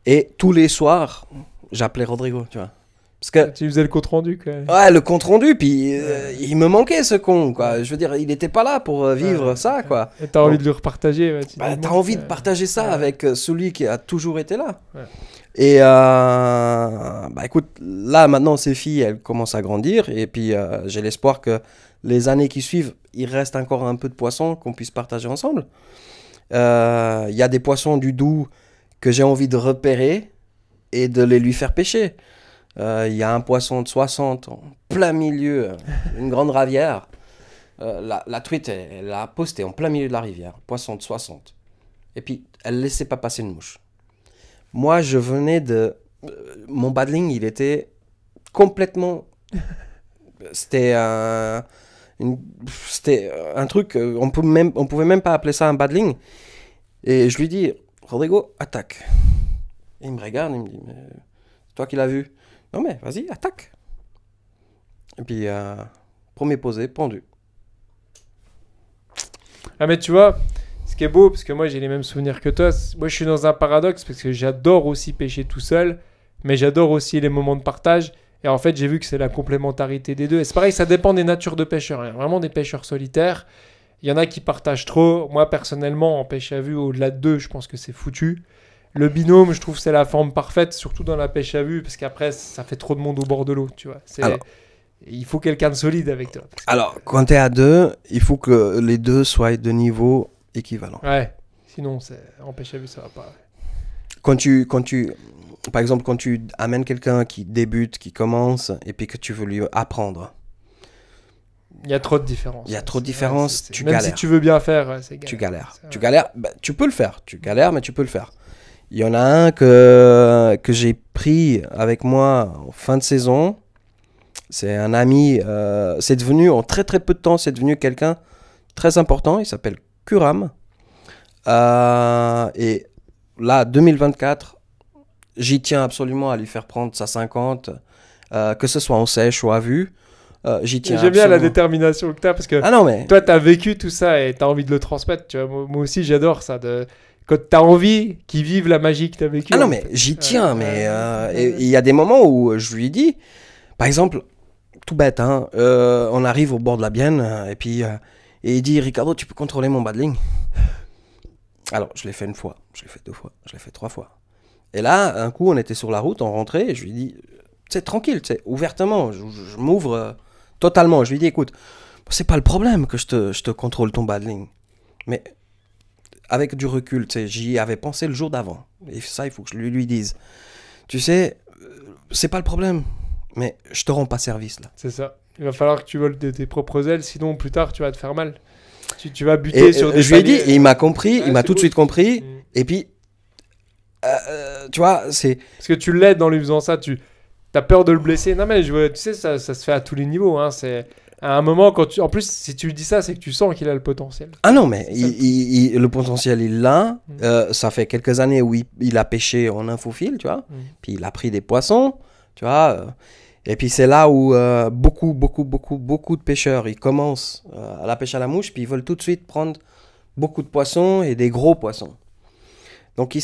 Et tous les soirs, j'appelais Rodrigo, tu vois. Parce que, tu faisais le compte rendu quoi. Ouais, le compte rendu, puis il me manquait ce con, quoi. Je veux dire, il n'était pas là pour vivre ça, quoi. Et t'as envie de le repartager. Ouais, t'as envie de partager ça avec celui qui a toujours été là. Ouais. Et écoute, là maintenant ces filles, elles commencent à grandir, et puis j'ai l'espoir que les années qui suivent, il reste encore un peu de poissons qu'on puisse partager ensemble. Il y a des poissons du Doubs que j'ai envie de repérer et de les lui faire pêcher. Il y a un poisson de 60 en plein milieu, une grande ravière. La truite, elle a posté en plein milieu de la rivière, poisson de 60. Et puis, elle ne laissait pas passer une mouche. Moi, je venais de... Mon badling, il était complètement... C'était un truc... On pouvait même pas appeler ça un badling. Et je lui dis, Rodrigo, attaque. Et il me regarde, il me dit, mais c'est toi qui l'as vu? Non mais vas-y, attaque. Et puis, premier posé, pendu. Ah mais tu vois, ce qui est beau, parce que moi j'ai les mêmes souvenirs que toi, moi je suis dans un paradoxe, parce que j'adore aussi pêcher tout seul, mais j'adore aussi les moments de partage. Et en fait, j'ai vu que c'est la complémentarité des deux. Et c'est pareil, ça dépend des natures de pêcheurs. Il y a vraiment des pêcheurs solitaires. Il y en a qui partagent trop. Moi, personnellement, en pêche à vue, au-delà de 2, je pense que c'est foutu. Le binôme, je trouve que c'est la forme parfaite, surtout dans la pêche à vue, parce qu'après, ça fait trop de monde au bord de l'eau, tu vois. Il faut quelqu'un de solide avec toi. Alors, quand tu es à 2, il faut que les deux soient de niveau équivalent. Ouais, sinon, en pêche à vue, ça va pas. Par exemple, quand tu amènes quelqu'un qui débute, qui commence, et puis que tu veux lui apprendre. Il y a trop de différences. Il y a trop de différences, tu Même galères. si tu veux bien faire, c'est galère. Tu galères. Tu galères, bah, tu peux le faire. Tu galères, mais tu peux le faire. Il y en a un que j'ai pris avec moi en fin de saison. C'est un ami. C'est devenu, en très très peu de temps, c'est devenu quelqu'un très important. Il s'appelle Kuram. Et là, 2024, j'y tiens absolument à lui faire prendre sa 50, que ce soit en sèche ou à vue. J'y tiens. J'aime bien la détermination que tu as parce que toi, tu as vécu tout ça et tu as envie de le transmettre. Tu vois, moi aussi, j'adore ça. Quand tu as envie qu'ils vivent la magie que tu as vécue. Ah non, mais j'y tiens. Mais il y a des moments où je lui dis, par exemple, tout bête, hein, on arrive au bord de la Bienne et puis et il dit, Ricardo, tu peux contrôler mon paddling? Alors, je l'ai fait une fois, je l'ai fait 2 fois, je l'ai fait 3 fois. Et là, un coup, on était sur la route, on rentrait et je lui dis, c'est tranquille, ouvertement, je m'ouvre totalement. Je lui dis, écoute, c'est pas le problème que je te contrôle ton paddling. Mais avec du recul, j'y avais pensé le jour d'avant. Et ça, il faut que je lui dise. Tu sais, c'est pas le problème, mais je te rends pas service là. C'est ça. Il va falloir que tu voles tes propres ailes, sinon plus tard, tu vas te faire mal. Tu vas buter sur des je lui ai dit, et il m'a compris, il m'a tout de suite compris. Et puis, tu vois, c'est... Parce que tu l'aides en lui faisant ça, tu as peur de le blesser. Non mais tu sais, ça se fait à tous les niveaux. Hein. C'est... À un moment, en plus, si tu lui dis ça, c'est que tu sens qu'il a le potentiel. Ah non, mais le potentiel, il l'a. Ça fait quelques années où il a pêché en infophile, tu vois. Puis il a pris des poissons, tu vois. Et puis c'est là où beaucoup de pêcheurs, ils commencent à la pêche à la mouche, puis ils veulent tout de suite prendre beaucoup de poissons et des gros poissons. Donc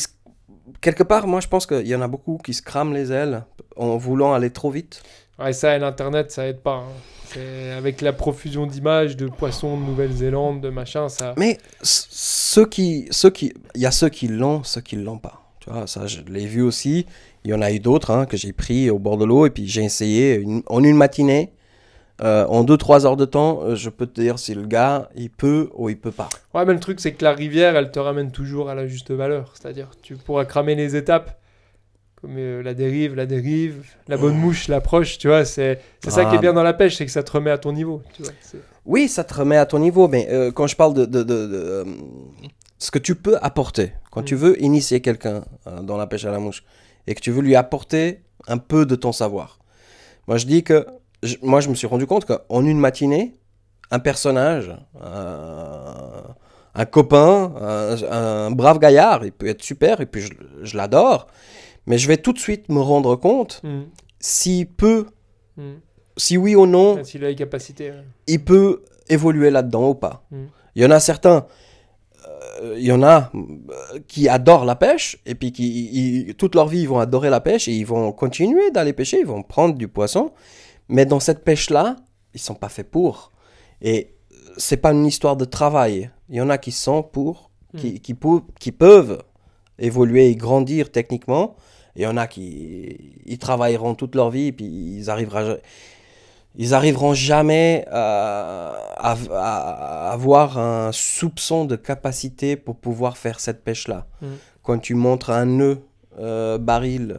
quelque part, moi je pense qu'il y en a beaucoup qui se crament les ailes en voulant aller trop vite. Ouais, ça et l'internet, ça aide pas. Hein. Avec la profusion d'images de poissons de Nouvelle-Zélande, de machin, ça... Mais il y a ceux qui l'ont, ceux qui l'ont pas. Tu vois, ça je l'ai vu aussi. Il y en a eu d'autres que j'ai pris au bord de l'eau et puis j'ai essayé en une matinée, en 2-3 heures de temps, je peux te dire si le gars, il peut ou il peut pas. Ouais, mais le truc, c'est que la rivière, elle te ramène toujours à la juste valeur. C'est-à-dire, tu pourras cramer les étapes, comme la dérive, la bonne mouche, l'approche, tu vois. C'est ça qui est bien dans la pêche, c'est que ça te remet à ton niveau. Tu vois, oui, ça te remet à ton niveau, mais quand je parle de ce que tu peux apporter, quand tu veux initier quelqu'un dans la pêche à la mouche, et que tu veux lui apporter un peu de ton savoir. Moi, je dis que... Moi, je me suis rendu compte qu'en une matinée, un personnage, un copain, un brave gaillard, il peut être super, et puis je l'adore, mais je vais tout de suite me rendre compte s'il peut, si oui ou non, s'il a les capacités, il peut évoluer là-dedans ou pas. Il y en a certains... Il y en a qui adorent la pêche et puis qui toute leur vie ils vont adorer la pêche et ils vont continuer d'aller pêcher, ils vont prendre du poisson, mais dans cette pêche-là, ils sont pas faits pour. Et c'est pas une histoire de travail. Il y en a qui sont pour, qui peuvent évoluer et grandir techniquement. Et il y en a qui travailleront toute leur vie et puis ils arriveront jamais à avoir un soupçon de capacité pour pouvoir faire cette pêche-là. Quand tu montres un nœud baril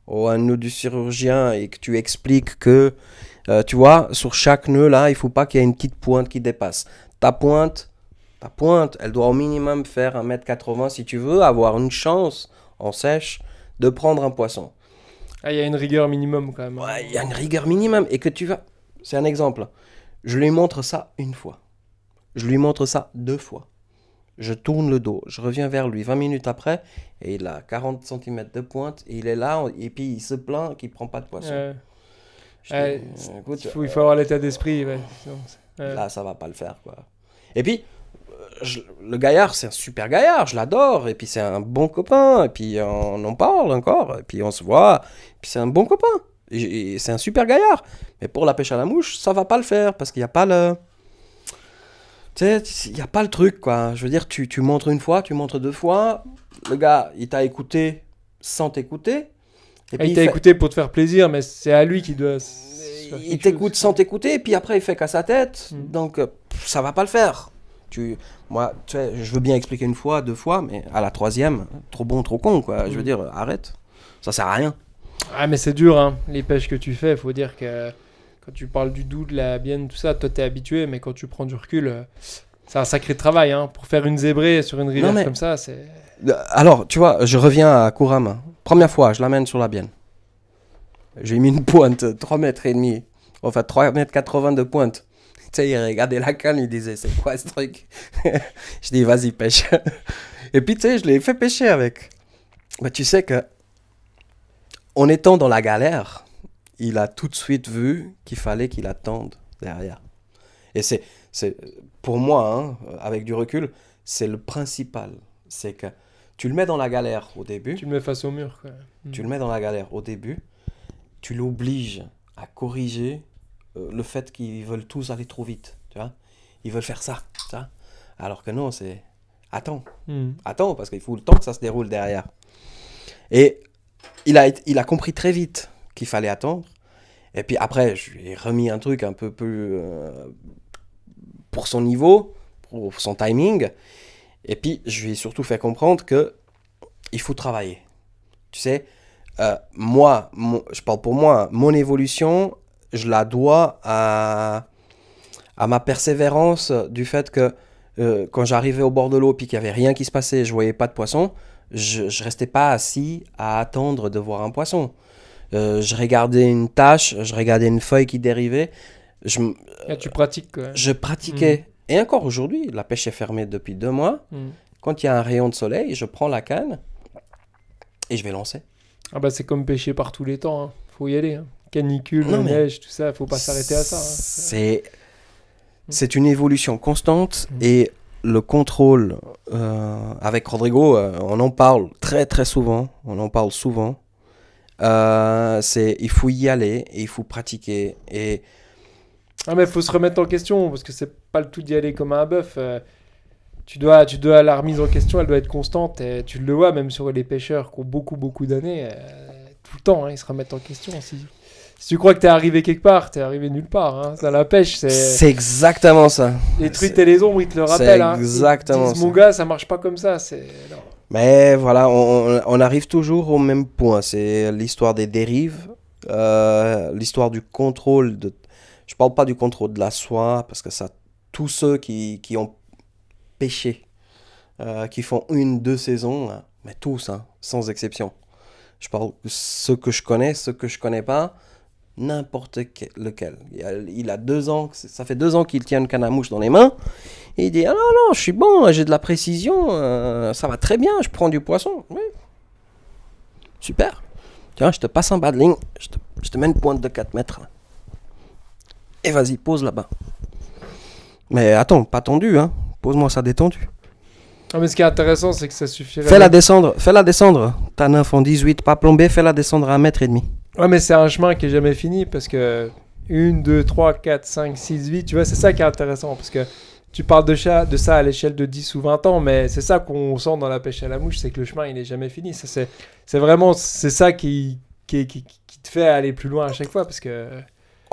ou un nœud du chirurgien et que tu expliques que, tu vois, sur chaque nœud là, il ne faut pas qu'il y ait une petite pointe qui dépasse. Ta pointe, elle doit au minimum faire 1,80 m si tu veux avoir une chance en sèche de prendre un poisson. Ah, il y a une rigueur minimum quand même. Ouais, il y a une rigueur minimum et que tu vas... C'est un exemple. Je lui montre ça une fois. Je lui montre ça 2 fois. Je tourne le dos. Je reviens vers lui 20 minutes après et il a 40 cm de pointe. Et il est là et puis il se plaint qu'il ne prend pas de poisson. Écoute, il faut avoir l'état d'esprit. Ouais. Là, ça ne va pas le faire, quoi. Et puis, le gaillard, c'est un super gaillard. Je l'adore. Et puis, c'est un bon copain. Et puis, on en parle encore. Et puis, on se voit. Et puis, c'est un bon copain. Et c'est un super gaillard. Mais pour la pêche à la mouche, ça va pas le faire parce qu'il n'y a pas le... Tu sais, il n'y a pas le truc, quoi. Je veux dire, tu montres une fois, tu montres deux fois. Le gars, il t'a écouté sans t'écouter. Et puis Il t'a écouté pour te faire plaisir, mais c'est à lui qui doit... il t'écoute sans t'écouter, et puis après, il fait qu'à sa tête. Donc, ça va pas le faire. Moi, tu sais, je veux bien expliquer une fois, deux fois, mais à la troisième, trop bon, trop con, quoi. Je veux dire, arrête. Ça sert à rien. Ah, mais c'est dur, hein, les pêches que tu fais. Faut dire que quand tu parles du doux, de la bienne, tout ça, toi, t'es habitué, mais quand tu prends du recul, c'est un sacré travail, hein. Pour faire une zébrée sur une rivière comme ça, c'est... Alors, tu vois, je reviens à Kurama. Première fois, je l'amène sur la bienne. J'ai mis une pointe, 3 mètres et demi. Enfin, 3 mètres 80 de pointe. Tu sais, il regardait la canne, il disait, c'est quoi ce truc? Je dis, vas-y, pêche. Et puis, tu sais, je l'ai fait pêcher avec. Mais tu sais que, en étant dans la galère, il a tout de suite vu qu'il fallait qu'il attende derrière. Et c'est pour moi, hein, avec du recul, c'est le principal. C'est que tu le mets dans la galère au début. Tu le mets face au mur, quoi. Tu le mets dans la galère au début. Tu l'obliges à corriger le fait qu'ils veulent tous aller trop vite. Tu vois, ils veulent faire ça. Tu vois, alors que non, c'est... Attends. Attends, parce qu'il faut le temps que ça se déroule derrière. Et il a compris très vite qu'il fallait attendre. Et puis après, je lui ai remis un truc un peu plus... pour son niveau, pour son timing. Et puis, je lui ai surtout fait comprendre que il faut travailler. Tu sais, moi, je parle pour moi, mon évolution, je la dois à ma persévérance du fait que quand j'arrivais au bord de l'eau et qu'il n'y avait rien qui se passait, je ne voyais pas de poisson, je ne restais pas assis à attendre de voir un poisson. Je regardais une tache, je regardais une feuille qui dérivait. Et tu pratiques, quoi. Je pratiquais. Et encore aujourd'hui, la pêche est fermée depuis 2 mois. Quand il y a un rayon de soleil, je prends la canne et je vais lancer. Ah bah c'est comme pêcher par tous les temps, hein. Faut y aller, hein. Canicule, neige, tout ça, faut pas s'arrêter à ça, hein. C'est une évolution constante et le contrôle, avec Rodrigo, on en parle très très souvent, on en parle souvent. Il faut y aller et il faut pratiquer. Et... Ah mais il faut se remettre en question parce que c'est pas le tout d'y aller comme un bœuf. Tu dois la remise en question, elle doit être constante. Et tu le vois même sur les pêcheurs qui ont beaucoup d'années, tout le temps, hein, ils se remettent en question. Si tu crois que t'es arrivé quelque part, t'es arrivé nulle part. Hein. Dans la pêche, c'est exactement ça. Les truites et les ombres, ils te le rappellent. C'est exactement ils disent, mon gars, ça marche pas comme ça. Non. Mais voilà, on arrive toujours au même point. C'est l'histoire des dérives, l'histoire du contrôle. Je parle pas du contrôle de la soie, parce que ça, tous ceux qui ont pêché, qui font 1-2 saisons, là, mais tous, hein, sans exception. Je parle de ceux que je connais, ceux que je connais pas, n'importe lequel. Il a 2 ans, ça fait 2 ans qu'il tient une canne à mouche dans les mains. Et il dit, ah non, je suis bon, j'ai de la précision, ça va très bien, je prends du poisson. Oui. Super. Tiens, je te passe un badling, je te mets une pointe de 4 mètres. Et vas-y, pose là-bas. Mais attends, pas tendu, hein. Pose-moi ça détendu. Ah, mais ce qui est intéressant, c'est que ça suffirait... Fais-la descendre. Ta nymphe en 18, pas plombée, fais-la descendre à 1,5 m. Ouais, mais c'est un chemin qui est jamais fini, parce que 1, 2, 3, 4, 5, 6, 8, tu vois, c'est ça qui est intéressant, parce que tu parles de ça à l'échelle de 10 ou 20 ans, mais c'est ça qu'on sent dans la pêche à la mouche, c'est que le chemin, il est jamais fini. C'est vraiment, c'est ça qui te fait aller plus loin à chaque fois, parce que...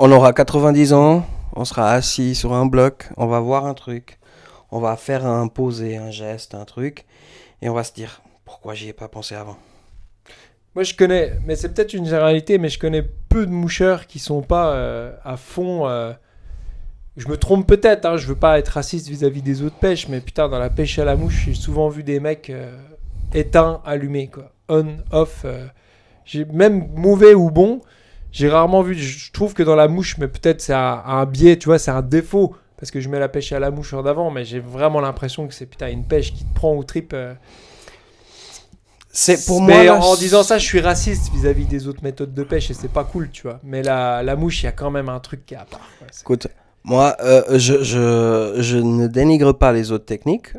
On aura 90 ans, on sera assis sur un bloc, on va voir un truc, on va faire un posé, un geste, un truc, et on va se dire, pourquoi j'y ai pas pensé avant? Moi, je connais, mais c'est peut-être une généralité, mais je connais peu de moucheurs qui sont pas à fond... Je me trompe peut-être, hein, je veux pas être raciste vis-à-vis des autres pêches, mais putain, dans la pêche à la mouche, j'ai souvent vu des mecs éteints, allumés, quoi. On, off. J'ai même mauvais ou bon, j'ai rarement vu. Je trouve que dans la mouche, mais peut-être c'est un biais, tu vois, c'est un défaut, parce que je mets la pêche à la mouche en avant, mais j'ai vraiment l'impression que c'est putain une pêche qui te prend au trip. C'est pour mais moi. En disant ça, je suis raciste vis-à-vis des autres méthodes de pêche et c'est pas cool, tu vois. Mais la mouche, il y a quand même un truc qui est à part. Écoute. Moi, je ne dénigre pas les autres techniques.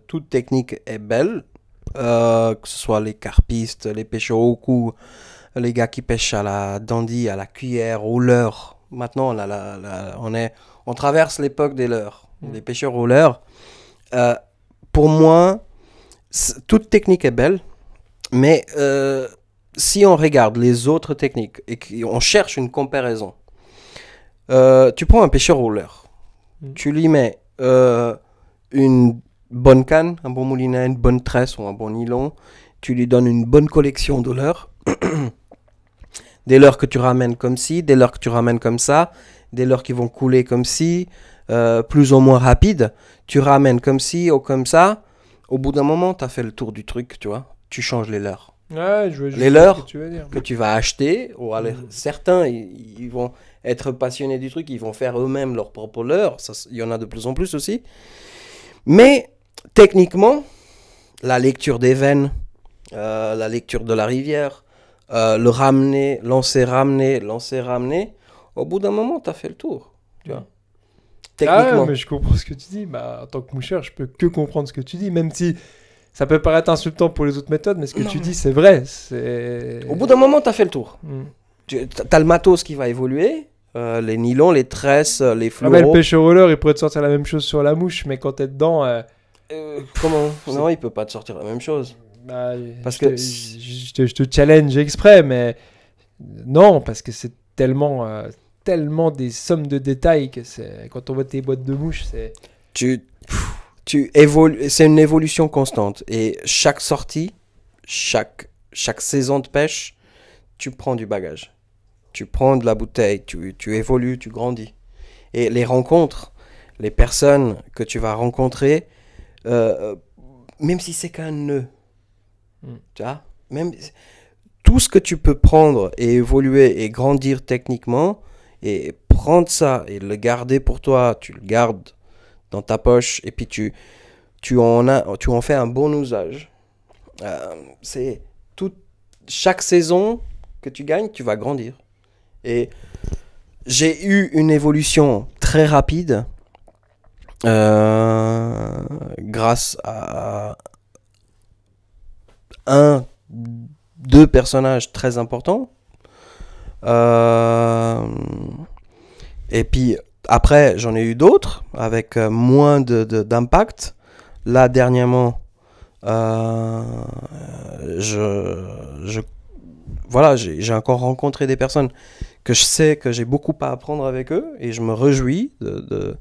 Toute technique est belle. Que ce soit les carpistes, les pêcheurs au cou, les gars qui pêchent à la dandy, à la cuillère, au leurre. Maintenant, on traverse l'époque des leurres, des pêcheurs au leurre. Pour moi, toute technique est belle, mais si on regarde les autres techniques et qu'on cherche une comparaison, tu prends un pêcheur au leurre, tu lui mets une bonne canne, un bon moulinet, une bonne tresse ou un bon nylon, tu lui donnes une bonne collection de leurres, des leurres que tu ramènes comme ci, des leurres que tu ramènes comme ça, des leurres qui vont couler comme ci, plus ou moins rapide, tu ramènes comme ci ou comme ça, au bout d'un moment, tu as fait le tour du truc, tu vois, tu changes les leurres. Ouais, je vois juste Les leurres ce que tu veux dire. que tu vas acheter, ou certains, ils vont être passionnés du truc, ils vont faire eux-mêmes leur propre leurre, il y en a de plus en plus aussi. Mais techniquement, la lecture des veines, la lecture de la rivière, le ramener, lancer, ramener, au bout d'un moment, tu as fait le tour, tu vois. Techniquement. Ah, mais je comprends ce que tu dis. Bah, en tant que moucheur, je peux que comprendre ce que tu dis, même si ça peut paraître insultant pour les autres méthodes, mais ce que tu dis, c'est vrai. Au bout d'un moment, tu as fait le tour. Mm. Tu as le matos qui va évoluer, les nylons, les tresses, les fluoros. Ah, mais le pêcheur roller, il pourrait te sortir la même chose sur la mouche, mais quand t'es dedans... Comment? Non, il peut pas te sortir la même chose. Bah, Parce je que je te challenge exprès, mais non, parce que c'est tellement, tellement des sommes de détails que quand on voit tes boîtes de mouches, c'est... tu évolues, c'est une évolution constante. Et chaque sortie, chaque saison de pêche, tu prends du bagage. Tu prends de la bouteille, tu évolues, tu grandis. Et les rencontres, les personnes que tu vas rencontrer, même si c'est qu'un nœud, tu vois, même tout ce que tu peux prendre et évoluer et grandir techniquement et prendre ça et le garder pour toi, tu le gardes dans ta poche et puis tu en fais un bon usage. C'est chaque saison que tu gagnes, tu vas grandir. Et j'ai eu une évolution très rapide grâce à deux personnages très importants. Et puis après, j'en ai eu d'autres avec moins d'impact. Là, dernièrement, voilà, j'ai encore rencontré des personnes que je sais que j'ai beaucoup à apprendre avec eux et je me réjouis de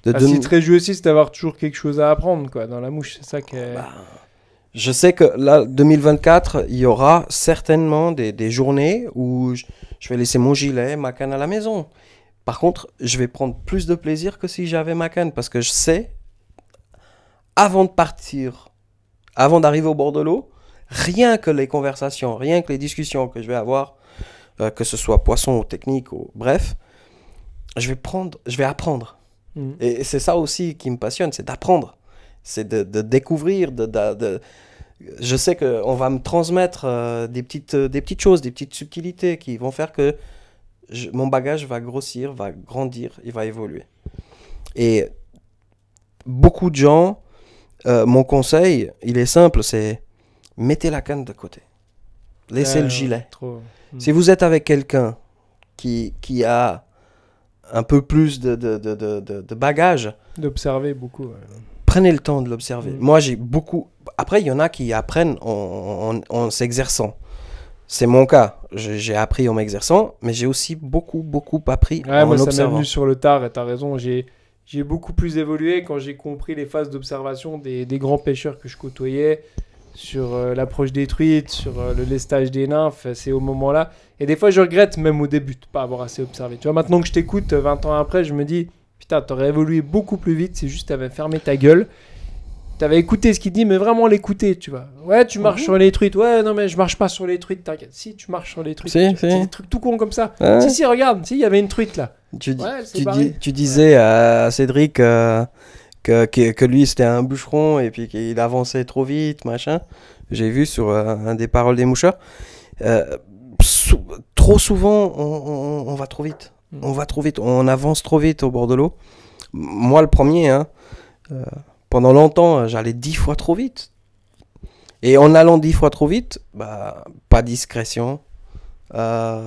Ce qui te réjouit aussi, c'est d'avoir toujours quelque chose à apprendre quoi, dans la mouche. C'est ça que... je sais que là, 2024, il y aura certainement des journées où je vais laisser mon gilet, ma canne à la maison. Par contre, je vais prendre plus de plaisir que si j'avais ma canne parce que je sais, avant de partir, avant d'arriver au bord de l'eau, rien que les conversations, rien que les discussions que je vais avoir, que ce soit poisson ou technique, ou bref, je vais apprendre. Et c'est ça aussi qui me passionne, c'est d'apprendre. C'est de découvrir, je sais qu'on va me transmettre des petites choses, des petites subtilités qui vont faire que mon bagage va grossir, va grandir, il va évoluer. Et beaucoup de gens, mon conseil, il est simple, c'est mettez la canne de côté. Laissez le gilet. Si vous êtes avec quelqu'un qui a un peu plus de bagage, d'observer beaucoup. Ouais. Prenez le temps de l'observer. Moi, j'ai beaucoup... Après, il y en a qui apprennent en s'exerçant. C'est mon cas. J'ai appris en m'exerçant, mais j'ai aussi beaucoup appris en moi, observant. Ça m'est venu sur le tard, et t'as raison. J'ai beaucoup plus évolué quand j'ai compris les phases d'observation des grands pêcheurs que je côtoyais, sur l'approche des truites, sur le lestage des nymphes. C'est au moment-là. Et des fois, je regrette, même au début, de pas avoir assez observé. Tu vois, maintenant que je t'écoute, 20 ans après, je me dis... Putain, t'aurais évolué beaucoup plus vite, c'est juste t'avais fermé ta gueule. T'avais écouté ce qu'il dit, mais vraiment l'écouter, tu vois. Ouais, tu marches sur les truites. Ouais, non, mais je marche pas sur les truites, t'inquiète. Si, tu marches sur les truites. C'est des trucs tout cons comme ça. Ouais. Si, regarde, il y avait une truite là. Tu disais à Cédric que lui c'était un bûcheron et puis qu'il avançait trop vite, machin. J'ai vu sur un des paroles des moucheurs. Trop souvent, on va trop vite. On va trop vite, on avance trop vite au bord de l'eau. Moi, le premier, pendant longtemps, j'allais 10 fois trop vite. Et en allant 10 fois trop vite, pas de discrétion, Ah,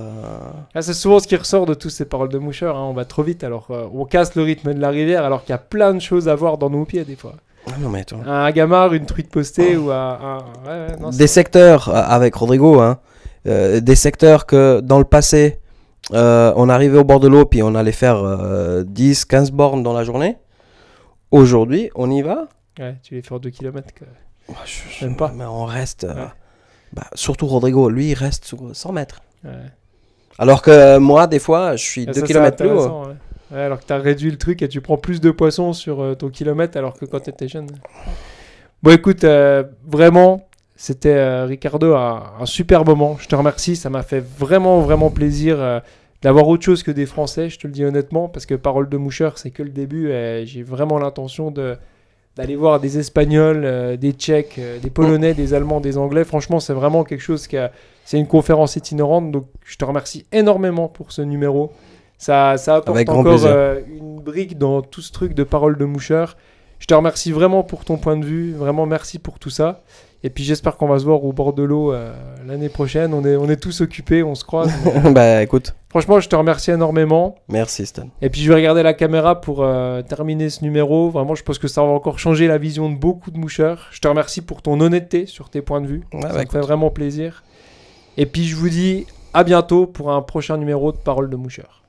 c'est souvent ce qui ressort de tous ces paroles de moucheur, hein. On va trop vite, alors on casse le rythme de la rivière, alors qu'il y a plein de choses à voir dans nos pieds des fois. Ah non, mais attends. Un gamard, une truite postée ou non, Des secteurs, avec Rodrigo, hein, des secteurs que dans le passé, on arrivait au bord de l'eau puis on allait faire 10-15 bornes dans la journée. Aujourd'hui, on y va. Ouais, tu vas faire 2 km. Même pas. Mais on reste. Ouais. Surtout Rodrigo, lui, il reste sur 100 mètres. Ouais. Alors que moi, des fois, je suis 2 ça, km c'est plus haut. intéressant, ouais. Ouais, alors que tu as réduit le truc et tu prends plus de poissons sur ton kilomètre alors que quand tu étais jeune. Bon, écoute, vraiment, c'était Ricardo un super moment. Je te remercie. Ça m'a fait vraiment, vraiment plaisir d'avoir autre chose que des Français, je te le dis honnêtement, parce que Parole de moucheur, c'est que le début. Et j'ai vraiment l'intention d'aller voir des Espagnols, des Tchèques, des Polonais, des Allemands, des Anglais. Franchement, c'est vraiment quelque chose c'est une conférence itinérante. Donc, je te remercie énormément pour ce numéro. Ça apporte Avec grand encore plaisir. une brique dans tout ce truc de Parole de moucheur. Je te remercie vraiment pour ton point de vue. Vraiment, merci pour tout ça. Et puis, j'espère qu'on va se voir au bord de l'eau l'année prochaine. On est tous occupés, on se croise. Bah écoute, Franchement, je te remercie énormément. merci Stan. Et puis, je vais regarder la caméra pour terminer ce numéro. Vraiment, je pense que ça va encore changer la vision de beaucoup de moucheurs. Je te remercie pour ton honnêteté sur tes points de vue. Ouais, Ça bah, me fait vraiment plaisir. Et puis, je vous dis à bientôt pour un prochain numéro de Parole de moucheur.